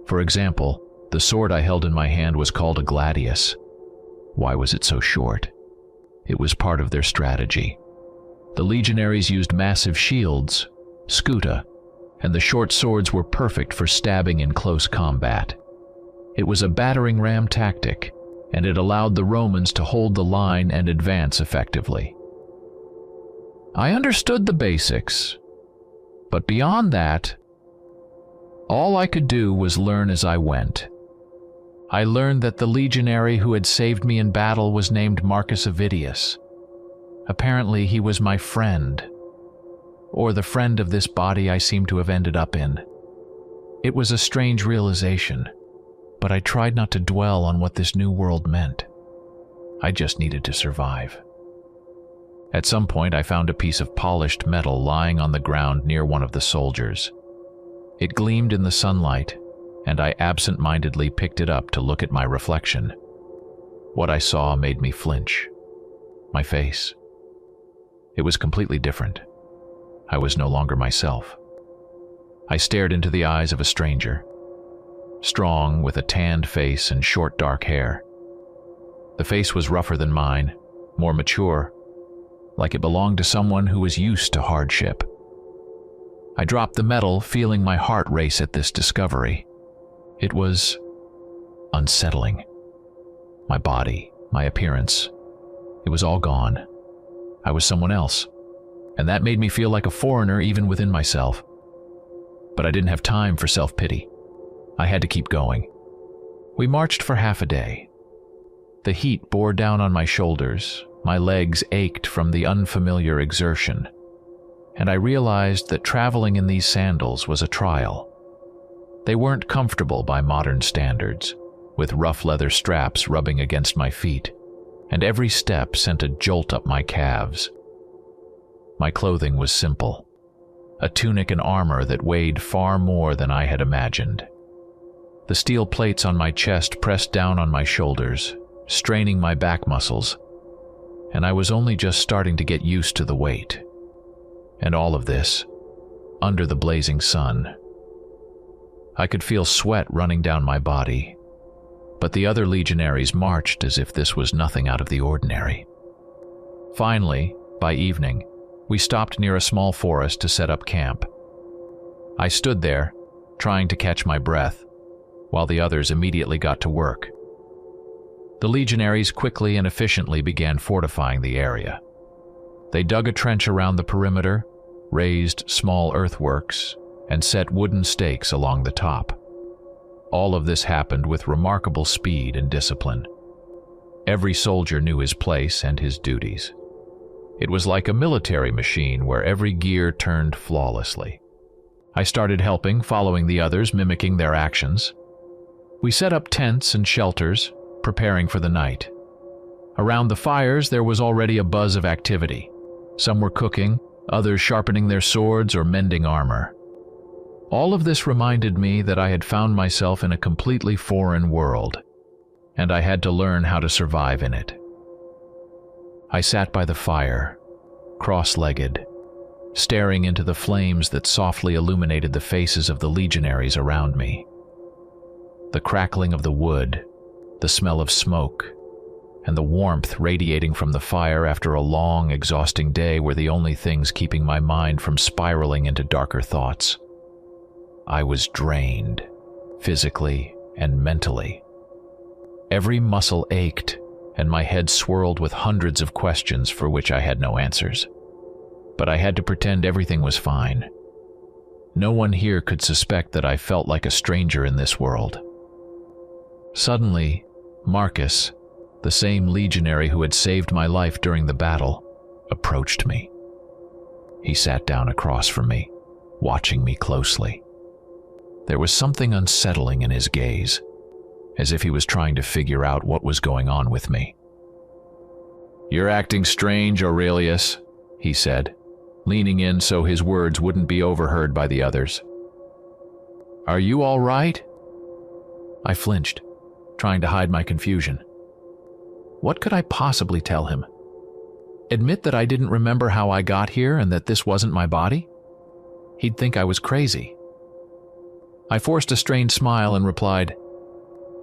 [SPEAKER 2] For example, the sword I held in my hand was called a gladius. Why was it so short? It was part of their strategy. The legionaries used massive shields, scuta, and the short swords were perfect for stabbing in close combat. It was a battering ram tactic, and it allowed the Romans to hold the line and advance effectively. I understood the basics, but beyond that, all I could do was learn as I went. I learned that the legionary who had saved me in battle was named Marcus Avidius. Apparently he was my friend, or the friend of this body I seemed to have ended up in. It was a strange realization, but I tried not to dwell on what this new world meant. I just needed to survive. At some point, I found a piece of polished metal lying on the ground near one of the soldiers. It gleamed in the sunlight, and I absent-mindedly picked it up to look at my reflection. What I saw made me flinch. My face. It was completely different. I was no longer myself. I stared into the eyes of a stranger, strong, with a tanned face and short dark hair. The face was rougher than mine, more mature, like it belonged to someone who was used to hardship. I dropped the metal, feeling my heart race at this discovery. It was unsettling. My body, my appearance, it was all gone. I was someone else, and that made me feel like a foreigner even within myself. But I didn't have time for self-pity. I had to keep going. We marched for half a day. The heat bore down on my shoulders, my legs ached from the unfamiliar exertion, and I realized that traveling in these sandals was a trial. They weren't comfortable by modern standards, with rough leather straps rubbing against my feet, and every step sent a jolt up my calves. My clothing was simple, a tunic and armor that weighed far more than I had imagined. The steel plates on my chest pressed down on my shoulders, straining my back muscles, and I was only just starting to get used to the weight. And all of this, under the blazing sun. I could feel sweat running down my body, but the other legionaries marched as if this was nothing out of the ordinary. Finally, by evening, we stopped near a small forest to set up camp. I stood there, trying to catch my breath, while the others immediately got to work. The legionaries quickly and efficiently began fortifying the area. They dug a trench around the perimeter, raised small earthworks, and set wooden stakes along the top. All of this happened with remarkable speed and discipline. Every soldier knew his place and his duties. It was like a military machine where every gear turned flawlessly. I started helping, following the others, mimicking their actions. We set up tents and shelters, preparing for the night. Around the fires, there was already a buzz of activity. Some were cooking, others sharpening their swords or mending armor. All of this reminded me that I had found myself in a completely foreign world, and I had to learn how to survive in it. I sat by the fire, cross-legged, staring into the flames that softly illuminated the faces of the legionaries around me. The crackling of the wood, the smell of smoke, and the warmth radiating from the fire after a long, exhausting day were the only things keeping my mind from spiraling into darker thoughts. I was drained, physically and mentally. Every muscle ached, and my head swirled with hundreds of questions for which I had no answers. But I had to pretend everything was fine. No one here could suspect that I felt like a stranger in this world. Suddenly, Marcus, the same legionary who had saved my life during the battle, approached me. He sat down across from me, watching me closely. There was something unsettling in his gaze, as if he was trying to figure out what was going on with me. "You're acting strange, Aurelius," he said, leaning in so his words wouldn't be overheard by the others. "Are you all right?" I flinched, trying to hide my confusion. What could I possibly tell him? Admit that I didn't remember how I got here and that this wasn't my body? He'd think I was crazy. I forced a strained smile and replied,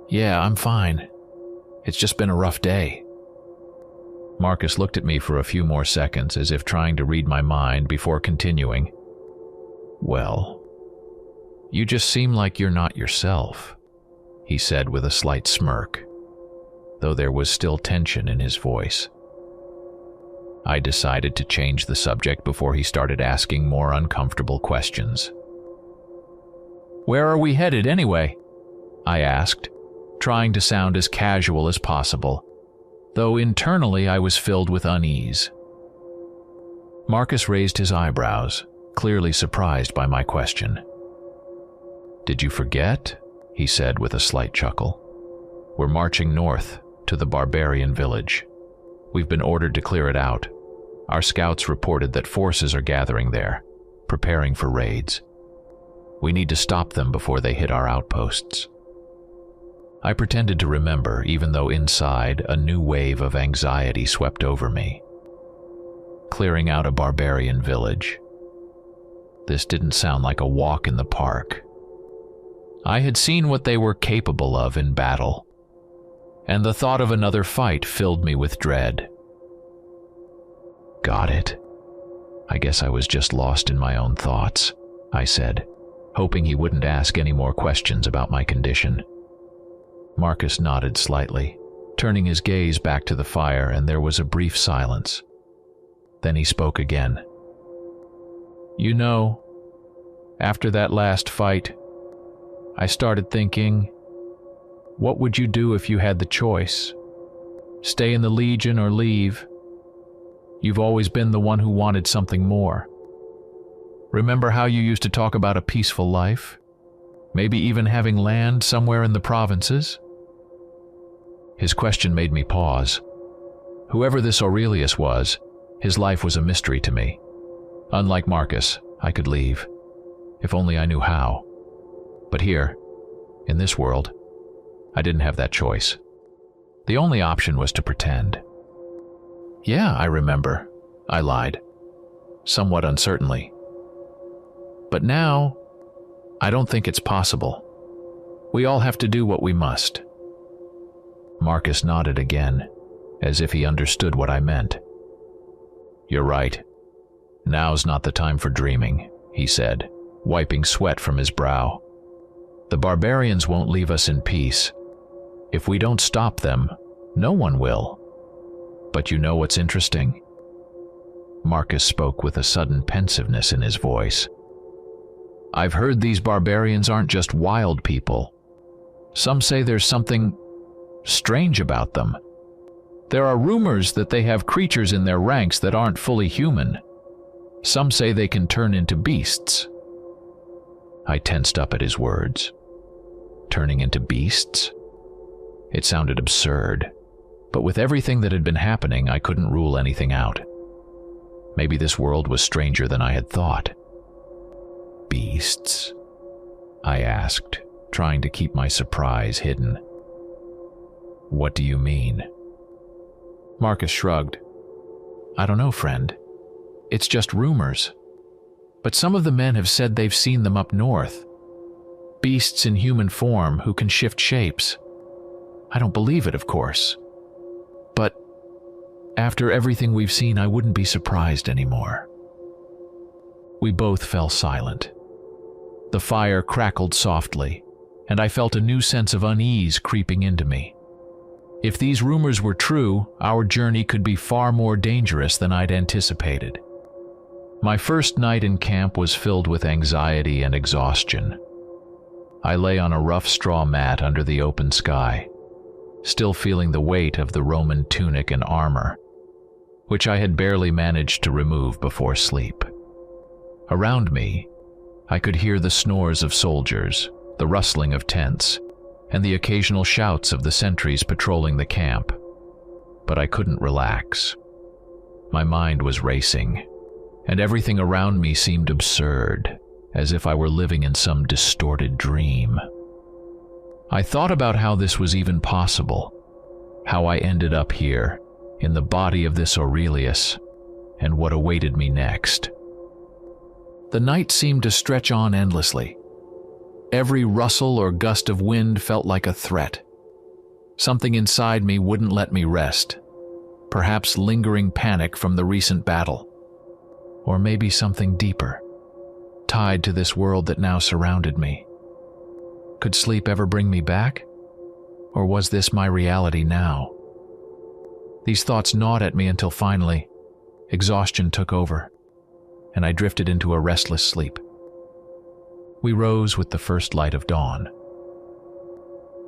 [SPEAKER 2] "Yeah, I'm fine. It's just been a rough day." Marcus looked at me for a few more seconds as if trying to read my mind before continuing. "Well, you just seem like you're not yourself," he said with a slight smirk, though there was still tension in his voice. I decided to change the subject before he started asking more uncomfortable questions. "Where are we headed anyway?" I asked, trying to sound as casual as possible, though internally I was filled with unease. Marcus raised his eyebrows, clearly surprised by my question. "Did you forget?" he said with a slight chuckle. "We're marching north, to the barbarian village. We've been ordered to clear it out. Our scouts reported that forces are gathering there, preparing for raids. We need to stop them before they hit our outposts. I pretended to remember, even though inside a new wave of anxiety swept over me. Clearing out a barbarian village. This didn't sound like a walk in the park. I had seen what they were capable of in battle, and the thought of another fight filled me with dread. Got it. I guess I was just lost in my own thoughts, I said, hoping he wouldn't ask any more questions about my condition. Marcus nodded slightly, turning his gaze back to the fire, and there was a brief silence. Then he spoke again. You know, after that last fight, I started thinking, what would you do if you had the choice? Stay in the Legion or leave? You've always been the one who wanted something more. Remember how you used to talk about a peaceful life? Maybe even having land somewhere in the provinces? His question made me pause. Whoever this Aurelius was, his life was a mystery to me. Unlike Marcus, I could leave, if only I knew how. But here, in this world, I didn't have that choice. The only option was to pretend. Yeah, I remember, I lied, somewhat uncertainly. But now, I don't think it's possible. We all have to do what we must. Marcus nodded again, as if he understood what I meant. You're right. Now's not the time for dreaming, he said, wiping sweat from his brow. The barbarians won't leave us in peace. If we don't stop them, no one will. But you know what's interesting? Marcus spoke with a sudden pensiveness in his voice. I've heard these barbarians aren't just wild people. Some say there's something strange about them. There are rumors that they have creatures in their ranks that aren't fully human. Some say they can turn into beasts. I tensed up at his words. Turning into beasts? It sounded absurd, but with everything that had been happening, I couldn't rule anything out. Maybe this world was stranger than I had thought. Beasts? I asked, trying to keep my surprise hidden. What do you mean? Marcus shrugged. I don't know, friend. It's just rumors. But some of the men have said they've seen them up north. Beasts in human form who can shift shapes. I don't believe it, of course. But after everything we've seen, I wouldn't be surprised anymore. We both fell silent. The fire crackled softly, and I felt a new sense of unease creeping into me. If these rumors were true, our journey could be far more dangerous than I'd anticipated. My first night in camp was filled with anxiety and exhaustion. I lay on a rough straw mat under the open sky, still feeling the weight of the Roman tunic and armor, which I had barely managed to remove before sleep. Around me, I could hear the snores of soldiers, the rustling of tents, and the occasional shouts of the sentries patrolling the camp. But I couldn't relax. My mind was racing, and everything around me seemed absurd, as if I were living in some distorted dream. I thought about how this was even possible, how I ended up here, in the body of this Aurelius, and what awaited me next. The night seemed to stretch on endlessly. Every rustle or gust of wind felt like a threat. Something inside me wouldn't let me rest. Perhaps lingering panic from the recent battle. Or maybe something deeper, tied to this world that now surrounded me. Could sleep ever bring me back? Or was this my reality now? These thoughts gnawed at me until finally, exhaustion took over, and I drifted into a restless sleep. We rose with the first light of dawn.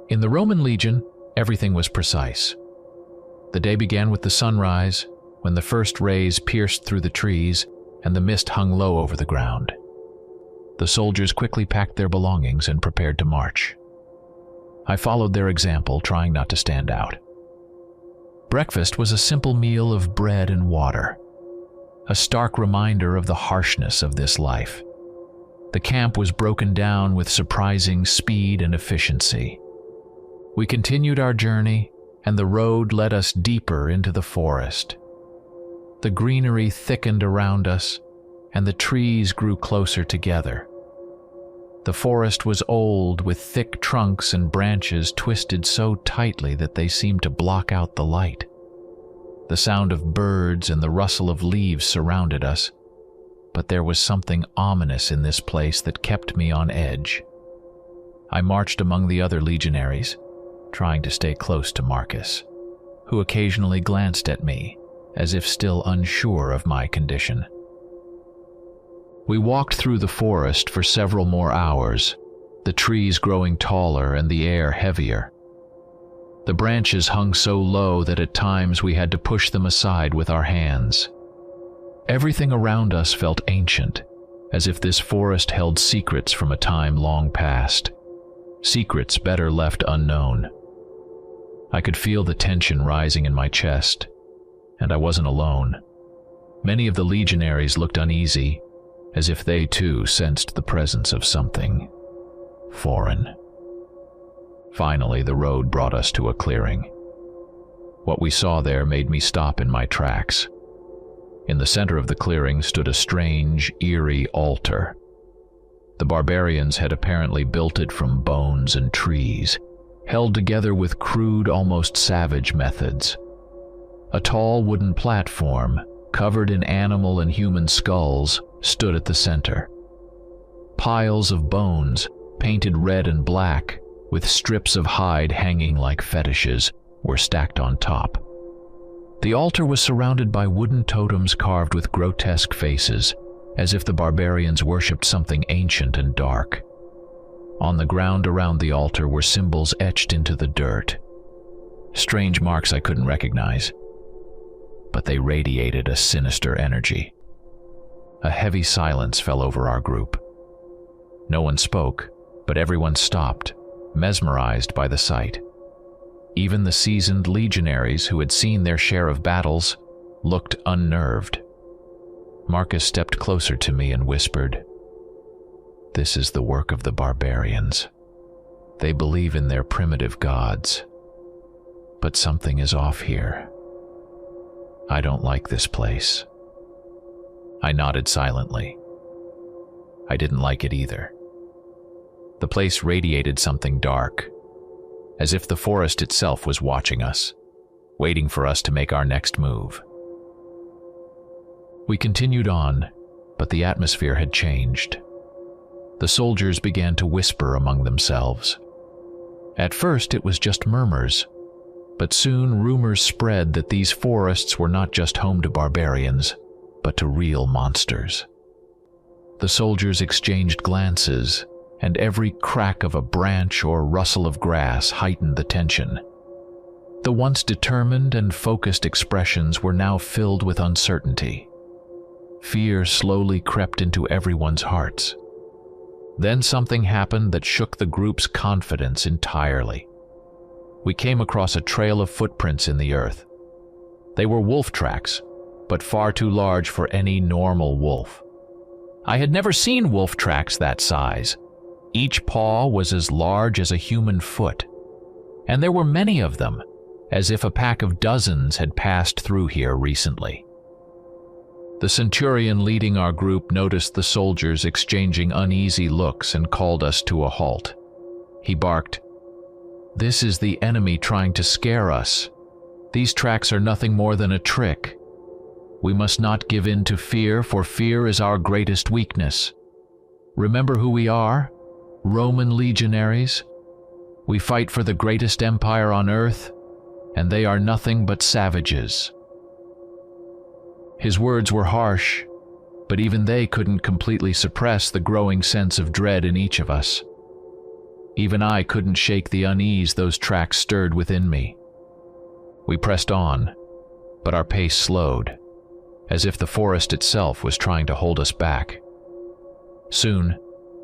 [SPEAKER 2] In the Roman Legion, everything was precise. The day began with the sunrise, when the first rays pierced through the trees and the mist hung low over the ground. The soldiers quickly packed their belongings and prepared to march. I followed their example, trying not to stand out. Breakfast was a simple meal of bread and water. a stark reminder of the harshness of this life. The camp was broken down with surprising speed and efficiency. We continued our journey, and the road led us deeper into the forest. The greenery thickened around us, and the trees grew closer together. The forest was old, with thick trunks and branches twisted so tightly that they seemed to block out the light. The sound of birds and the rustle of leaves surrounded us, but there was something ominous in this place that kept me on edge. I marched among the other legionaries, trying to stay close to Marcus, who occasionally glanced at me, as if still unsure of my condition. We walked through the forest for several more hours, the trees growing taller and the air heavier. The branches hung so low that at times we had to push them aside with our hands. Everything around us felt ancient, as if this forest held secrets from a time long past, secrets better left unknown. I could feel the tension rising in my chest, and I wasn't alone. Many of the legionaries looked uneasy, as if they too sensed the presence of something foreign. Finally, the road brought us to a clearing. What we saw there made me stop in my tracks. In the center of the clearing stood a strange, eerie altar. The barbarians had apparently built it from bones and trees, held together with crude, almost savage methods. A tall wooden platform, covered in animal and human skulls, stood at the center. Piles of bones, painted red and black, with strips of hide hanging like fetishes, were stacked on top. The altar was surrounded by wooden totems carved with grotesque faces, as if the barbarians worshipped something ancient and dark. On the ground around the altar were symbols etched into the dirt. Strange marks I couldn't recognize, but they radiated a sinister energy. A heavy silence fell over our group. No one spoke, but everyone stopped, mesmerized by the sight. Even the seasoned legionaries who had seen their share of battles looked unnerved. Marcus stepped closer to me and whispered, "This is the work of the barbarians. They believe in their primitive gods. But something is off here. I don't like this place." I nodded silently. I didn't like it either. The place radiated something dark, as if the forest itself was watching us, waiting for us to make our next move. We continued on, but the atmosphere had changed. The soldiers began to whisper among themselves. At first it was just murmurs, but soon rumors spread that these forests were not just home to barbarians, but to real monsters. The soldiers exchanged glances, and every crack of a branch or rustle of grass heightened the tension. The once determined and focused expressions were now filled with uncertainty. Fear slowly crept into everyone's hearts. Then something happened that shook the group's confidence entirely. We came across a trail of footprints in the earth. They were wolf tracks, but far too large for any normal wolf. I had never seen wolf tracks that size. Each paw was as large as a human foot, and there were many of them, as if a pack of dozens had passed through here recently. The centurion leading our group noticed the soldiers exchanging uneasy looks and called us to a halt. He barked, "This is the enemy trying to scare us. These tracks are nothing more than a trick. We must not give in to fear, for fear is our greatest weakness. Remember who we are? Roman legionaries. We fight for the greatest empire on earth, and they are nothing but savages." His words were harsh, but even they couldn't completely suppress the growing sense of dread in each of us. Even I couldn't shake the unease those tracks stirred within me. We pressed on, but our pace slowed, as if the forest itself was trying to hold us back. Soon,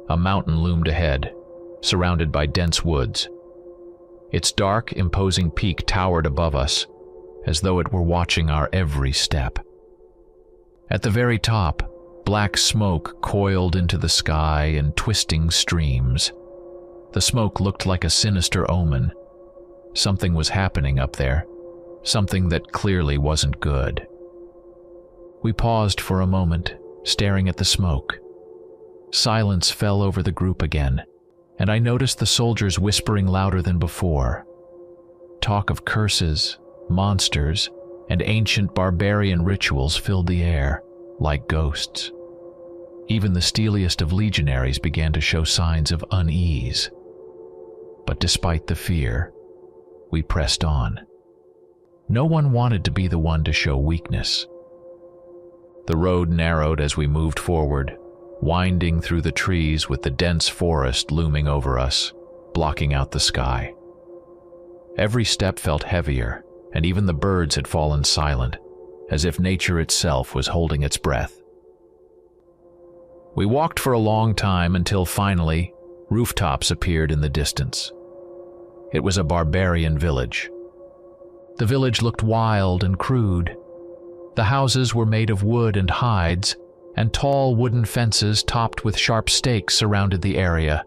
[SPEAKER 2] a mountain loomed ahead, surrounded by dense woods. Its dark, imposing peak towered above us, as though it were watching our every step. At the very top, black smoke coiled into the sky in twisting streams. The smoke looked like a sinister omen. Something was happening up there, something that clearly wasn't good. We paused for a moment, staring at the smoke. Silence fell over the group again, and I noticed the soldiers whispering louder than before. Talk of curses, monsters, and ancient barbarian rituals filled the air, like ghosts. Even the steeliest of legionaries began to show signs of unease. But despite the fear, we pressed on. No one wanted to be the one to show weakness. The road narrowed as we moved forward, winding through the trees with the dense forest looming over us, blocking out the sky. Every step felt heavier, and even the birds had fallen silent, as if nature itself was holding its breath. We walked for a long time until finally, rooftops appeared in the distance. It was a barbarian village. The village looked wild and crude. The houses were made of wood and hides, and tall wooden fences topped with sharp stakes surrounded the area,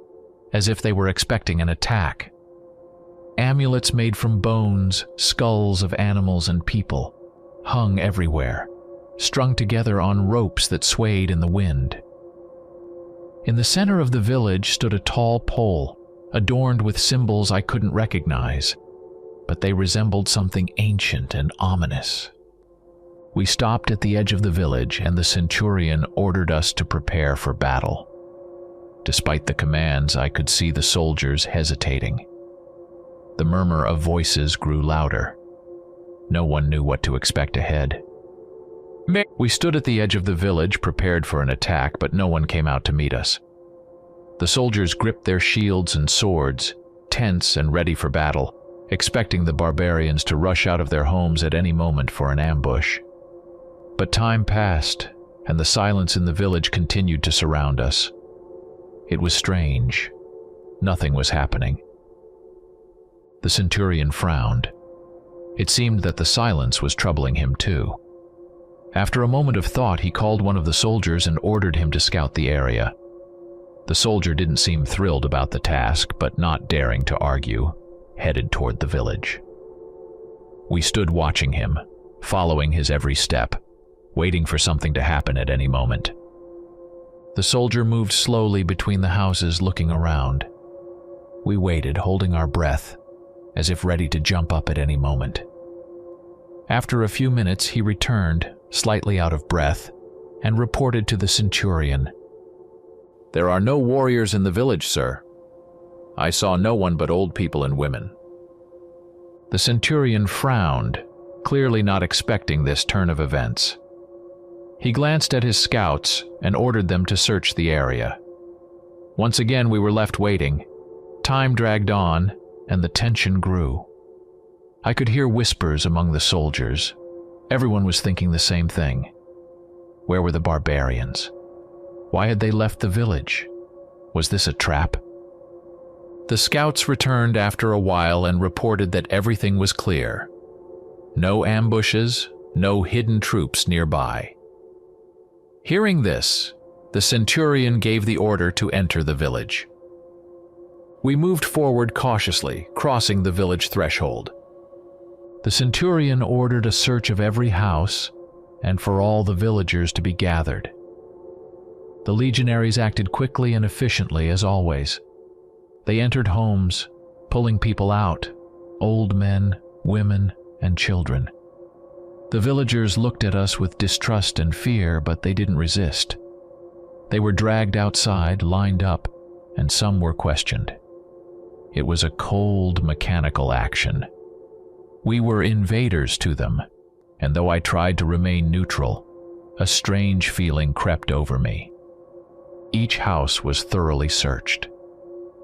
[SPEAKER 2] as if they were expecting an attack. Amulets made from bones, skulls of animals and people, hung everywhere, strung together on ropes that swayed in the wind. In the center of the village stood a tall pole, adorned with symbols I couldn't recognize, but they resembled something ancient and ominous. We stopped at the edge of the village, and the centurion ordered us to prepare for battle. Despite the commands, I could see the soldiers hesitating. The murmur of voices grew louder. No one knew what to expect ahead. We stood at the edge of the village, prepared for an attack, but no one came out to meet us. The soldiers gripped their shields and swords, tense and ready for battle, expecting the barbarians to rush out of their homes at any moment for an ambush. But time passed, and the silence in the village continued to surround us. It was strange. Nothing was happening. The centurion frowned. It seemed that the silence was troubling him too. After a moment of thought, he called one of the soldiers and ordered him to scout the area. The soldier didn't seem thrilled about the task, but not daring to argue, headed toward the village. We stood watching him, following his every step, waiting for something to happen at any moment. The soldier moved slowly between the houses, looking around. We waited, holding our breath, as if ready to jump up at any moment. After a few minutes, he returned, slightly out of breath, and reported to the centurion. "There are no warriors in the village, sir. I saw no one but old people and women." The centurion frowned, clearly not expecting this turn of events. He glanced at his scouts and ordered them to search the area. Once again, we were left waiting. Time dragged on, and the tension grew. I could hear whispers among the soldiers. Everyone was thinking the same thing. Where were the barbarians? Why had they left the village? Was this a trap? The scouts returned after a while and reported that everything was clear. No ambushes, no hidden troops nearby. Hearing this, the centurion gave the order to enter the village. We moved forward cautiously, crossing the village threshold. The centurion ordered a search of every house and for all the villagers to be gathered. The legionaries acted quickly and efficiently as always. They entered homes, pulling people out, old men, women, and children. The villagers looked at us with distrust and fear, but they didn't resist. They were dragged outside, lined up, and some were questioned. It was a cold, mechanical action. We were invaders to them, and though I tried to remain neutral, a strange feeling crept over me. Each house was thoroughly searched.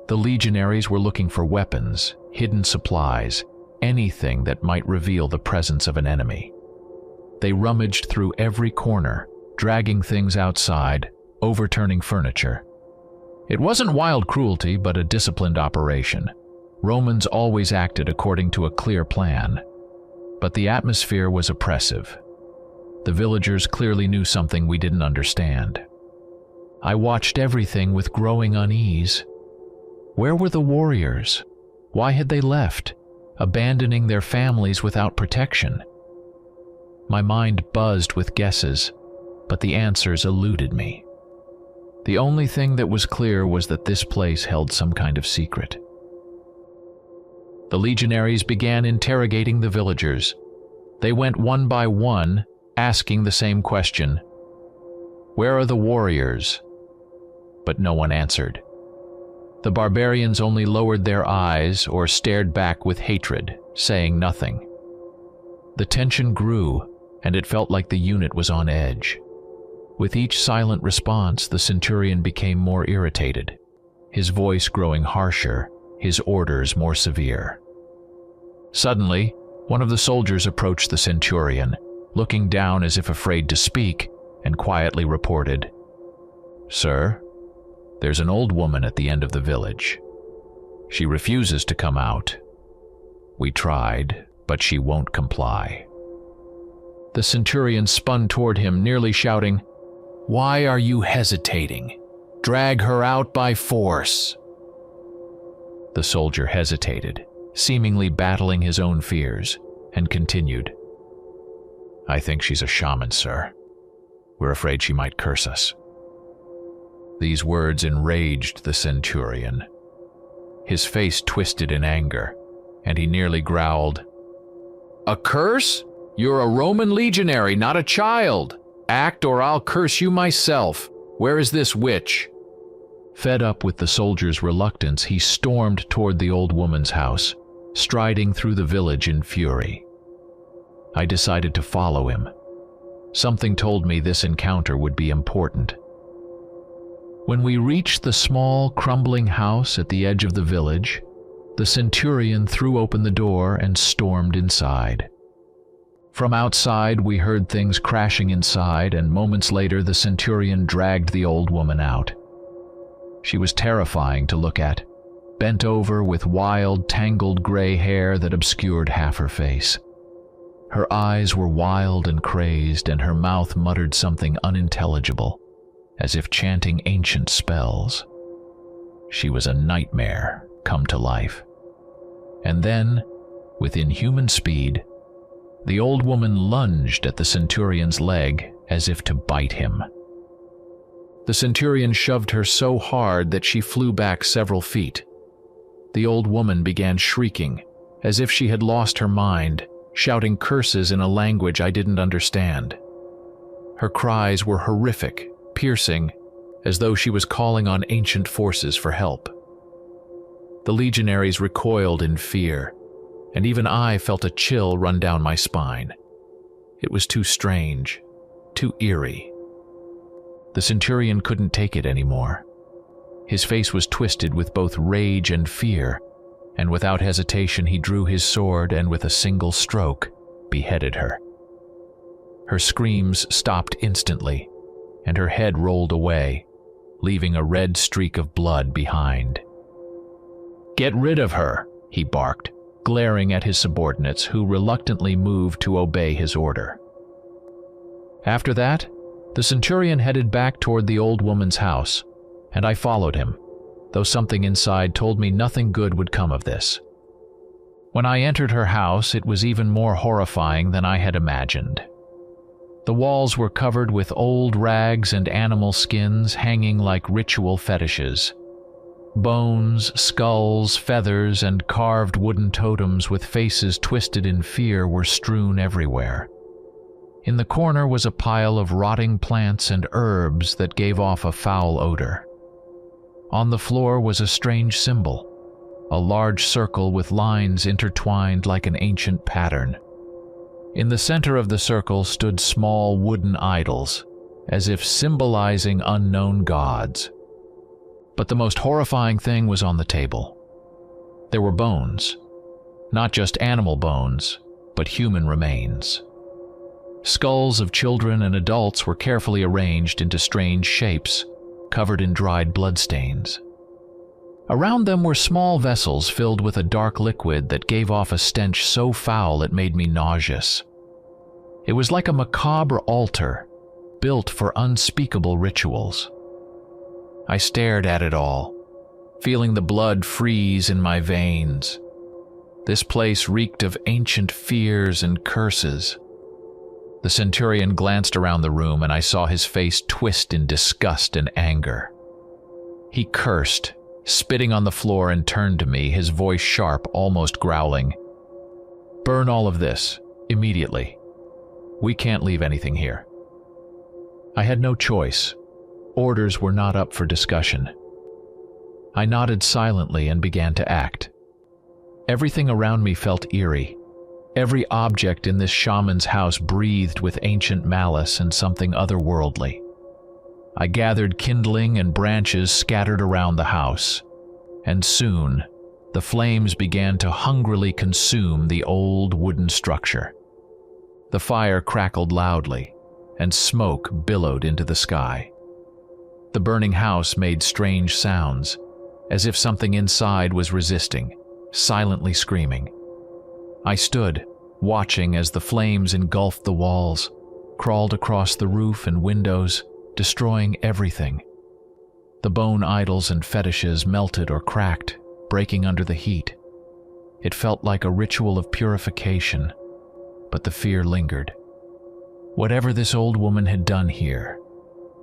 [SPEAKER 2] The legionaries were looking for weapons, hidden supplies, anything that might reveal the presence of an enemy. They rummaged through every corner, dragging things outside, overturning furniture. It wasn't wild cruelty, but a disciplined operation. Romans always acted according to a clear plan. But the atmosphere was oppressive. The villagers clearly knew something we didn't understand. I watched everything with growing unease. Where were the warriors? Why had they left, abandoning their families without protection? My mind buzzed with guesses, but the answers eluded me. The only thing that was clear was that this place held some kind of secret. The legionaries began interrogating the villagers. They went one by one, asking the same question. Where are the warriors? But no one answered. The barbarians only lowered their eyes or stared back with hatred, saying nothing. The tension grew, and it felt like the unit was on edge. With each silent response, the centurion became more irritated, his voice growing harsher, his orders more severe. Suddenly, one of the soldiers approached the centurion, looking down as if afraid to speak, and quietly reported, "Sir, there's an old woman at the end of the village. She refuses to come out. We tried, but she won't comply." The centurion spun toward him, nearly shouting, "Why are you hesitating? Drag her out by force." The soldier hesitated, seemingly battling his own fears, and continued, "I think she's a shaman, sir. We're afraid she might curse us." These words enraged the centurion. His face twisted in anger, and he nearly growled, "A curse? You're a Roman legionary, not a child. Act or I'll curse you myself. Where is this witch?" Fed up with the soldier's reluctance, he stormed toward the old woman's house, striding through the village in fury. I decided to follow him. Something told me this encounter would be important. When we reached the small, crumbling house at the edge of the village, the centurion threw open the door and stormed inside. From outside, we heard things crashing inside, and moments later the centurion dragged the old woman out. She was terrifying to look at, bent over with wild, tangled gray hair that obscured half her face. Her eyes were wild and crazed, and her mouth muttered something unintelligible, as if chanting ancient spells. She was a nightmare come to life. And then, with inhuman speed, the old woman lunged at the centurion's leg as if to bite him. The centurion shoved her so hard that she flew back several feet. The old woman began shrieking, as if she had lost her mind, shouting curses in a language I didn't understand. Her cries were horrific, piercing, as though she was calling on ancient forces for help. The legionaries recoiled in fear, and even I felt a chill run down my spine. It was too strange, too eerie. The centurion couldn't take it anymore. His face was twisted with both rage and fear, and without hesitation he drew his sword and with a single stroke beheaded her. Her screams stopped instantly, and her head rolled away, leaving a red streak of blood behind. "Get rid of her," he barked, glaring at his subordinates, who reluctantly moved to obey his order. After that, the centurion headed back toward the old woman's house, and I followed him, though something inside told me nothing good would come of this. When I entered her house, it was even more horrifying than I had imagined. The walls were covered with old rags and animal skins hanging like ritual fetishes. Bones, skulls, feathers, and carved wooden totems with faces twisted in fear were strewn everywhere. In the corner was a pile of rotting plants and herbs that gave off a foul odor. On the floor was a strange symbol, a large circle with lines intertwined like an ancient pattern. In the center of the circle stood small wooden idols, as if symbolizing unknown gods. But the most horrifying thing was on the table. There were bones, not just animal bones, but human remains. Skulls of children and adults were carefully arranged into strange shapes, covered in dried bloodstains. Around them were small vessels filled with a dark liquid that gave off a stench so foul it made me nauseous. It was like a macabre altar, built for unspeakable rituals. I stared at it all, feeling the blood freeze in my veins. This place reeked of ancient fears and curses. The centurion glanced around the room, and I saw his face twist in disgust and anger. He cursed, spitting on the floor, and turned to me, his voice sharp, almost growling. "Burn all of this, immediately. We can't leave anything here." I had no choice. Orders were not up for discussion. I nodded silently and began to act. Everything around me felt eerie. Every object in this shaman's house breathed with ancient malice and something otherworldly. I gathered kindling and branches scattered around the house, and soon the flames began to hungrily consume the old wooden structure. The fire crackled loudly, and smoke billowed into the sky. The burning house made strange sounds, as if something inside was resisting, silently screaming. I stood, watching as the flames engulfed the walls, crawled across the roof and windows, destroying everything. The bone idols and fetishes melted or cracked, breaking under the heat. It felt like a ritual of purification, but the fear lingered. Whatever this old woman had done here,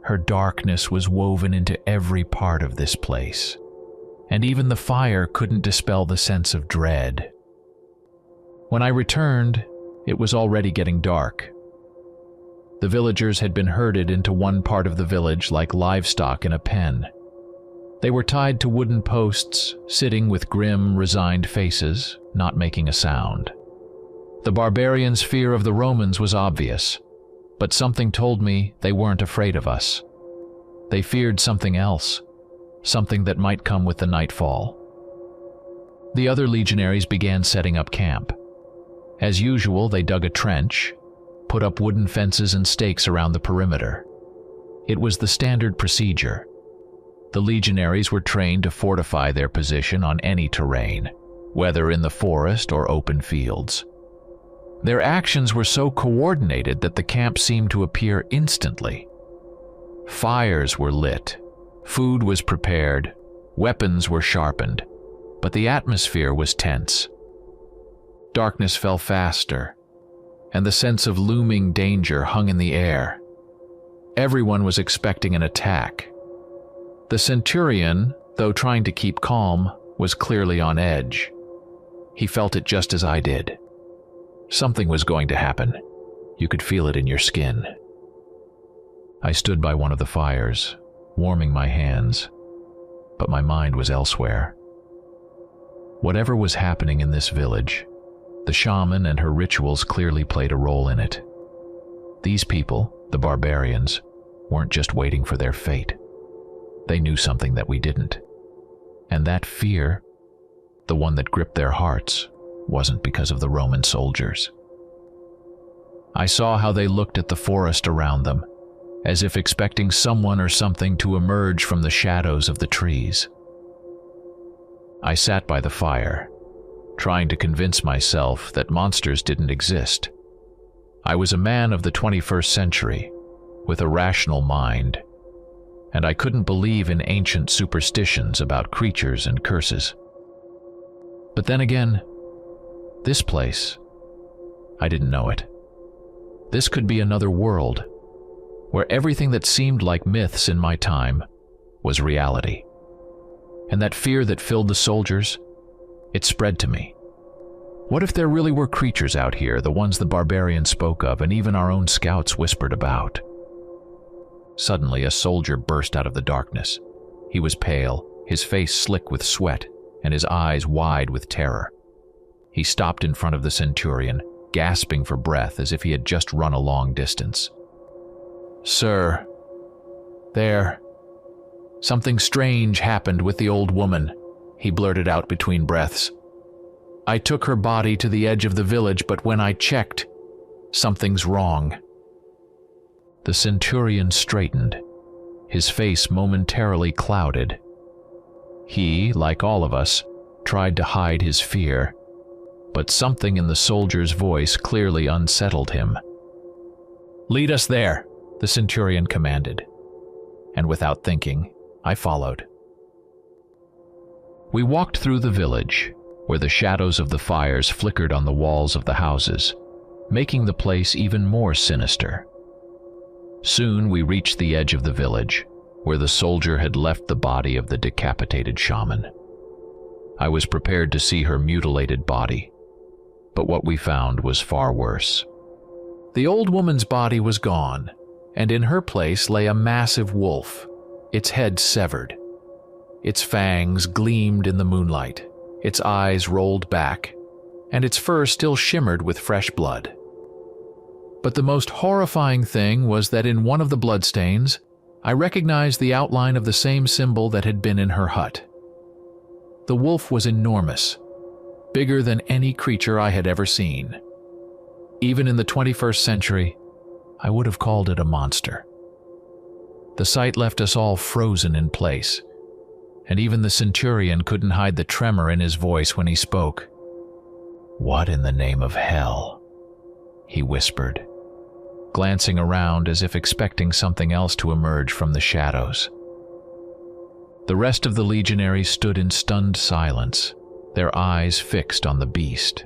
[SPEAKER 2] her darkness was woven into every part of this place, and even the fire couldn't dispel the sense of dread. When I returned, it was already getting dark. The villagers had been herded into one part of the village like livestock in a pen. They were tied to wooden posts, sitting with grim, resigned faces, not making a sound. The barbarians' fear of the Romans was obvious, but something told me they weren't afraid of us. They feared something else, something that might come with the nightfall. The other legionaries began setting up camp. As usual, they dug a trench, put up wooden fences and stakes around the perimeter. It was the standard procedure. The legionaries were trained to fortify their position on any terrain, whether in the forest or open fields. Their actions were so coordinated that the camp seemed to appear instantly. Fires were lit, food was prepared, weapons were sharpened, but the atmosphere was tense. Darkness fell faster, and the sense of looming danger hung in the air. Everyone was expecting an attack. The centurion, though trying to keep calm, was clearly on edge. He felt it just as I did. Something was going to happen. You could feel it in your skin. I stood by one of the fires, warming my hands, but my mind was elsewhere. Whatever was happening in this village, the shaman and her rituals clearly played a role in it. These people, the barbarians, weren't just waiting for their fate. They knew something that we didn't. And that fear, the one that gripped their hearts, wasn't because of the Roman soldiers. I saw how they looked at the forest around them, as if expecting someone or something to emerge from the shadows of the trees. I sat by the fire, trying to convince myself that monsters didn't exist. I was a man of the 21st century, with a rational mind, and I couldn't believe in ancient superstitions about creatures and curses. But then again, this place, I didn't know it. This could be another world, where everything that seemed like myths in my time was reality. And that fear that filled the soldiers, it spread to me. What if there really were creatures out here, the ones the barbarians spoke of and even our own scouts whispered about? Suddenly, a soldier burst out of the darkness. He was pale, his face slick with sweat, and his eyes wide with terror. He stopped in front of the centurion, gasping for breath as if he had just run a long distance. "Sir, something strange happened with the old woman," he blurted out between breaths. "I took her body to the edge of the village, but when I checked, something's wrong." The centurion straightened, his face momentarily clouded. He, like all of us, tried to hide his fear, but something in the soldier's voice clearly unsettled him. "Lead us there," the centurion commanded, and without thinking, I followed. We walked through the village, where the shadows of the fires flickered on the walls of the houses, making the place even more sinister. Soon we reached the edge of the village, where the soldier had left the body of the decapitated shaman. I was prepared to see her mutilated body, but what we found was far worse. The old woman's body was gone, and in her place lay a massive wolf, its head severed. Its fangs gleamed in the moonlight, its eyes rolled back, and its fur still shimmered with fresh blood. But the most horrifying thing was that in one of the bloodstains, I recognized the outline of the same symbol that had been in her hut. The wolf was enormous, bigger than any creature I had ever seen. Even in the 21st century, I would have called it a monster. The sight left us all frozen in place, and even the centurion couldn't hide the tremor in his voice when he spoke. "What in the name of hell?" he whispered, glancing around as if expecting something else to emerge from the shadows. The rest of the legionaries stood in stunned silence, their eyes fixed on the beast.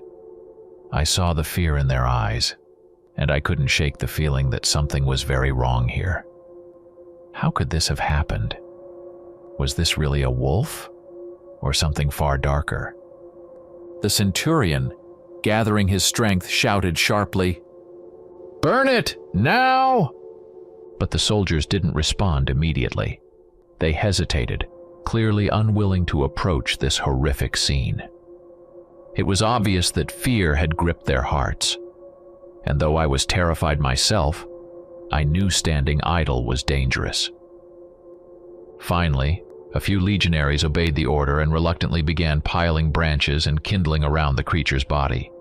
[SPEAKER 2] I saw the fear in their eyes, and I couldn't shake the feeling that something was very wrong here. How could this have happened? Was this really a wolf, or something far darker? The centurion, gathering his strength, shouted sharply, "Burn it, now!" But the soldiers didn't respond immediately. They hesitated, clearly unwilling to approach this horrific scene. It was obvious that fear had gripped their hearts, and though I was terrified myself, I knew standing idle was dangerous. Finally, a few legionaries obeyed the order and reluctantly began piling branches and kindling around the creature's body.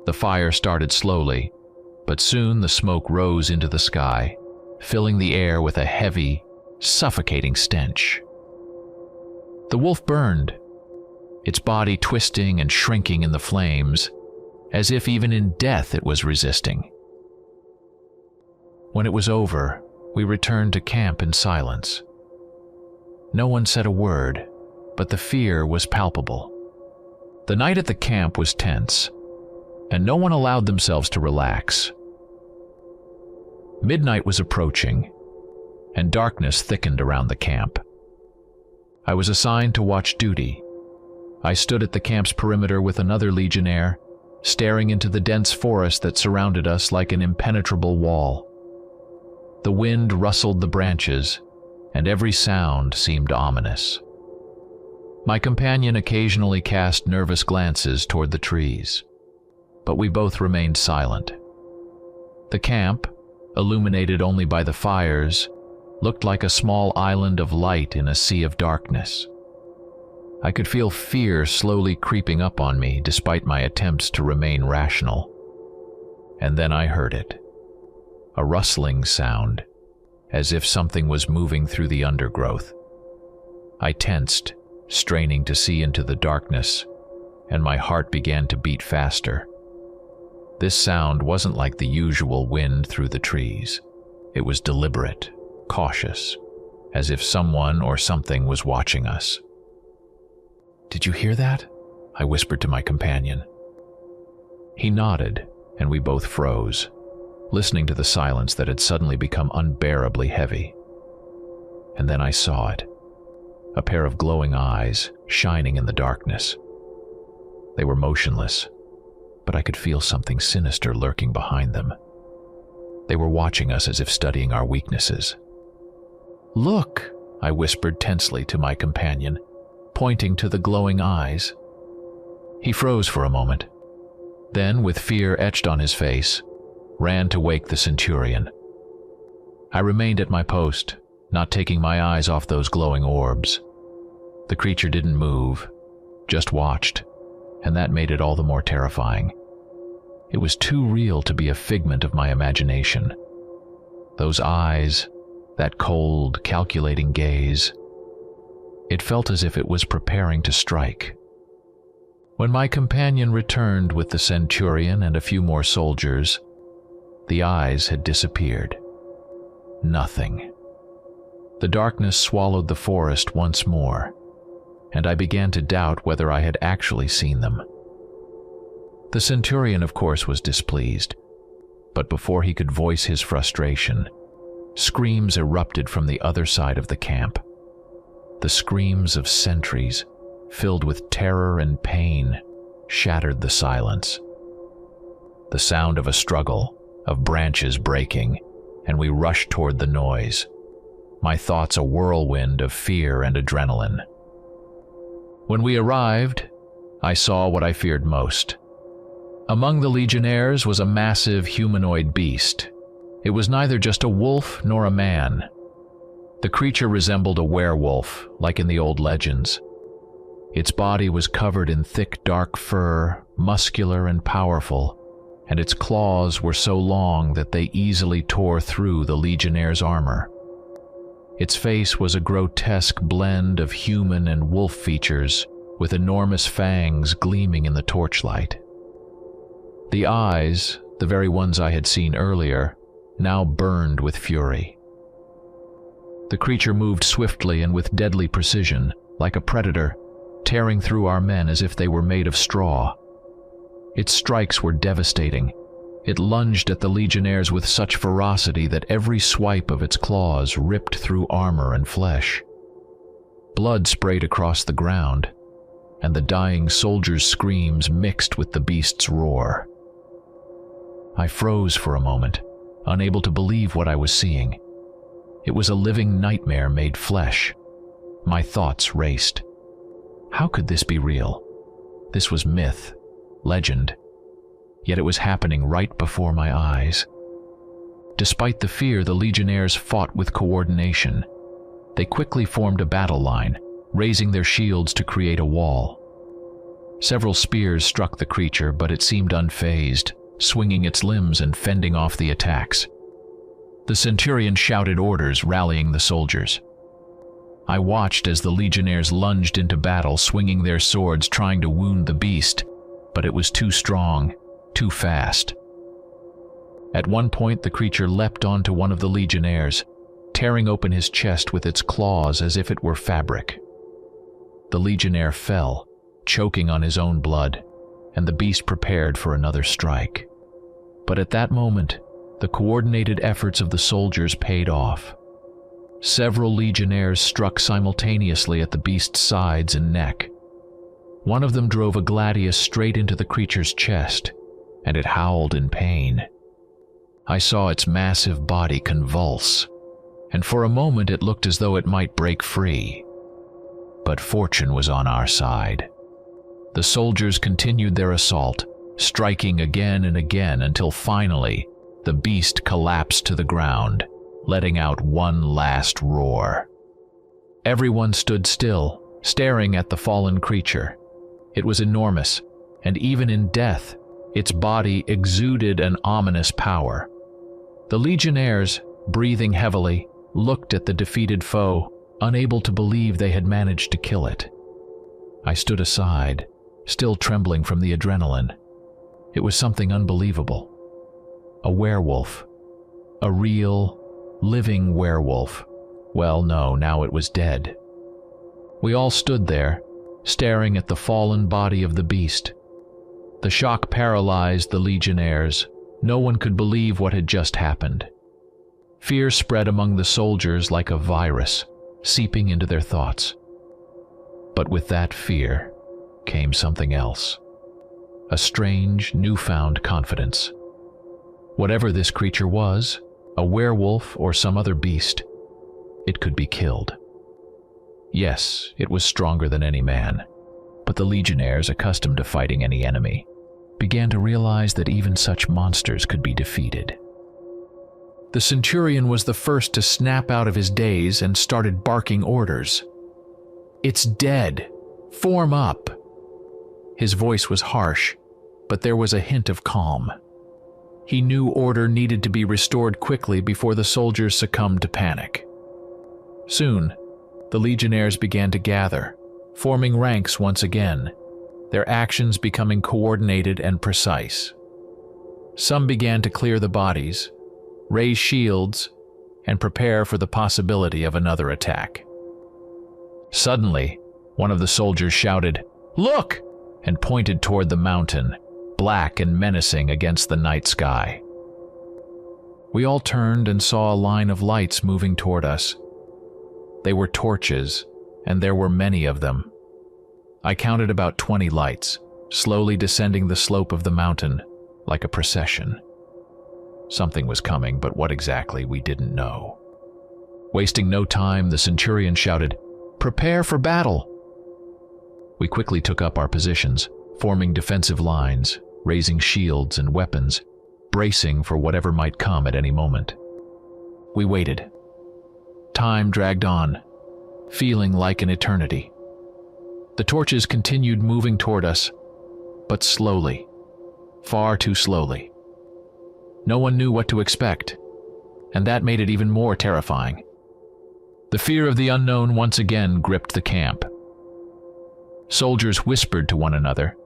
[SPEAKER 2] The fire started slowly, but soon the smoke rose into the sky, filling the air with a heavy, suffocating stench. The wolf burned, its body twisting and shrinking in the flames, as if even in death it was resisting. When it was over, we returned to camp in silence. No one said a word, but the fear was palpable. The night at the camp was tense, and no one allowed themselves to relax. Midnight was approaching, and darkness thickened around the camp. I was assigned to watch duty. I stood at the camp's perimeter with another legionnaire, staring into the dense forest that surrounded us like an impenetrable wall. The wind rustled the branches, and every sound seemed ominous. My companion occasionally cast nervous glances toward the trees, but we both remained silent. The camp, illuminated only by the fires, looked like a small island of light in a sea of darkness. I could feel fear slowly creeping up on me despite my attempts to remain rational. And then I heard it. A rustling sound, as if something was moving through the undergrowth. I tensed, straining to see into the darkness, and my heart began to beat faster. This sound wasn't like the usual wind through the trees. It was deliberate, cautious, as if someone or something was watching us. "Did you hear that?" I whispered to my companion. He nodded, and we both froze, listening to the silence that had suddenly become unbearably heavy. And then I saw it, a pair of glowing eyes shining in the darkness. They were motionless, but I could feel something sinister lurking behind them. They were watching us as if studying our weaknesses. "Look," I whispered tensely to my companion, pointing to the glowing eyes. He froze for a moment, then, with fear etched on his face, ran to wake the centurion. I remained at my post, not taking my eyes off those glowing orbs. The creature didn't move, just watched, and that made it all the more terrifying. It was too real to be a figment of my imagination. Those eyes, that cold, calculating gaze, it felt as if it was preparing to strike. When my companion returned with the centurion and a few more soldiers, The eyes had disappeared. Nothing. The darkness swallowed the forest once more, and I began to doubt whether I had actually seen them. The centurion, of course, was displeased, but before he could voice his frustration, screams erupted from the other side of the camp. The screams of sentries, filled with terror and pain, shattered the silence. The sound of a struggle, of branches breaking, and we rushed toward the noise, my thoughts a whirlwind of fear and adrenaline. When we arrived, I saw what I feared most. Among the legionnaires was a massive humanoid beast. It was neither just a wolf nor a man. The creature resembled a werewolf, like in the old legends. Its body was covered in thick, dark fur, muscular and powerful, and its claws were so long that they easily tore through the legionnaire's armor. Its face was a grotesque blend of human and wolf features, with enormous fangs gleaming in the torchlight. The eyes, the very ones I had seen earlier, now burned with fury. The creature moved swiftly and with deadly precision, like a predator, tearing through our men as if they were made of straw. Its strikes were devastating. It lunged at the legionnaires with such ferocity that every swipe of its claws ripped through armor and flesh. Blood sprayed across the ground, and the dying soldiers' screams mixed with the beast's roar. I froze for a moment, unable to believe what I was seeing. It was a living nightmare made flesh. My thoughts raced. How could this be real? This was myth, legend, yet it was happening right before my eyes. Despite the fear, the legionnaires fought with coordination. They quickly formed a battle line, raising their shields to create a wall. Several spears struck the creature, but it seemed unfazed, swinging its limbs and fending off the attacks. The centurion shouted orders, rallying the soldiers. I watched as the legionnaires lunged into battle, swinging their swords, trying to wound the beast, but it was too strong, too fast. At one point, the creature leapt onto one of the legionnaires, tearing open his chest with its claws as if it were fabric. The legionnaire fell, choking on his own blood, and the beast prepared for another strike. But at that moment, the coordinated efforts of the soldiers paid off. Several legionnaires struck simultaneously at the beast's sides and neck. One of them drove a gladius straight into the creature's chest, and it howled in pain. I saw its massive body convulse, and for a moment it looked as though it might break free. But fortune was on our side. The soldiers continued their assault, striking again and again until finally the beast collapsed to the ground, letting out one last roar. Everyone stood still, staring at the fallen creature. It was enormous, and even in death, its body exuded an ominous power. The legionnaires, breathing heavily, looked at the defeated foe, unable to believe they had managed to kill it. I stood aside, still trembling from the adrenaline. It was something unbelievable. A werewolf. A real, living werewolf. Well, no, now it was dead. We all stood there, staring at the fallen body of the beast. The shock paralyzed the legionnaires. No one could believe what had just happened. Fear spread among the soldiers like a virus, seeping into their thoughts. But with that fear came something else. A strange, newfound confidence. Whatever this creature was, a werewolf or some other beast, it could be killed. Yes, it was stronger than any man, but the legionnaires, accustomed to fighting any enemy, began to realize that even such monsters could be defeated. The centurion was the first to snap out of his daze and started barking orders. "It's dead! Form up!" His voice was harsh, but there was a hint of calm. He knew order needed to be restored quickly before the soldiers succumbed to panic. Soon, the legionnaires began to gather, forming ranks once again, their actions becoming coordinated and precise. Some began to clear the bodies, raise shields, and prepare for the possibility of another attack. Suddenly, one of the soldiers shouted, "Look!" and pointed toward the mountain, black and menacing against the night sky. We all turned and saw a line of lights moving toward us. They were torches, and there were many of them. I counted about 20 lights, slowly descending the slope of the mountain, like a procession. Something was coming, but what exactly we didn't know. Wasting no time, the centurion shouted, "Prepare for battle!" We quickly took up our positions, forming defensive lines, raising shields and weapons, bracing for whatever might come at any moment. We waited. Time dragged on, feeling like an eternity. The torches continued moving toward us, but slowly, far too slowly. No one knew what to expect, and that made it even more terrifying. The fear of the unknown once again gripped the camp. Soldiers whispered to one another,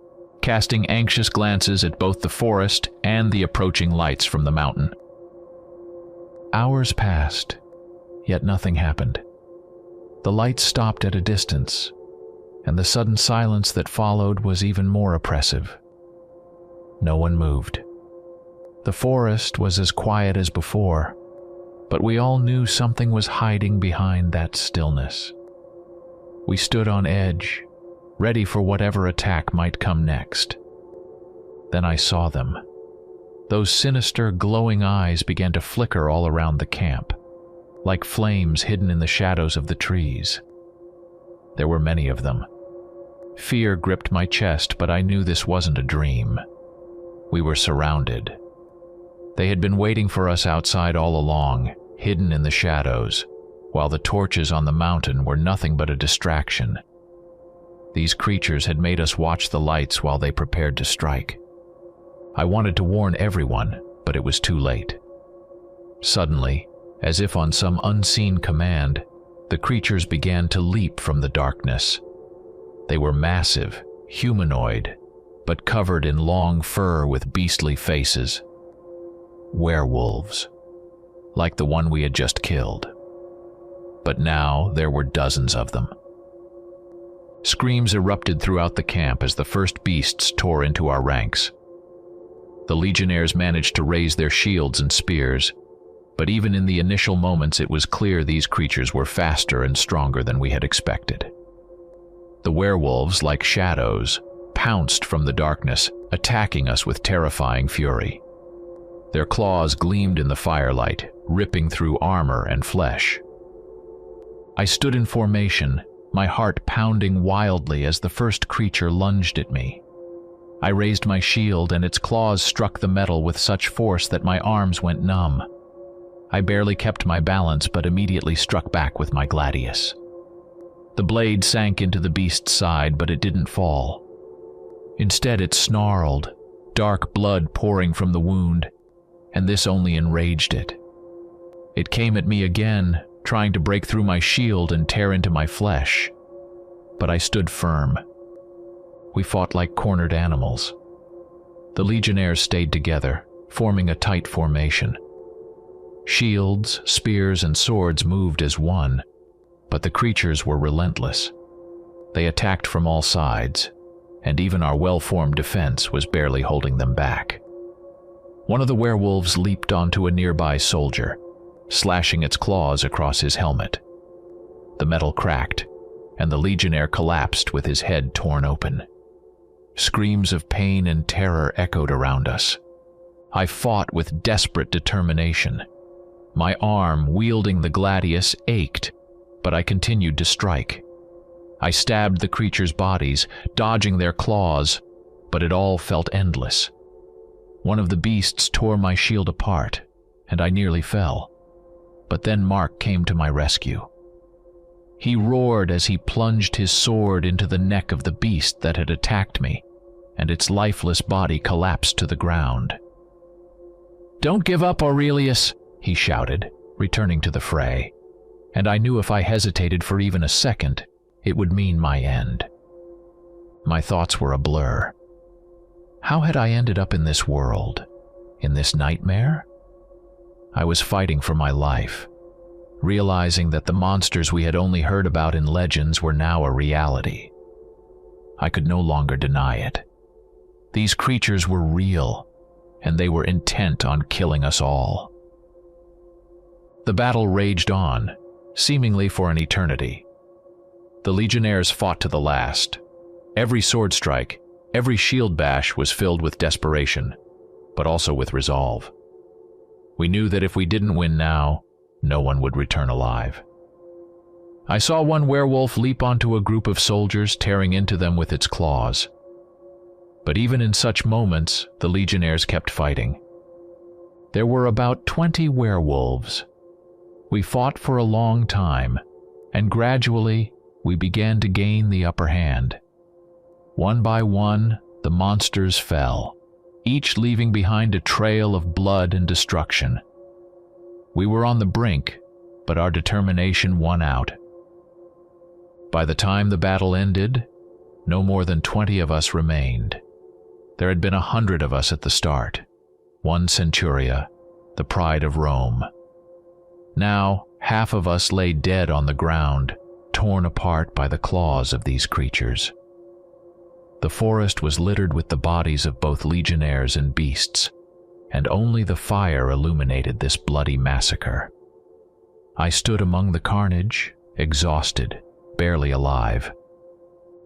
[SPEAKER 2] casting anxious glances at both the forest and the approaching lights from the mountain. Hours passed, yet nothing happened. The lights stopped at a distance, and the sudden silence that followed was even more oppressive. No one moved. The forest was as quiet as before, but we all knew something was hiding behind that stillness. We stood on edge, ready for whatever attack might come next. Then I saw them. Those sinister, glowing eyes began to flicker all around the camp, like flames hidden in the shadows of the trees. There were many of them. Fear gripped my chest, but I knew this wasn't a dream. We were surrounded. They had been waiting for us outside all along, hidden in the shadows, while the torches on the mountain were nothing but a distraction. These creatures had made us watch the lights while they prepared to strike. I wanted to warn everyone, but it was too late. Suddenly, as if on some unseen command, the creatures began to leap from the darkness. They were massive, humanoid, but covered in long fur with beastly faces. Werewolves, like the one we had just killed. But now there were dozens of them. Screams erupted throughout the camp as the first beasts tore into our ranks. The legionnaires managed to raise their shields and spears, but even in the initial moments it was clear these creatures were faster and stronger than we had expected. The werewolves, like shadows, pounced from the darkness, attacking us with terrifying fury. Their claws gleamed in the firelight, ripping through armor and flesh. I stood in formation, my heart pounding wildly as the first creature lunged at me. I raised my shield, and its claws struck the metal with such force that my arms went numb. I barely kept my balance, but immediately struck back with my gladius. The blade sank into the beast's side, but it didn't fall. Instead, it snarled, dark blood pouring from the wound, and this only enraged it. It came at me again, trying to break through my shield and tear into my flesh. But I stood firm. We fought like cornered animals. The legionnaires stayed together, forming a tight formation. Shields, spears, and swords moved as one, but the creatures were relentless. They attacked from all sides, and even our well-formed defense was barely holding them back. One of the werewolves leaped onto a nearby soldier, slashing its claws across his helmet. The metal cracked, and the legionnaire collapsed with his head torn open. Screams of pain and terror echoed around us. I fought with desperate determination. My arm, wielding the gladius, ached, but I continued to strike. I stabbed the creatures' bodies, dodging their claws, but it all felt endless. One of the beasts tore my shield apart, and I nearly fell. But then Mark came to my rescue. He roared as he plunged his sword into the neck of the beast that had attacked me, and its lifeless body collapsed to the ground. "Don't give up, Aurelius," he shouted, returning to the fray, and I knew if I hesitated for even a second, it would mean my end. My thoughts were a blur. How had I ended up in this world, In this nightmare? I was fighting for my life, realizing that the monsters we had only heard about in legends were now a reality. I could no longer deny it. These creatures were real, and they were intent on killing us all. The battle raged on, seemingly for an eternity. The legionnaires fought to the last. Every sword strike, every shield bash was filled with desperation, but also with resolve. We knew that if we didn't win now, no one would return alive. I saw one werewolf leap onto a group of soldiers, tearing into them with its claws. But even in such moments, the legionnaires kept fighting. There were about 20 werewolves. We fought for a long time, and gradually we began to gain the upper hand. One by one, the monsters fell, each leaving behind a trail of blood and destruction. We were on the brink, but our determination won out. By the time the battle ended, no more than 20 of us remained. There had been 100 of us at the start, one centuria, the pride of Rome. Now, half of us lay dead on the ground, torn apart by the claws of these creatures. The forest was littered with the bodies of both legionnaires and beasts, and only the fire illuminated this bloody massacre. I stood among the carnage, exhausted, barely alive.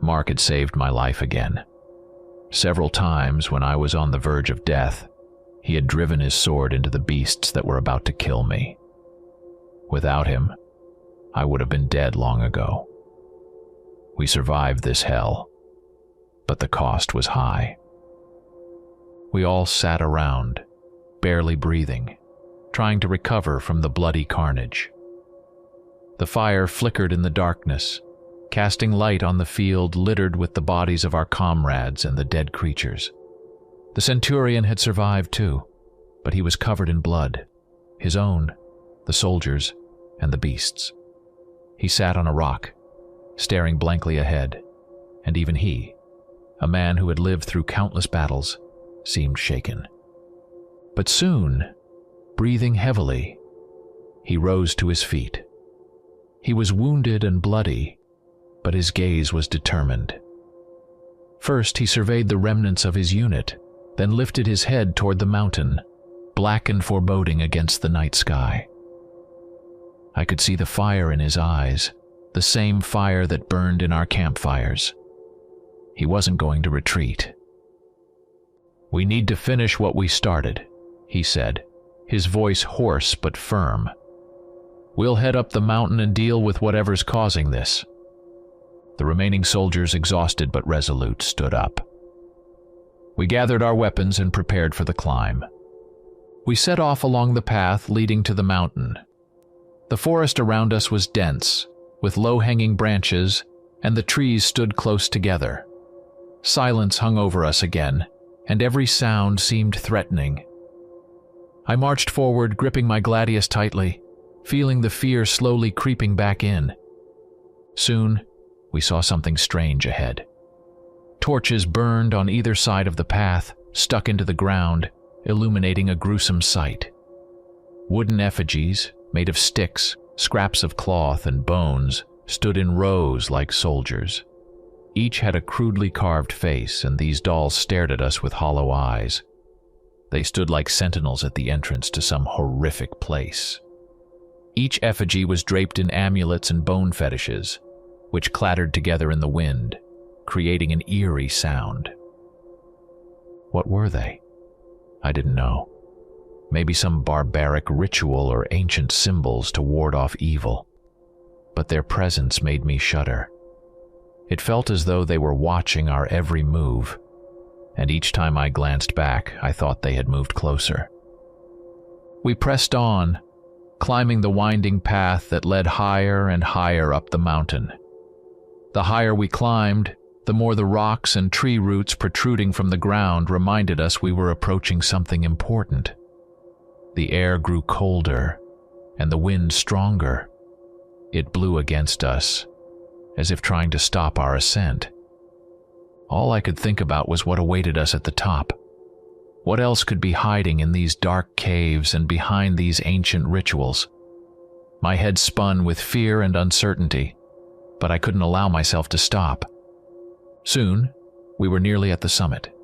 [SPEAKER 2] Mark had saved my life again. Several times when I was on the verge of death, he had driven his sword into the beasts that were about to kill me. Without him, I would have been dead long ago. We survived this hell, but the cost was high. We all sat around, barely breathing, trying to recover from the bloody carnage. The fire flickered in the darkness, casting light on the field littered with the bodies of our comrades and the dead creatures. The centurion had survived too, but he was covered in blood, his own, the soldiers, and the beasts. He sat on a rock, staring blankly ahead, and even he, a man who had lived through countless battles, seemed shaken. But soon, breathing heavily, he rose to his feet. He was wounded and bloody, but his gaze was determined. First, he surveyed the remnants of his unit, then lifted his head toward the mountain, black and foreboding against the night sky. I could see the fire in his eyes, the same fire that burned in our campfires. He wasn't going to retreat. "We need to finish what we started," he said, his voice hoarse but firm. "We'll head up the mountain and deal with whatever's causing this." The remaining soldiers, exhausted but resolute, stood up. We gathered our weapons and prepared for the climb. We set off along the path leading to the mountain. The forest around us was dense, with low-hanging branches, and the trees stood close together. Silence hung over us again, and every sound seemed threatening. I marched forward, gripping my gladius tightly, feeling the fear slowly creeping back in. Soon, we saw something strange ahead. Torches burned on either side of the path, stuck into the ground, illuminating a gruesome sight. Wooden effigies, made of sticks, scraps of cloth, and bones, stood in rows like soldiers. Each had a crudely carved face, and these dolls stared at us with hollow eyes. They stood like sentinels at the entrance to some horrific place. Each effigy was draped in amulets and bone fetishes, which clattered together in the wind, creating an eerie sound. What were they? I didn't know. Maybe some barbaric ritual or ancient symbols to ward off evil. But their presence made me shudder. It felt as though they were watching our every move, and each time I glanced back, I thought they had moved closer. We pressed on, climbing the winding path that led higher and higher up the mountain. The higher we climbed, the more the rocks and tree roots protruding from the ground reminded us we were approaching something important. The air grew colder, and the wind stronger. It blew against us, as if trying to stop our ascent. All I could think about was what awaited us at the top. What else could be hiding in these dark caves and behind these ancient rituals? My head spun with fear and uncertainty, but I couldn't allow myself to stop. Soon, we were nearly at the summit.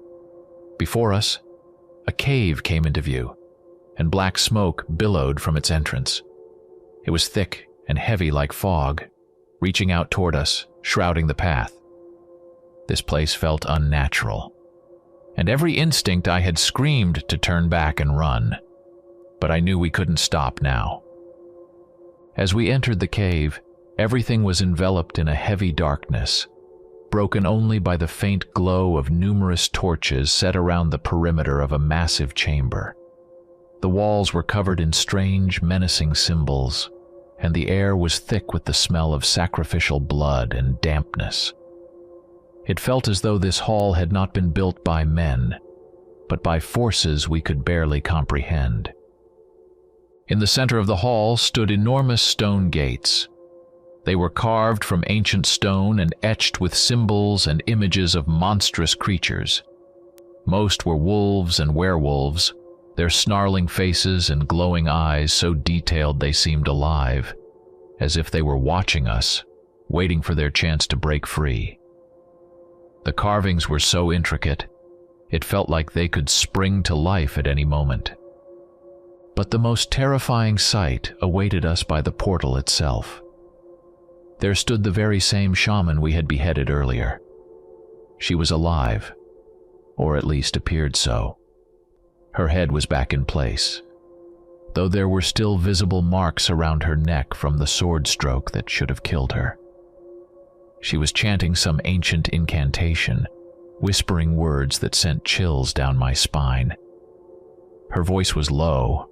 [SPEAKER 2] Before us, a cave came into view, and black smoke billowed from its entrance. It was thick and heavy like fog, reaching out toward us, shrouding the path. This place felt unnatural, and every instinct I had screamed to turn back and run, but I knew we couldn't stop now. As we entered the cave, everything was enveloped in a heavy darkness, broken only by the faint glow of numerous torches set around the perimeter of a massive chamber. The walls were covered in strange, menacing symbols, and the air was thick with the smell of sacrificial blood and dampness. It felt as though this hall had not been built by men, but by forces we could barely comprehend. In the center of the hall stood enormous stone gates. They were carved from ancient stone and etched with symbols and images of monstrous creatures. Most were wolves and werewolves, their snarling faces and glowing eyes so detailed they seemed alive, as if they were watching us, waiting for their chance to break free. The carvings were so intricate, it felt like they could spring to life at any moment. But the most terrifying sight awaited us by the portal itself. There stood the very same shaman we had beheaded earlier. She was alive, or at least appeared so. Her head was back in place, though there were still visible marks around her neck from the sword stroke that should have killed her. She was chanting some ancient incantation, whispering words that sent chills down my spine. Her voice was low,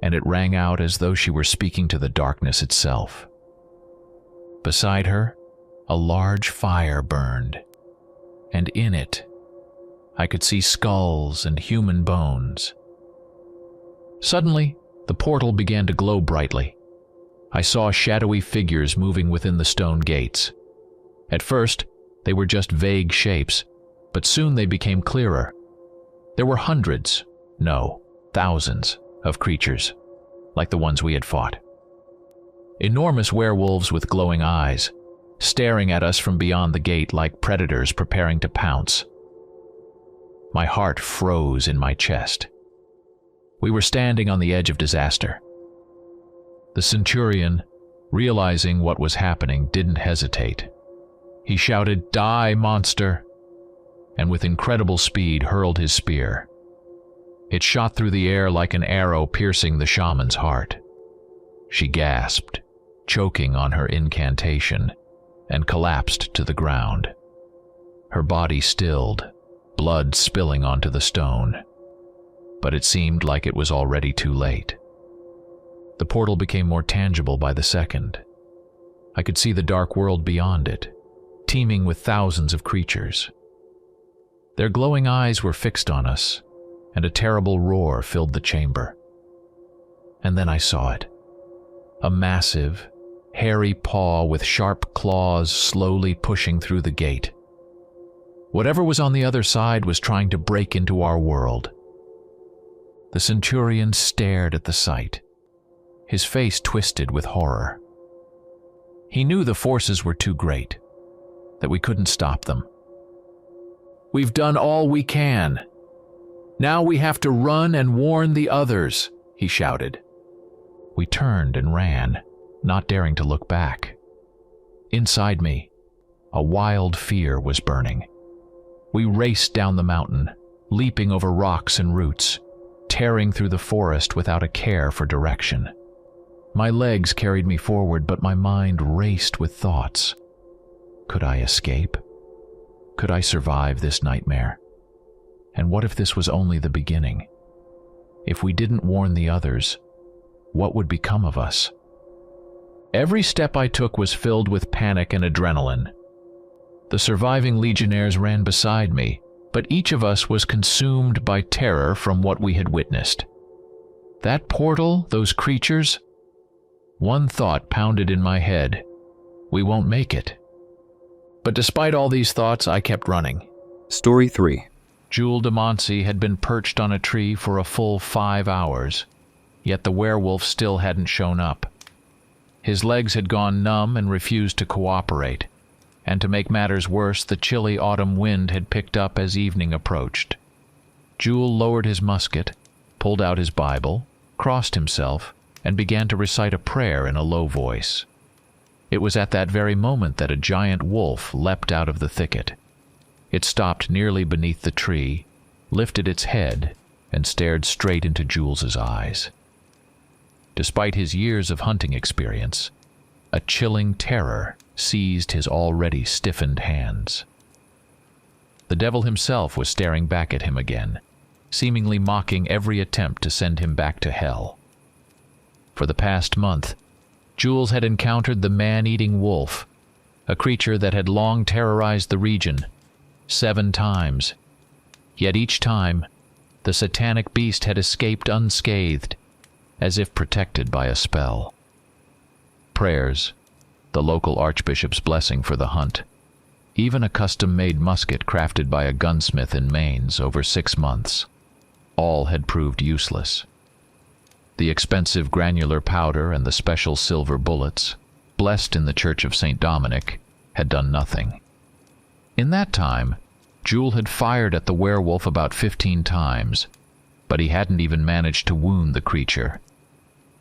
[SPEAKER 2] and it rang out as though she were speaking to the darkness itself. Beside her, a large fire burned, and in it, I could see skulls and human bones. Suddenly, the portal began to glow brightly. I saw shadowy figures moving within the stone gates. At first, they were just vague shapes, but soon they became clearer. There were hundreds, no, thousands, of creatures, like the ones we had fought. Enormous werewolves with glowing eyes, staring at us from beyond the gate like predators preparing to pounce. My heart froze in my chest. We were standing on the edge of disaster. The centurion, realizing what was happening, didn't hesitate. He shouted, "Die, monster!" and with incredible speed hurled his spear. It shot through the air like an arrow piercing the shaman's heart. She gasped, choking on her incantation, and collapsed to the ground. Her body stilled, blood spilling onto the stone. But it seemed like it was already too late. The portal became more tangible by the second. I could see the dark world beyond it, teeming with thousands of creatures. Their glowing eyes were fixed on us, and a terrible roar filled the chamber. And then I saw it. A massive, hairy paw with sharp claws slowly pushing through the gate. Whatever was on the other side was trying to break into our world. The centurion stared at the sight, his face twisted with horror. He knew the forces were too great, that we couldn't stop them. "We've done all we can. Now we have to run and warn the others," he shouted. We turned and ran, not daring to look back. Inside me, a wild fear was burning. We raced down the mountain, leaping over rocks and roots, tearing through the forest without a care for direction. My legs carried me forward, but my mind raced with thoughts. Could I escape? Could I survive this nightmare? And what if this was only the beginning? If we didn't warn the others, what would become of us? Every step I took was filled with panic and adrenaline. The surviving legionnaires ran beside me, but each of us was consumed by terror from what we had witnessed. That portal, those creatures? One thought pounded in my head: we won't make it. But despite all these thoughts, I kept running.
[SPEAKER 1] Story 3.
[SPEAKER 2] Jewel DeMoncy had been perched on a tree for a full 5 hours, yet the werewolf still hadn't shown up. His legs had gone numb and refused to cooperate, and to make matters worse, the chilly autumn wind had picked up as evening approached. Jewel lowered his musket, pulled out his Bible, crossed himself, and began to recite a prayer in a low voice. It was at that very moment that a giant wolf leapt out of the thicket. It stopped nearly beneath the tree, lifted its head, and stared straight into Jules's eyes. Despite his years of hunting experience, a chilling terror seized his already stiffened hands. The devil himself was staring back at him again, seemingly mocking every attempt to send him back to hell. For the past month, Jules had encountered the man-eating wolf, a creature that had long terrorized the region, 7 times. Yet each time, the satanic beast had escaped unscathed, as if protected by a spell. Prayers, the local archbishop's blessing for the hunt, even a custom-made musket crafted by a gunsmith in Mainz over 6 months, all had proved useless. The expensive granular powder and the special silver bullets, blessed in the Church of St. Dominic, had done nothing. In that time, Jewel had fired at the werewolf about 15 times, but he hadn't even managed to wound the creature.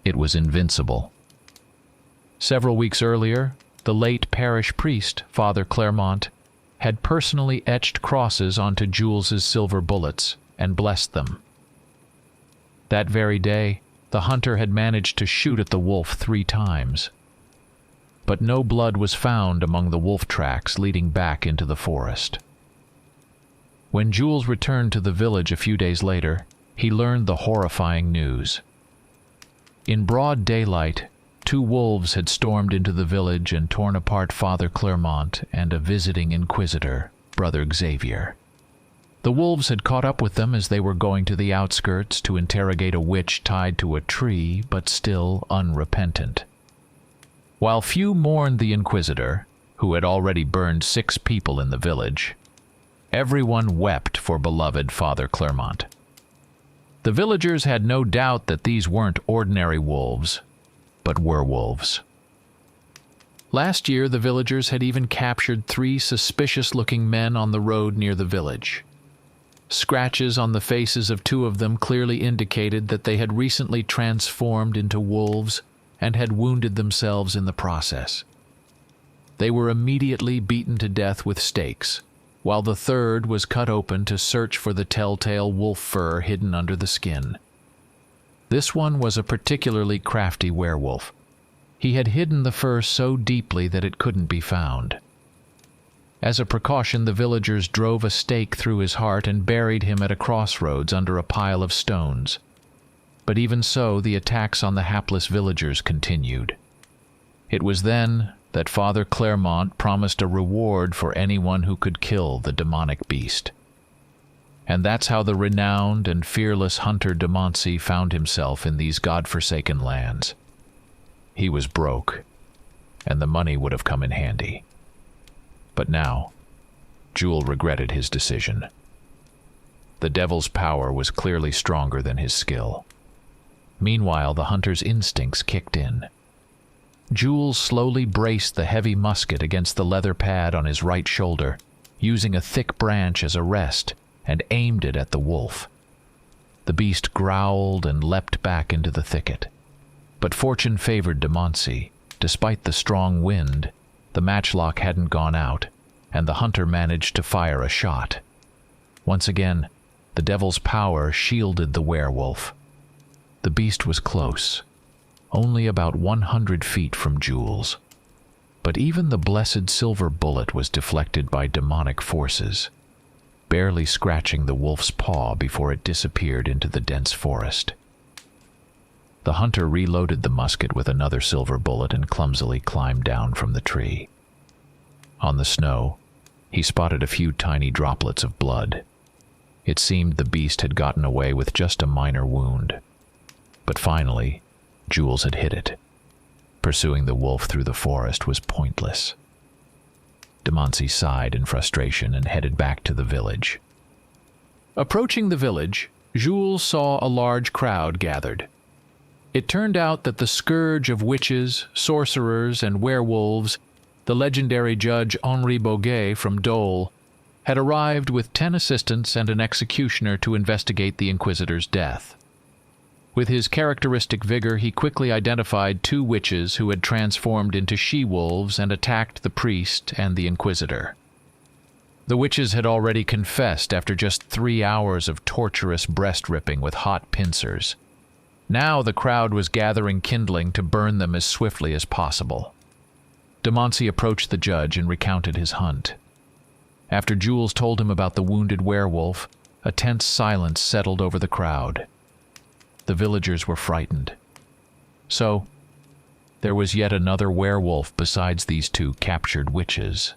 [SPEAKER 2] It was invincible. Several weeks earlier, the late parish priest, Father Claremont, had personally etched crosses onto Jules's silver bullets and blessed them. That very day, the hunter had managed to shoot at the wolf 3 times. But no blood was found among the wolf tracks leading back into the forest. When Jules returned to the village a few days later, he learned the horrifying news. In broad daylight, 2 wolves had stormed into the village and torn apart Father Claremont and a visiting inquisitor, Brother Xavier. The wolves had caught up with them as they were going to the outskirts to interrogate a witch tied to a tree, but still unrepentant. While few mourned the inquisitor, who had already burned 6 people in the village, everyone wept for beloved Father Claremont. The villagers had no doubt that these weren't ordinary wolves, but werewolves. Last year, the villagers had even captured 3 suspicious-looking men on the road near the village. Scratches on the faces of 2 of them clearly indicated that they had recently transformed into wolves and had wounded themselves in the process. They were immediately beaten to death with stakes, while the 3rd was cut open to search for the telltale wolf fur hidden under the skin. This one was a particularly crafty werewolf. He had hidden the fur so deeply that it couldn't be found. As a precaution, the villagers drove a stake through his heart and buried him at a crossroads under a pile of stones. But even so, the attacks on the hapless villagers continued. It was then that Father Claremont promised a reward for anyone who could kill the demonic beast. And that's how the renowned and fearless hunter DeMoncy found himself in these God-forsaken lands. He was broke, and the money would have come in handy. But now, Jewel regretted his decision. The devil's power was clearly stronger than his skill. Meanwhile, the hunter's instincts kicked in. Jewel slowly braced the heavy musket against the leather pad on his right shoulder, using a thick branch as a rest, and aimed it at the wolf. The beast growled and leapt back into the thicket. But fortune favored DeMoncy. Despite the strong wind, the matchlock hadn't gone out, and the hunter managed to fire a shot. Once again, the devil's power shielded the werewolf. The beast was close, only about 100 feet from Jules. But even the blessed silver bullet was deflected by demonic forces, barely scratching the wolf's paw before it disappeared into the dense forest. The hunter reloaded the musket with another silver bullet and clumsily climbed down from the tree. On the snow, he spotted a few tiny droplets of blood. It seemed the beast had gotten away with just a minor wound. But finally, Jules had hit it. Pursuing the wolf through the forest was pointless. DeMoncy sighed in frustration and headed back to the village. Approaching the village, Jules saw a large crowd gathered. It turned out that the scourge of witches, sorcerers, and werewolves, the legendary judge Henri Boguet from Dole, had arrived with 10 assistants and an executioner to investigate the Inquisitor's death. With his characteristic vigor, he quickly identified 2 witches who had transformed into she-wolves and attacked the priest and the Inquisitor. The witches had already confessed after just 3 hours of torturous breast-ripping with hot pincers. Now the crowd was gathering kindling to burn them as swiftly as possible. Demancey approached the judge and recounted his hunt. After Jules told him about the wounded werewolf, a tense silence settled over the crowd. The villagers were frightened. So, there was yet another werewolf besides these 2 captured witches.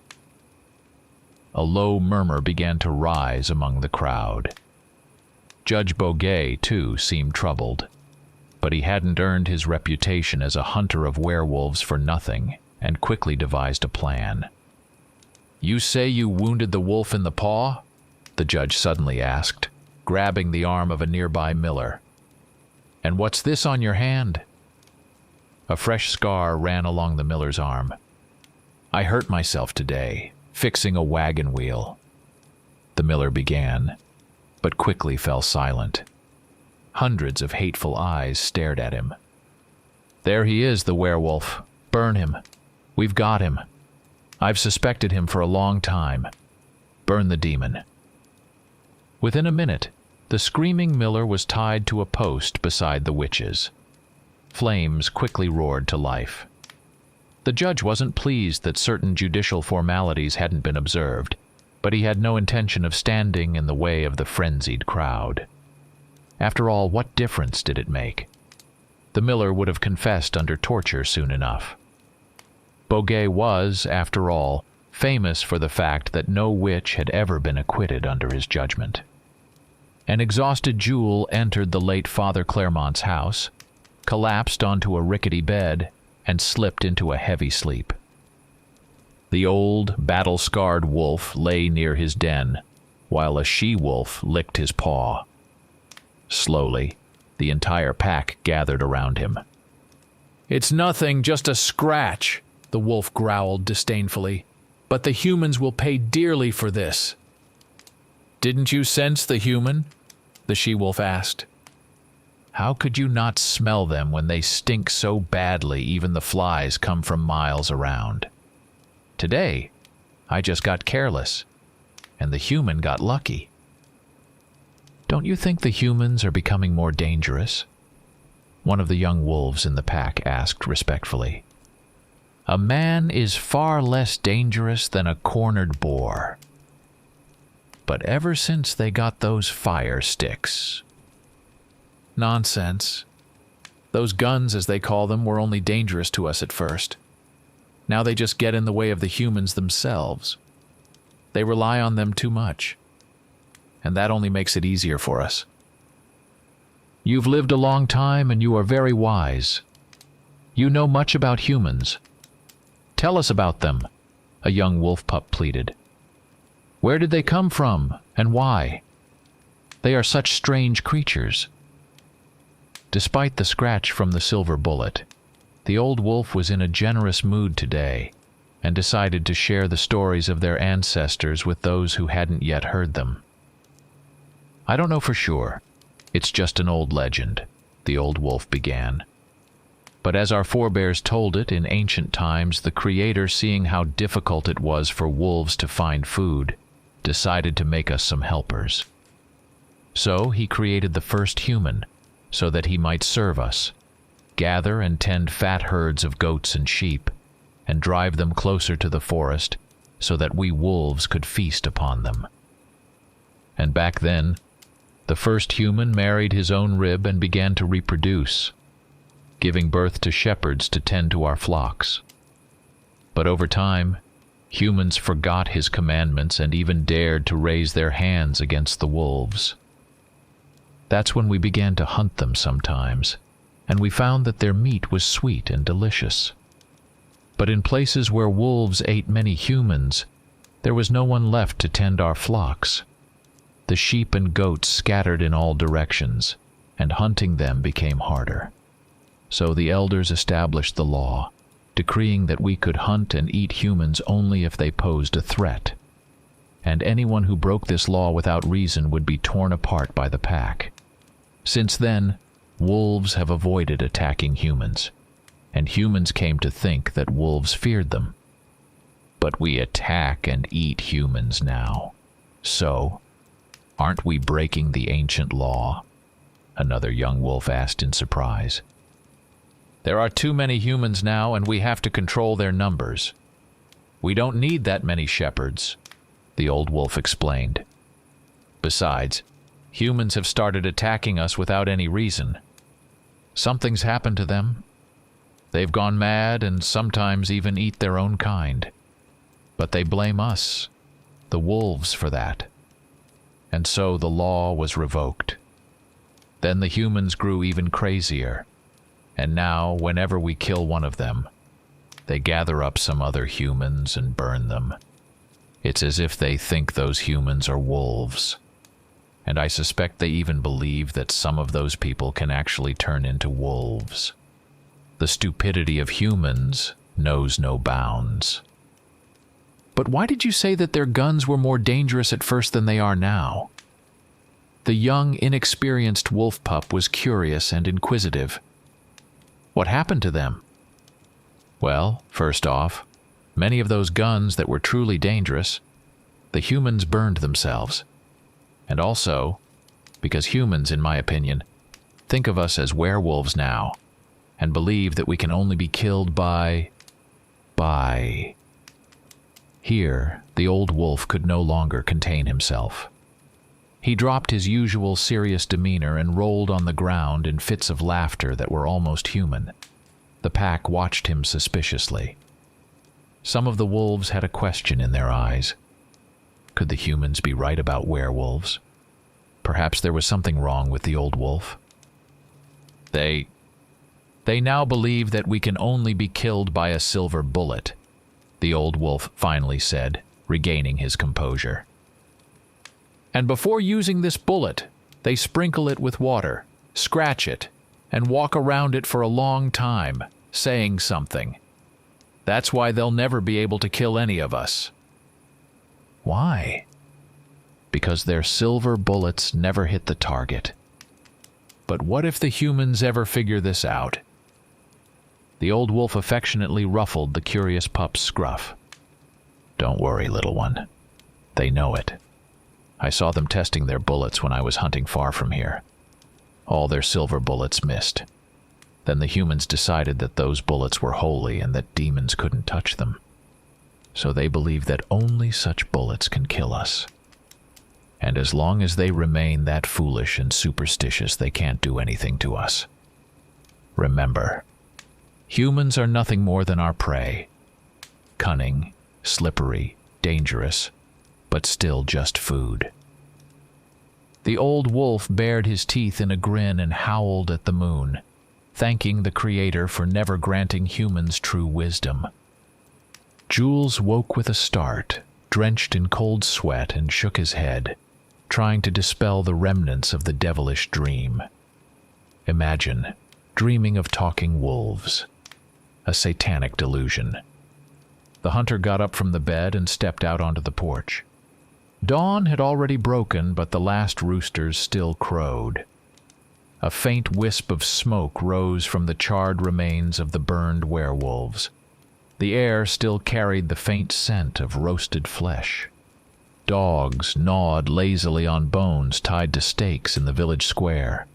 [SPEAKER 2] A low murmur began to rise among the crowd. Judge Boguet, too, seemed troubled. But he hadn't earned his reputation as a hunter of werewolves for nothing, and quickly devised a plan. "You say you wounded the wolf in the paw?" the judge suddenly asked, grabbing the arm of a nearby miller. "And what's this on your hand?" A fresh scar ran along the miller's arm. "I hurt myself today, fixing a wagon wheel," the miller began, but quickly fell silent. Hundreds of hateful eyes stared at him. "There he is, the werewolf. Burn him. We've got him. I've suspected him for a long time. Burn the demon." Within a minute, the screaming miller was tied to a post beside the witches. Flames quickly roared to life. The judge wasn't pleased that certain judicial formalities hadn't been observed, but he had no intention of standing in the way of the frenzied crowd. After all, what difference did it make? The miller would have confessed under torture soon enough. Boguet was, after all, famous for the fact that no witch had ever been acquitted under his judgment. An exhausted Jules entered the late Father Claremont's house, collapsed onto a rickety bed, and slipped into a heavy sleep. The old, battle-scarred wolf lay near his den, while a she-wolf licked his paw. Slowly, the entire pack gathered around him. "It's nothing, just a scratch," the wolf growled disdainfully. "But the humans will pay dearly for this." "Didn't you sense the human?" the she-wolf asked. "How could you not smell them when they stink so badly even the flies come from miles around? Today, I just got careless, and the human got lucky." "Don't you think the humans are becoming more dangerous?" one of the young wolves in the pack asked respectfully. "A man is far less dangerous than a cornered boar. But ever since they got those fire sticks..." "Nonsense. Those guns, as they call them, were only dangerous to us at first. Now they just get in the way of the humans themselves. They rely on them too much. And that only makes it easier for us." "You've lived a long time and you are very wise. You know much about humans. Tell us about them," a young wolf pup pleaded. "Where did they come from, and why? They are such strange creatures." Despite the scratch from the silver bullet, the old wolf was in a generous mood today, and decided to share the stories of their ancestors with those who hadn't yet heard them. "I don't know for sure. It's just an old legend," the old wolf began. "But as our forebears told it in ancient times, the Creator, seeing how difficult it was for wolves to find food, decided to make us some helpers. So he created the first human, so that he might serve us, gather and tend fat herds of goats and sheep, and drive them closer to the forest so that we wolves could feast upon them. And back then, the first human married his own rib and began to reproduce, giving birth to shepherds to tend to our flocks. But over time, humans forgot his commandments and even dared to raise their hands against the wolves. That's when we began to hunt them sometimes, and we found that their meat was sweet and delicious. But in places where wolves ate many humans, there was no one left to tend our flocks. The sheep and goats scattered in all directions, and hunting them became harder. So the elders established the law, decreeing that we could hunt and eat humans only if they posed a threat. And anyone who broke this law without reason would be torn apart by the pack. Since then, wolves have avoided attacking humans, and humans came to think that wolves feared them. But we attack and eat humans now. So, aren't we breaking the ancient law? Another young wolf asked in surprise. There are too many humans now, and we have to control their numbers. We don't need that many shepherds, the old wolf explained. Besides, humans have started attacking us without any reason. Something's happened to them. They've gone mad and sometimes even eat their own kind. But they blame us, the wolves, for that. And so the law was revoked. Then the humans grew even crazier. And now, whenever we kill one of them, they gather up some other humans and burn them. It's as if they think those humans are wolves. And I suspect they even believe that some of those people can actually turn into wolves. The stupidity of humans knows no bounds. But why did you say that their guns were more dangerous at first than they are now? The young, inexperienced wolf pup was curious and inquisitive. What happened to them? Well, first off, many of those guns that were truly dangerous, the humans burned themselves. And also, because humans, in my opinion, think of us as werewolves now, and believe that we can only be killed by... Here, the old wolf could no longer contain himself. He dropped his usual serious demeanor and rolled on the ground in fits of laughter that were almost human. The pack watched him suspiciously. Some of the wolves had a question in their eyes. Could the humans be right about werewolves? Perhaps there was something wrong with the old wolf. They now believe that we can only be killed by a silver bullet, the old wolf finally said, regaining his composure. And before using this bullet, they sprinkle it with water, scratch it, and walk around it for a long time, saying something. That's why they'll never be able to kill any of us. Why? Because their silver bullets never hit the target. But what if the humans ever figure this out? The old wolf affectionately ruffled the curious pup's scruff. Don't worry, little one. They know it. I saw them testing their bullets when I was hunting far from here. All their silver bullets missed. Then the humans decided that those bullets were holy and that demons couldn't touch them. So they believe that only such bullets can kill us. And as long as they remain that foolish and superstitious, they can't do anything to us. Remember, humans are nothing more than our prey. Cunning, slippery, dangerous, but still just food. The old wolf bared his teeth in a grin and howled at the moon, thanking the Creator for never granting humans true wisdom. Jules woke with a start, drenched in cold sweat, and shook his head, trying to dispel the remnants of the devilish dream. Imagine dreaming of talking wolves. A satanic delusion. The hunter got up from the bed and stepped out onto the porch. Dawn had already broken, but the last roosters still crowed. A faint wisp of smoke rose from the charred remains of the burned werewolves. The air still carried the faint scent of roasted flesh. Dogs gnawed lazily on bones tied to stakes in the village square.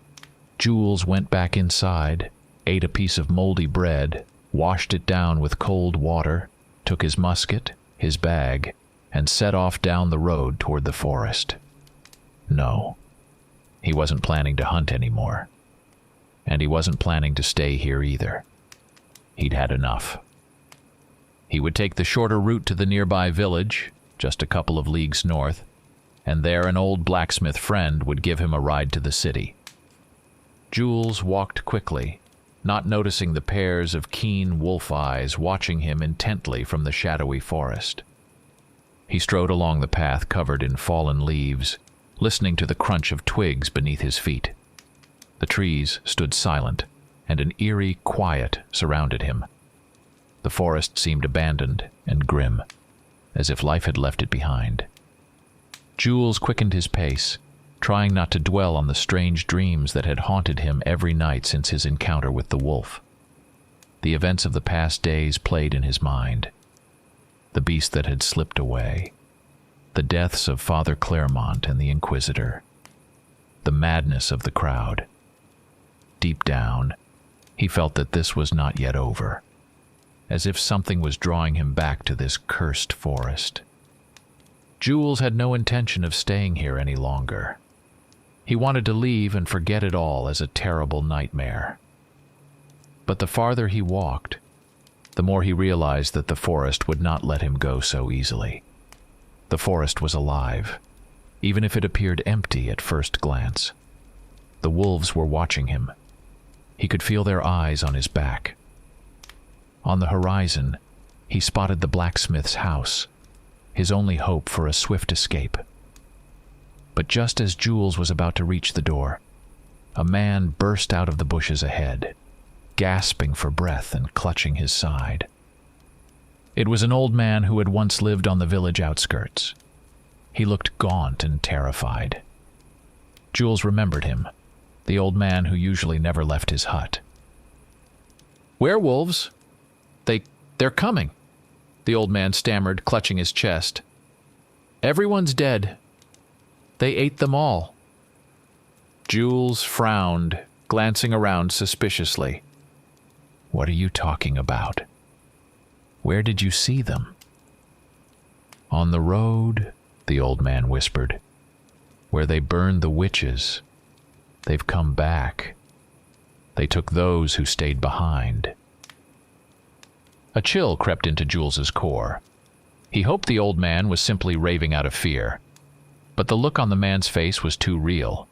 [SPEAKER 2] Jules went back inside, ate a piece of moldy bread, washed it down with cold water, took his musket, his bag, and set off down the road toward the forest. No, he wasn't planning to hunt anymore. And he wasn't planning to stay here either. He'd had enough. He would take the shorter route to the nearby village, just a couple of leagues north, and there an old blacksmith friend would give him a ride to the city. Jules walked quickly, not noticing the pairs of keen wolf eyes watching him intently from the shadowy forest. He strode along the path covered in fallen leaves, listening to the crunch of twigs beneath his feet. The trees stood silent, and an eerie quiet surrounded him. The forest seemed abandoned and grim, as if life had left it behind. Jules quickened his pace, trying not to dwell on the strange dreams that had haunted him every night since his encounter with the wolf. The events of the past days played in his mind. The beast that had slipped away, the deaths of Father Claremont and the Inquisitor, the madness of the crowd. Deep down, he felt that this was not yet over, as if something was drawing him back to this cursed forest. Jules had no intention of staying here any longer. He wanted to leave and forget it all as a terrible nightmare. But the farther he walked, the more he realized that the forest would not let him go so easily. The forest was alive, even if it appeared empty at first glance. The wolves were watching him. He could feel their eyes on his back. On the horizon, he spotted the blacksmith's house, his only hope for a swift escape. But just as Jules was about to reach the door, a man burst out of the bushes ahead, gasping for breath and clutching his side. It was an old man who had once lived on the village outskirts. He looked gaunt and terrified. Jules remembered him, the old man who usually never left his hut. "Werewolves? They're coming," the old man stammered, clutching his chest. "Everyone's dead. They ate them all." Jules frowned, glancing around suspiciously. "What are you talking about? Where did you see them?" "On the road," the old man whispered, "where they burned the witches. They've come back. They took those who stayed behind." A chill crept into Jules's core. He hoped the old man was simply raving out of fear, but the look on the man's face was too real,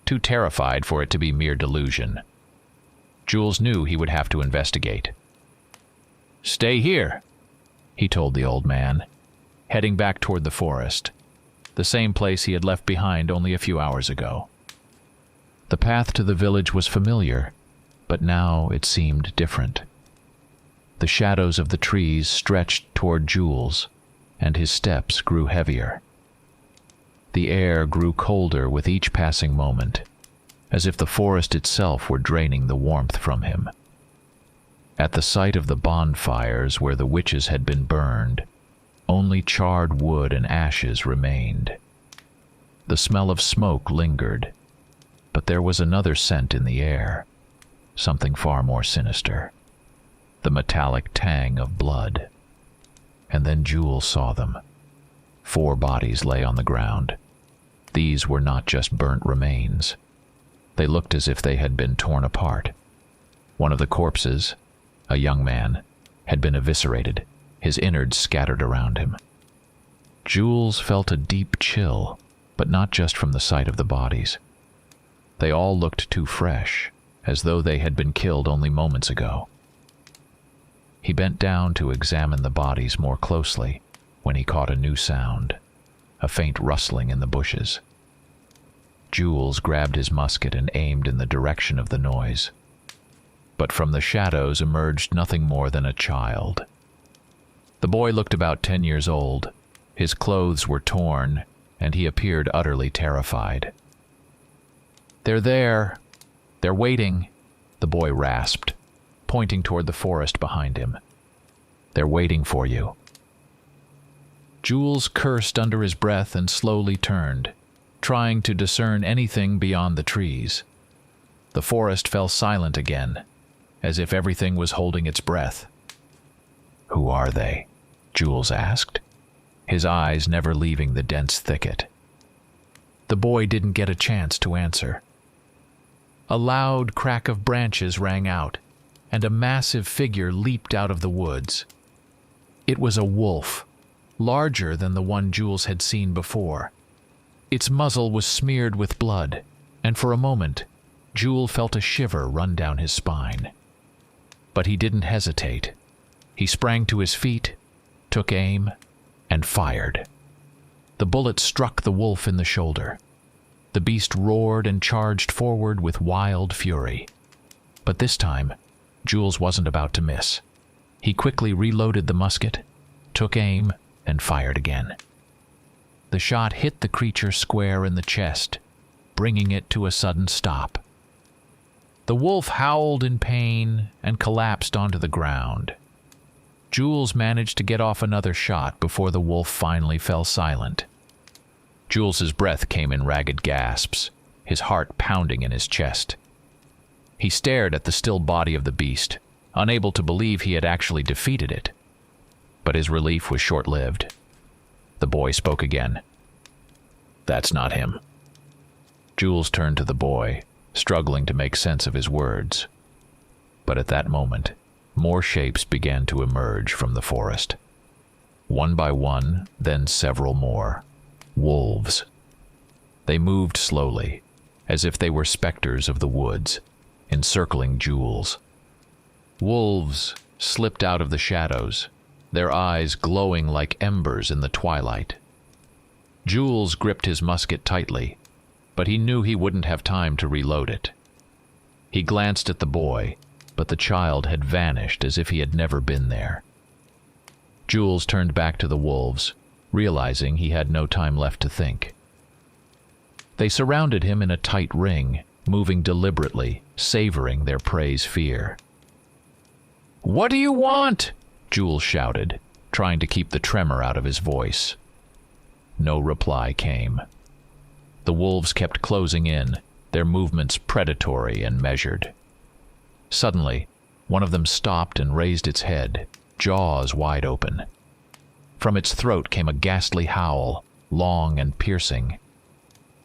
[SPEAKER 2] too terrified for it to be mere delusion. Jules knew he would have to investigate. "Stay here," he told the old man, heading back toward the forest, the same place he had left behind only a few hours ago. The path to the village was familiar, but now it seemed different. The shadows of the trees stretched toward Jules, and his steps grew heavier. The air grew colder with each passing moment, as if the forest itself were draining the warmth from him. At the site of the bonfires where the witches had been burned, only charred wood and ashes remained. The smell of smoke lingered, but there was another scent in the air, something far more sinister. The metallic tang of blood. And then Jules saw them. 4 bodies lay on the ground. These were not just burnt remains. They looked as if they had been torn apart. One of the corpses, a young man, had been eviscerated, his innards scattered around him. Jules felt a deep chill, but not just from the sight of the bodies. They all looked too fresh, as though they had been killed only moments ago. He bent down to examine the bodies more closely when he caught a new sound, a faint rustling in the bushes. Jules grabbed his musket and aimed in the direction of the noise. But from the shadows emerged nothing more than a child. The boy looked about 10 years old. His clothes were torn, and he appeared utterly terrified. "They're there. They're waiting," the boy rasped, pointing toward the forest behind him. "They're waiting for you." Jules cursed under his breath and slowly turned, trying to discern anything beyond the trees. The forest fell silent again, as if everything was holding its breath. "Who are they?" Jules asked, his eyes never leaving the dense thicket. The boy didn't get a chance to answer. A loud crack of branches rang out, and a massive figure leaped out of the woods. It was a wolf, larger than the one Jules had seen before. Its muzzle was smeared with blood, and for a moment, Jules felt a shiver run down his spine. But he didn't hesitate. He sprang to his feet, took aim, and fired. The bullet struck the wolf in the shoulder, The beast roared and charged forward with wild fury. But this time, Jules wasn't about to miss. He quickly reloaded the musket, took aim, and fired again. The shot hit the creature square in the chest, bringing it to a sudden stop. The wolf howled in pain and collapsed onto the ground. Jules managed to get off another shot before the wolf finally fell silent. Jules's breath came in ragged gasps, his heart pounding in his chest. He stared at the still body of the beast, unable to believe he had actually defeated it. But his relief was short-lived. The boy spoke again. "That's not him." Jules turned to the boy, struggling to make sense of his words. But at that moment, more shapes began to emerge from the forest. One by one, then several more. Wolves. They moved slowly, as if they were specters of the woods, encircling Jules. Wolves slipped out of the shadows, their eyes glowing like embers in the twilight. Jules gripped his musket tightly, but he knew he wouldn't have time to reload it. He glanced at the boy, but the child had vanished as if he had never been there. Jules turned back to the wolves, realizing he had no time left to think. They surrounded him in a tight ring, moving deliberately, savoring their prey's fear. "What do you want?" Jules shouted, trying to keep the tremor out of his voice. No reply came. The wolves kept closing in, their movements predatory and measured. Suddenly, one of them stopped and raised its head, jaws wide open. From its throat came a ghastly howl, long and piercing.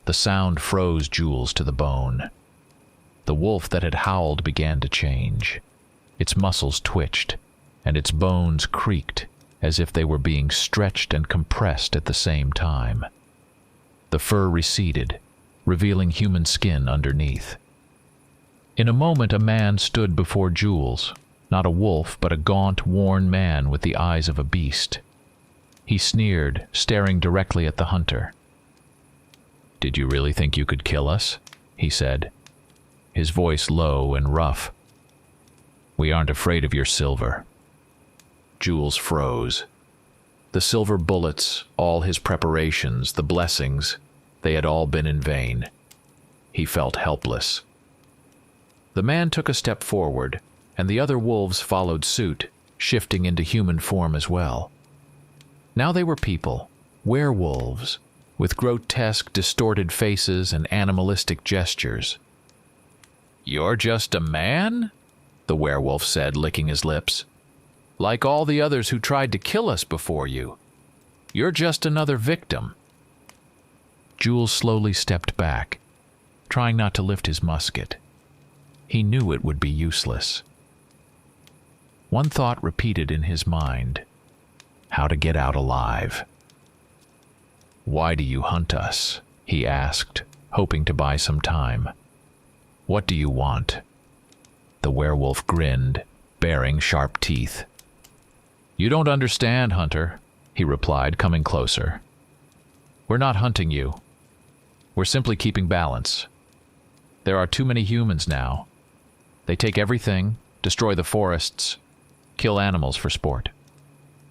[SPEAKER 2] The sound froze Jules to the bone. The wolf that had howled began to change. Its muscles twitched, and its bones creaked as if they were being stretched and compressed at the same time. The fur receded, revealing human skin underneath. In a moment, a man stood before Jules, not a wolf, but a gaunt, worn man with the eyes of a beast. He sneered, staring directly at the hunter. "Did you really think you could kill us?" he said, his voice low and rough. "We aren't afraid of your silver." Jules froze. The silver bullets, all his preparations, the blessings, they had all been in vain. He felt helpless. The man took a step forward, and the other wolves followed suit, shifting into human form as well. Now they were people, werewolves, with grotesque, distorted faces and animalistic gestures. "You're just a man?" the werewolf said, licking his lips. "Like all the others who tried to kill us before you. You're just another victim." Jules slowly stepped back, trying not to lift his musket. He knew it would be useless. One thought repeated in his mind: how to get out alive. "Why do you hunt us?" he asked, hoping to buy some time. "What do you want?" The werewolf grinned, baring sharp teeth. "You don't understand, hunter," he replied, coming closer. "We're not hunting you. We're simply keeping balance. There are too many humans now. They take everything, destroy the forests, kill animals for sport.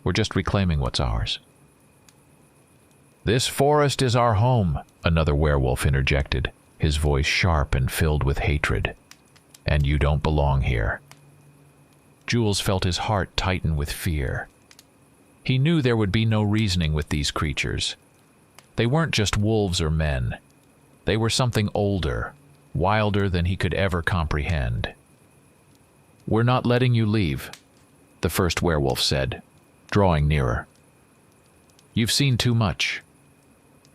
[SPEAKER 2] We're just reclaiming what's ours." "This forest is our home," another werewolf interjected, his voice sharp and filled with hatred. "And you don't belong here." Jules felt his heart tighten with fear. He knew there would be no reasoning with these creatures. They weren't just wolves or men. They were something older, wilder than he could ever comprehend. "We're not letting you leave," the first werewolf said, drawing nearer. "You've seen too much.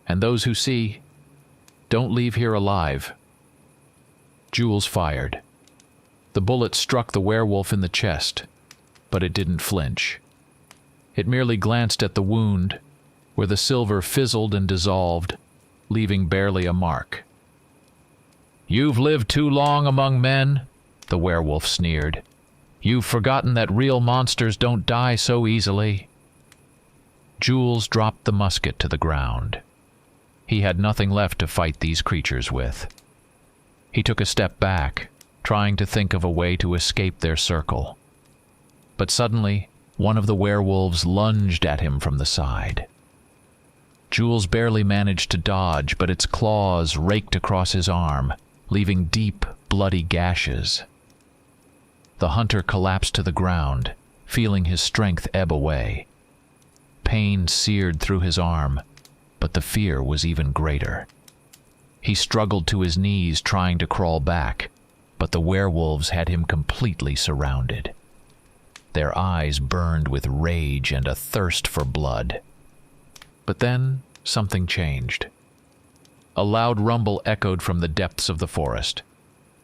[SPEAKER 2] And those who see, don't leave here alive." Jules fired. The bullet struck the werewolf in the chest, but it didn't flinch. It merely glanced at the wound, where the silver fizzled and dissolved, leaving barely a mark. "You've lived too long among men," the werewolf sneered. "You've forgotten that real monsters don't die so easily." Jules dropped the musket to the ground. He had nothing left to fight these creatures with. He took a step back, trying to think of a way to escape their circle. But suddenly, one of the werewolves lunged at him from the side. Jules barely managed to dodge, but its claws raked across his arm, leaving deep, bloody gashes. The hunter collapsed to the ground, feeling his strength ebb away. Pain seared through his arm, but the fear was even greater. He struggled to his knees, trying to crawl back, but the werewolves had him completely surrounded. Their eyes burned with rage and a thirst for blood. But then, something changed. A loud rumble echoed from the depths of the forest.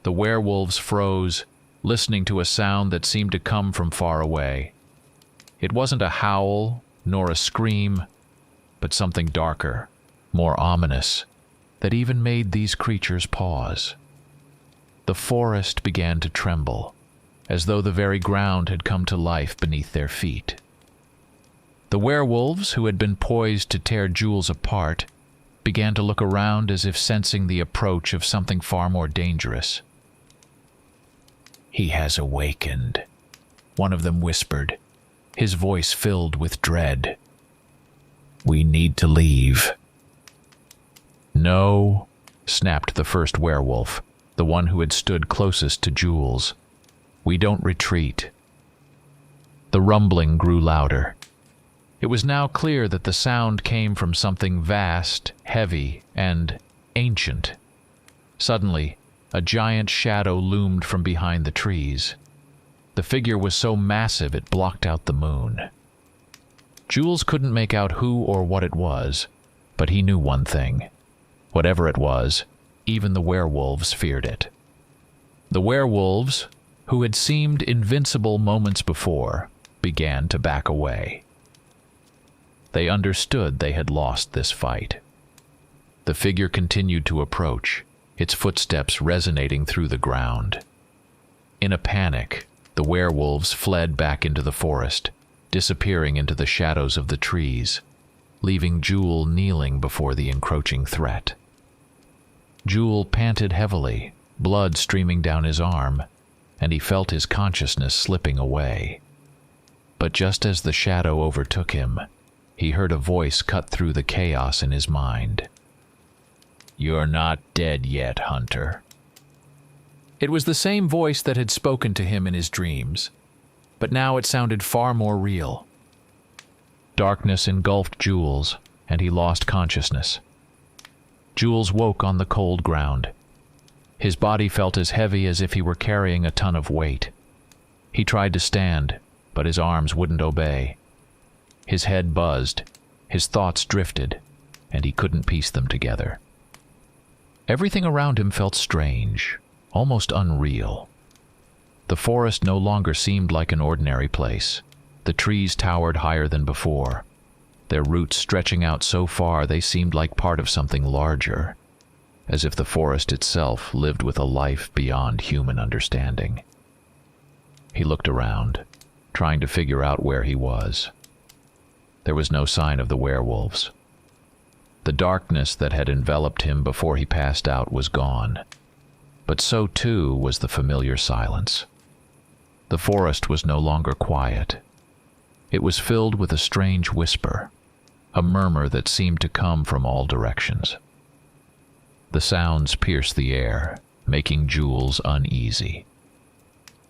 [SPEAKER 2] The werewolves froze, listening to a sound that seemed to come from far away. It wasn't a howl, nor a scream, but something darker, more ominous, that even made these creatures pause. The forest began to tremble, as though the very ground had come to life beneath their feet. The werewolves, who had been poised to tear Jules apart, began to look around as if sensing the approach of something far more dangerous. "He has awakened," one of them whispered, his voice filled with dread. "We need to leave." "No," snapped the first werewolf, the one who had stood closest to Jules. "We don't retreat." The rumbling grew louder. It was now clear that the sound came from something vast, heavy, and ancient. Suddenly, a giant shadow loomed from behind the trees. The figure was so massive it blocked out the moon. Jules couldn't make out who or what it was, but he knew one thing. Whatever it was, even the werewolves feared it. The werewolves, who had seemed invincible moments before, began to back away. They understood they had lost this fight. The figure continued to approach, its footsteps resonating through the ground. In a panic, the werewolves fled back into the forest, disappearing into the shadows of the trees, leaving Jules kneeling before the encroaching threat. Jules panted heavily, blood streaming down his arm, and he felt his consciousness slipping away. But just as the shadow overtook him, he heard a voice cut through the chaos in his mind. "You're not dead yet, Hunter." It was the same voice that had spoken to him in his dreams, but now it sounded far more real. Darkness engulfed Jules, and he lost consciousness. Jules woke on the cold ground. His body felt as heavy as if he were carrying a ton of weight. He tried to stand, but his arms wouldn't obey. His head buzzed, his thoughts drifted, and he couldn't piece them together. Everything around him felt strange, almost unreal. The forest no longer seemed like an ordinary place. The trees towered higher than before, their roots stretching out so far they seemed like part of something larger, as if the forest itself lived with a life beyond human understanding. He looked around, trying to figure out where he was. There was no sign of the werewolves. The darkness that had enveloped him before he passed out was gone, but so too was the familiar silence. The forest was no longer quiet. It was filled with a strange whisper, a murmur that seemed to come from all directions. The sounds pierced the air, making Jules uneasy.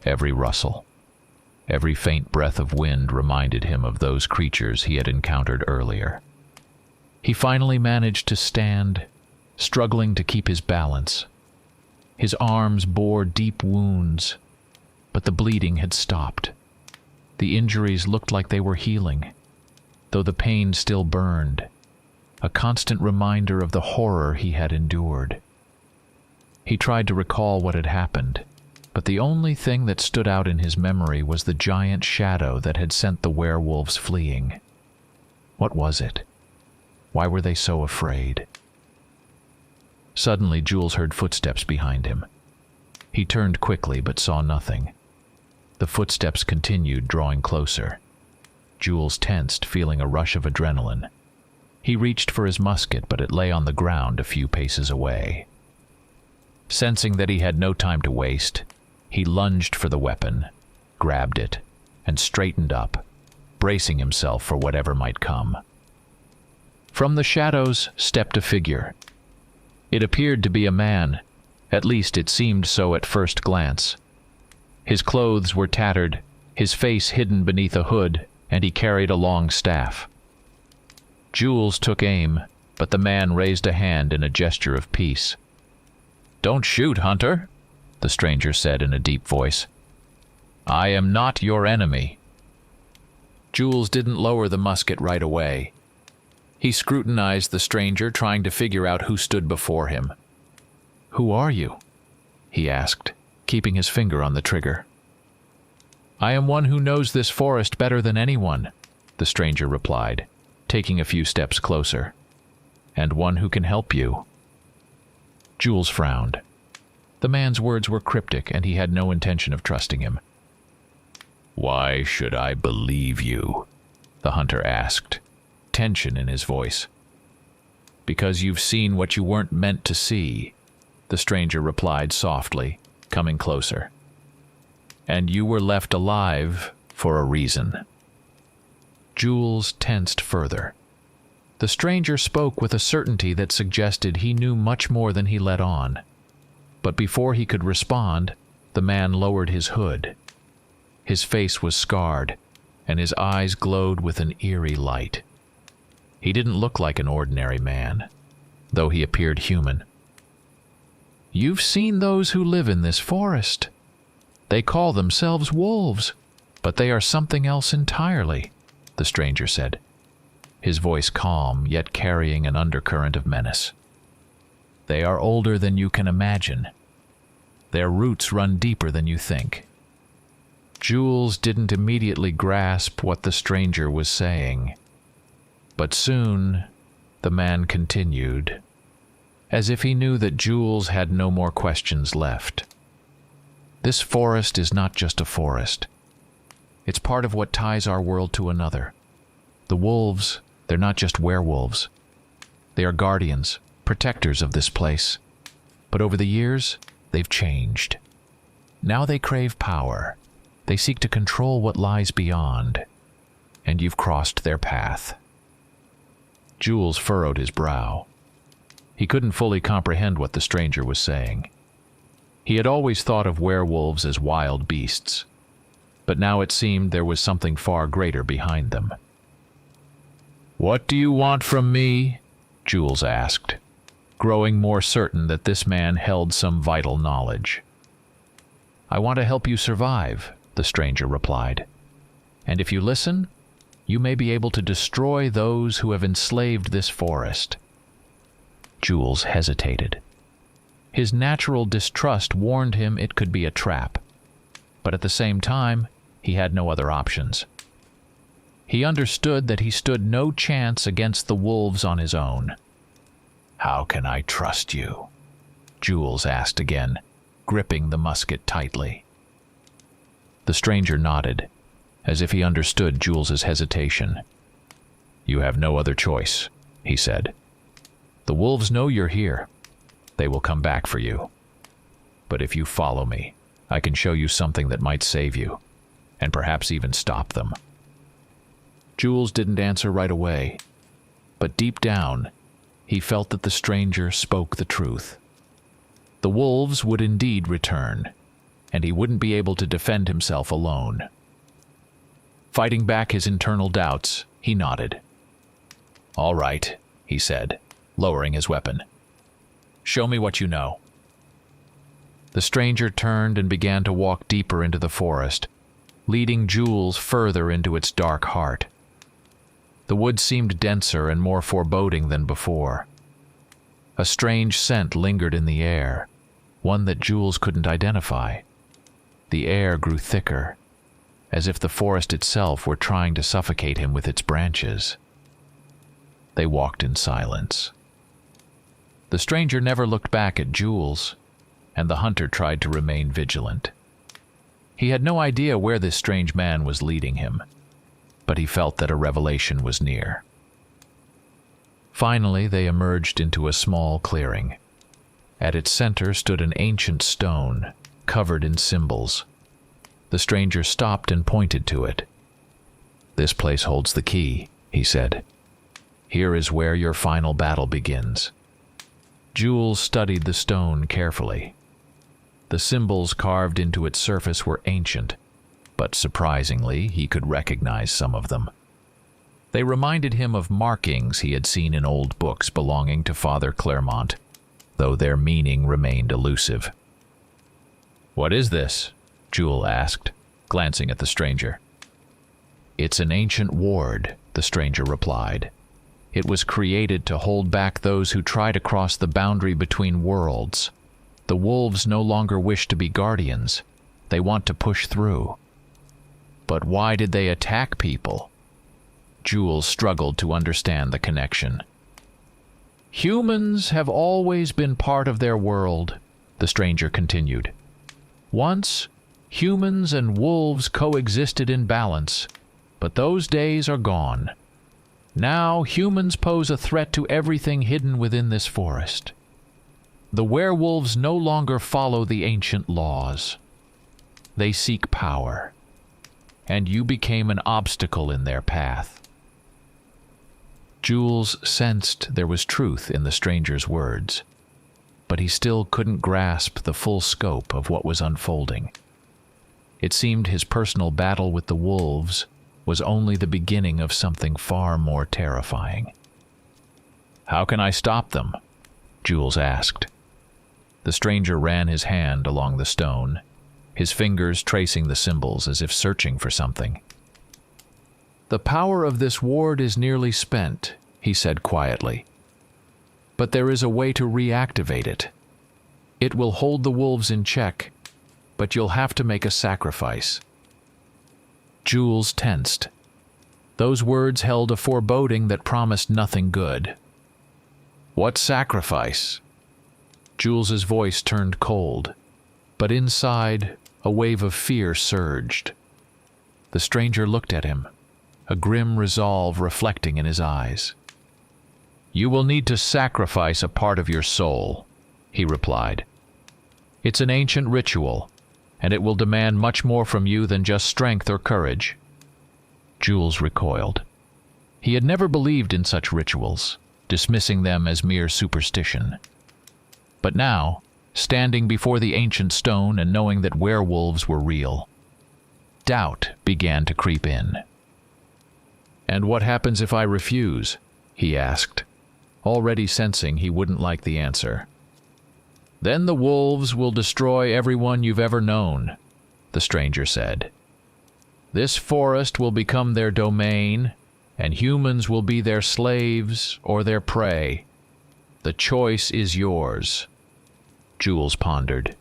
[SPEAKER 2] Every rustle, every faint breath of wind reminded him of those creatures he had encountered earlier. He finally managed to stand, struggling to keep his balance. His arms bore deep wounds, but the bleeding had stopped. The injuries looked like they were healing, though the pain still burned, a constant reminder of the horror he had endured. He tried to recall what had happened, but the only thing that stood out in his memory was the giant shadow that had sent the werewolves fleeing. What was it? Why were they so afraid? Suddenly, Jules heard footsteps behind him. He turned quickly but saw nothing. The footsteps continued, drawing closer. Jules tensed, feeling a rush of adrenaline. He reached for his musket, but it lay on the ground a few paces away. Sensing that he had no time to waste, he lunged for the weapon, grabbed it, and straightened up, bracing himself for whatever might come. From the shadows stepped a figure. It appeared to be a man, at least it seemed so at first glance. His clothes were tattered, his face hidden beneath a hood, and he carried a long staff. Jules took aim, but the man raised a hand in a gesture of peace. "Don't shoot, Hunter," the stranger said in a deep voice. "I am not your enemy." Jules didn't lower the musket right away. He scrutinized the stranger, trying to figure out who stood before him. "Who are you?" he asked, keeping his finger on the trigger. "I am one who knows this forest better than anyone," the stranger replied, taking a few steps closer. "And one who can help you." Jules frowned. The man's words were cryptic, and he had no intention of trusting him. "Why should I believe you?" the hunter asked, tension in his voice. "Because you've seen what you weren't meant to see," the stranger replied softly, coming closer. "And you were left alive for a reason." Jules tensed further. The stranger spoke with a certainty that suggested he knew much more than he let on. But before he could respond, the man lowered his hood. His face was scarred, and his eyes glowed with an eerie light. He didn't look like an ordinary man, though he appeared human. "You've seen those who live in this forest. They call themselves wolves, but they are something else entirely," the stranger said, his voice calm, yet carrying an undercurrent of menace. "They are older than you can imagine. Their roots run deeper than you think." Jules didn't immediately grasp what the stranger was saying. But soon, the man continued, as if he knew that Jules had no more questions left. "This forest is not just a forest. It's part of what ties our world to another. The wolves, they're not just werewolves. They are guardians, protectors of this place. But over the years, they've changed. Now they crave power. They seek to control what lies beyond. And you've crossed their path." Jules furrowed his brow. He couldn't fully comprehend what the stranger was saying. He had always thought of werewolves as wild beasts, but now it seemed there was something far greater behind them. "What do you want from me?" Jules asked, growing more certain that this man held some vital knowledge. "I want to help you survive," the stranger replied. "And if you listen, you may be able to destroy those who have enslaved this forest." Jules hesitated. His natural distrust warned him it could be a trap, but at the same time, he had no other options. He understood that he stood no chance against the wolves on his own. "How can I trust you?" Jules asked again, gripping the musket tightly. The stranger nodded, as if he understood Jules's hesitation. "You have no other choice," he said. "The wolves know you're here. They will come back for you. But if you follow me, I can show you something that might save you, and perhaps even stop them." Jules didn't answer right away, but deep down, he felt that the stranger spoke the truth. The wolves would indeed return, and he wouldn't be able to defend himself alone. Fighting back his internal doubts, he nodded. "All right," he said, lowering his weapon. "Show me what you know." The stranger turned and began to walk deeper into the forest, leading Jules further into its dark heart. The woods seemed denser and more foreboding than before. A strange scent lingered in the air, one that Jules couldn't identify. The air grew thicker, as if the forest itself were trying to suffocate him with its branches. They walked in silence. The stranger never looked back at Jules, and the hunter tried to remain vigilant. He had no idea where this strange man was leading him, but he felt that a revelation was near. Finally, they emerged into a small clearing. At its center stood an ancient stone, covered in symbols. The stranger stopped and pointed to it. "This place holds the key," he said. "Here is where your final battle begins." Jules studied the stone carefully. The symbols carved into its surface were ancient, but surprisingly, he could recognize some of them. They reminded him of markings he had seen in old books belonging to Father Claremont, though their meaning remained elusive. "What is this?" Jules asked, glancing at the stranger. "It's an ancient ward," the stranger replied. "It was created to hold back those who try to cross the boundary between worlds. The wolves no longer wish to be guardians. They want to push through." "But why did they attack people?" Jules struggled to understand the connection. "Humans have always been part of their world," the stranger continued. "Once, humans and wolves coexisted in balance, but those days are gone. Now, humans pose a threat to everything hidden within this forest. The werewolves no longer follow the ancient laws. They seek power, and you became an obstacle in their path." Jules sensed there was truth in the stranger's words, but he still couldn't grasp the full scope of what was unfolding. It seemed his personal battle with the wolves was only the beginning of something far more terrifying. "How can I stop them?" Jules asked. The stranger ran his hand along the stone, his fingers tracing the symbols as if searching for something. "The power of this ward is nearly spent," he said quietly. "But there is a way to reactivate it. It will hold the wolves in check, but you'll have to make a sacrifice." Jules tensed. Those words held a foreboding that promised nothing good. "What sacrifice?" Jules's voice turned cold, but inside, a wave of fear surged. The stranger looked at him, a grim resolve reflecting in his eyes. "You will need to sacrifice a part of your soul," he replied. "It's an ancient ritual, and it will demand much more from you than just strength or courage." Jules recoiled. He had never believed in such rituals, dismissing them as mere superstition. But now, standing before the ancient stone and knowing that werewolves were real, doubt began to creep in. "And what happens if I refuse?" he asked, already sensing he wouldn't like the answer. "Then the wolves will destroy everyone you've ever known," the stranger said. "This forest will become their domain, and humans will be their slaves or their prey. The choice is yours." Jules pondered.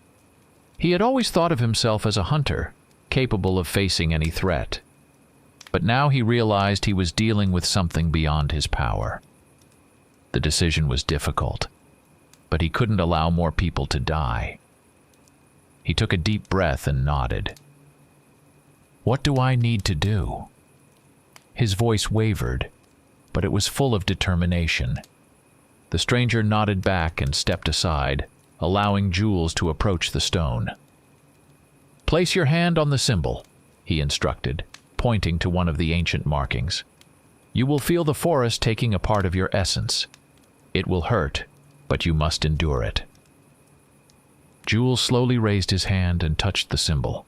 [SPEAKER 2] He had always thought of himself as a hunter, capable of facing any threat. But now he realized he was dealing with something beyond his power. The decision was difficult, but he couldn't allow more people to die. He took a deep breath and nodded. "What do I need to do?" His voice wavered, but it was full of determination. The stranger nodded back and stepped aside, allowing Jules to approach the stone. "Place your hand on the symbol," he instructed, pointing to one of the ancient markings. "You will feel the forest taking a part of your essence. It will hurt, but you must endure it." Jules slowly raised his hand and touched the symbol.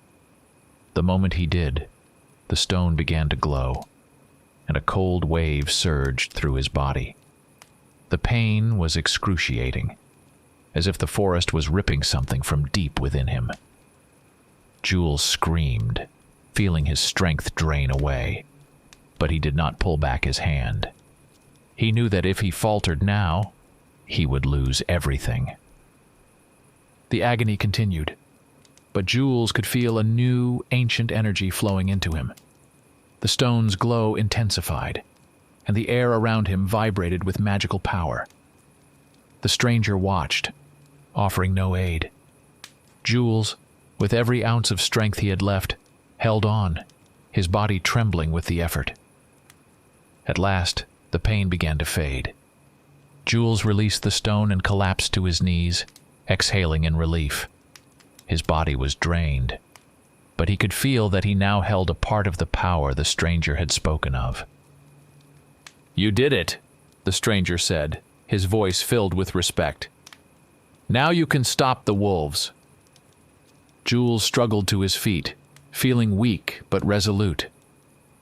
[SPEAKER 2] The moment he did, the stone began to glow, and a cold wave surged through his body. The pain was excruciating, as if the forest was ripping something from deep within him. Jules screamed, feeling his strength drain away, but he did not pull back his hand. He knew that if he faltered now, he would lose everything. The agony continued, but Jules could feel a new, ancient energy flowing into him. The stone's glow intensified, and the air around him vibrated with magical power. The stranger watched, offering no aid. Jules, with every ounce of strength he had left, held on, his body trembling with the effort. At last, the pain began to fade, Jules released the stone and collapsed to his knees, exhaling in relief. His body was drained, but he could feel that he now held a part of the power the stranger had spoken of. "You did it," the stranger said, his voice filled with respect. "Now you can stop the wolves." Jules struggled to his feet, feeling weak but resolute.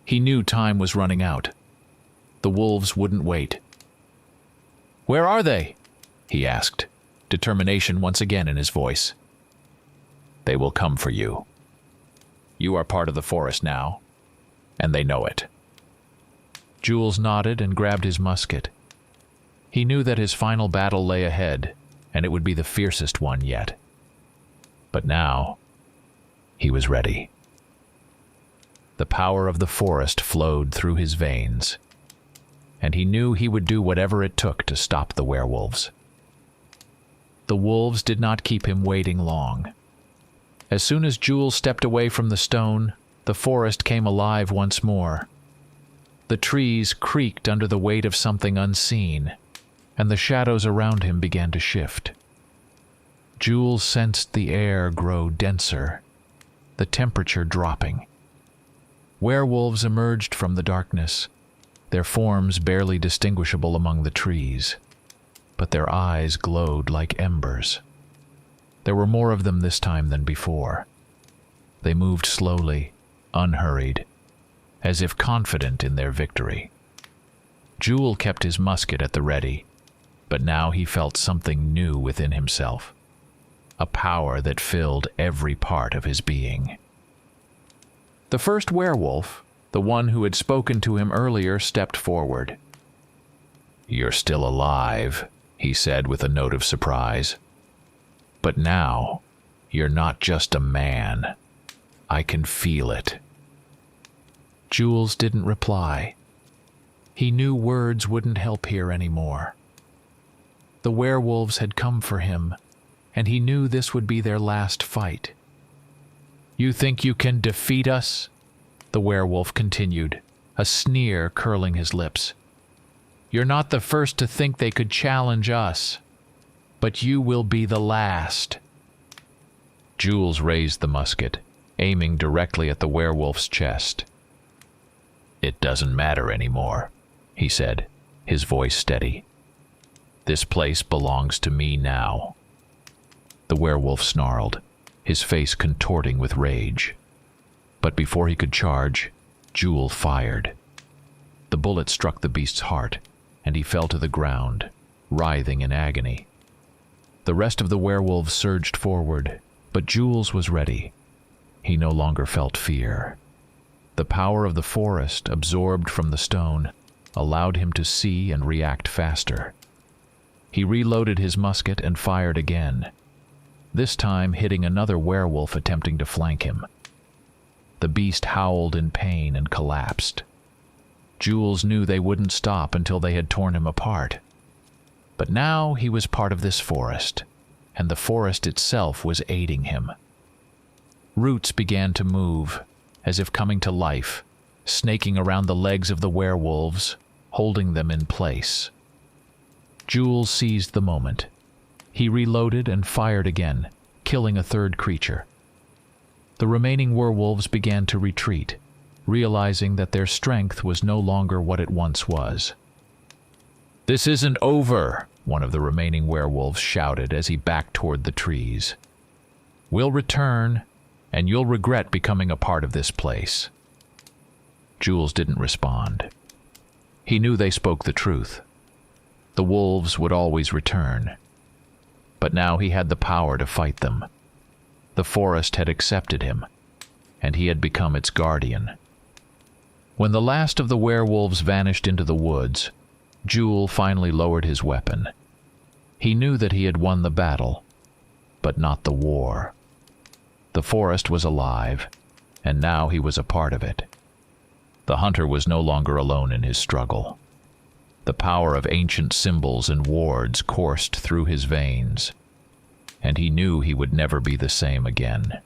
[SPEAKER 2] He knew time was running out. The wolves wouldn't wait. "Where are they?" he asked, determination once again in his voice. "They will come for you. You are part of the forest now, and they know it." Jules nodded and grabbed his musket. He knew that his final battle lay ahead, and it would be the fiercest one yet. But now, he was ready. The power of the forest flowed through his veins, and he knew he would do whatever it took to stop the werewolves. The wolves did not keep him waiting long. As soon as Jules stepped away from the stone, the forest came alive once more. The trees creaked under the weight of something unseen, and the shadows around him began to shift. Jules sensed the air grow denser, the temperature dropping. Werewolves emerged from the darkness, their forms barely distinguishable among the trees, but their eyes glowed like embers. There were more of them this time than before. They moved slowly, unhurried, as if confident in their victory. Jules kept his musket at the ready, but now he felt something new within himself, a power that filled every part of his being. The first werewolf, the one who had spoken to him earlier, stepped forward. "You're still alive," he said with a note of surprise. "But now, you're not just a man. I can feel it." Jules didn't reply. He knew words wouldn't help here anymore. The werewolves had come for him, and he knew this would be their last fight. "You think you can defeat us?" the werewolf continued, a sneer curling his lips. "You're not the first to think they could challenge us, but you will be the last." Jules raised the musket, aiming directly at the werewolf's chest. "It doesn't matter anymore," he said, his voice steady. "This place belongs to me now." The werewolf snarled, his face contorting with rage. But before he could charge, Jules fired. The bullet struck the beast's heart, and he fell to the ground, writhing in agony. The rest of the werewolves surged forward, but Jules was ready. He no longer felt fear. The power of the forest, absorbed from the stone, allowed him to see and react faster. He reloaded his musket and fired again, this time hitting another werewolf attempting to flank him. The beast howled in pain and collapsed. Jules knew they wouldn't stop until they had torn him apart. But now he was part of this forest, and the forest itself was aiding him. Roots began to move, as if coming to life, snaking around the legs of the werewolves, holding them in place. Jules seized the moment. He reloaded and fired again, killing a third creature. The remaining werewolves began to retreat, realizing that their strength was no longer what it once was. "This isn't over," one of the remaining werewolves shouted as he backed toward the trees. "We'll return, and you'll regret becoming a part of this place." Jules didn't respond. He knew they spoke the truth. The wolves would always return. But now he had the power to fight them. The forest had accepted him, and he had become its guardian. When the last of the werewolves vanished into the woods, Jules finally lowered his weapon. He knew that he had won the battle, but not the war. The forest was alive, and now he was a part of it. The hunter was no longer alone in his struggle. The power of ancient symbols and wards coursed through his veins, and he knew he would never be the same again.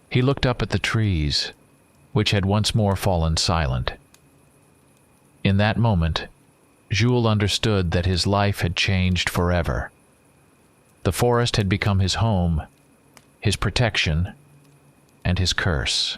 [SPEAKER 2] He looked up at the trees, which had once more fallen silent. In that moment, Jules understood that his life had changed forever. The forest had become his home, his protection, and his curse.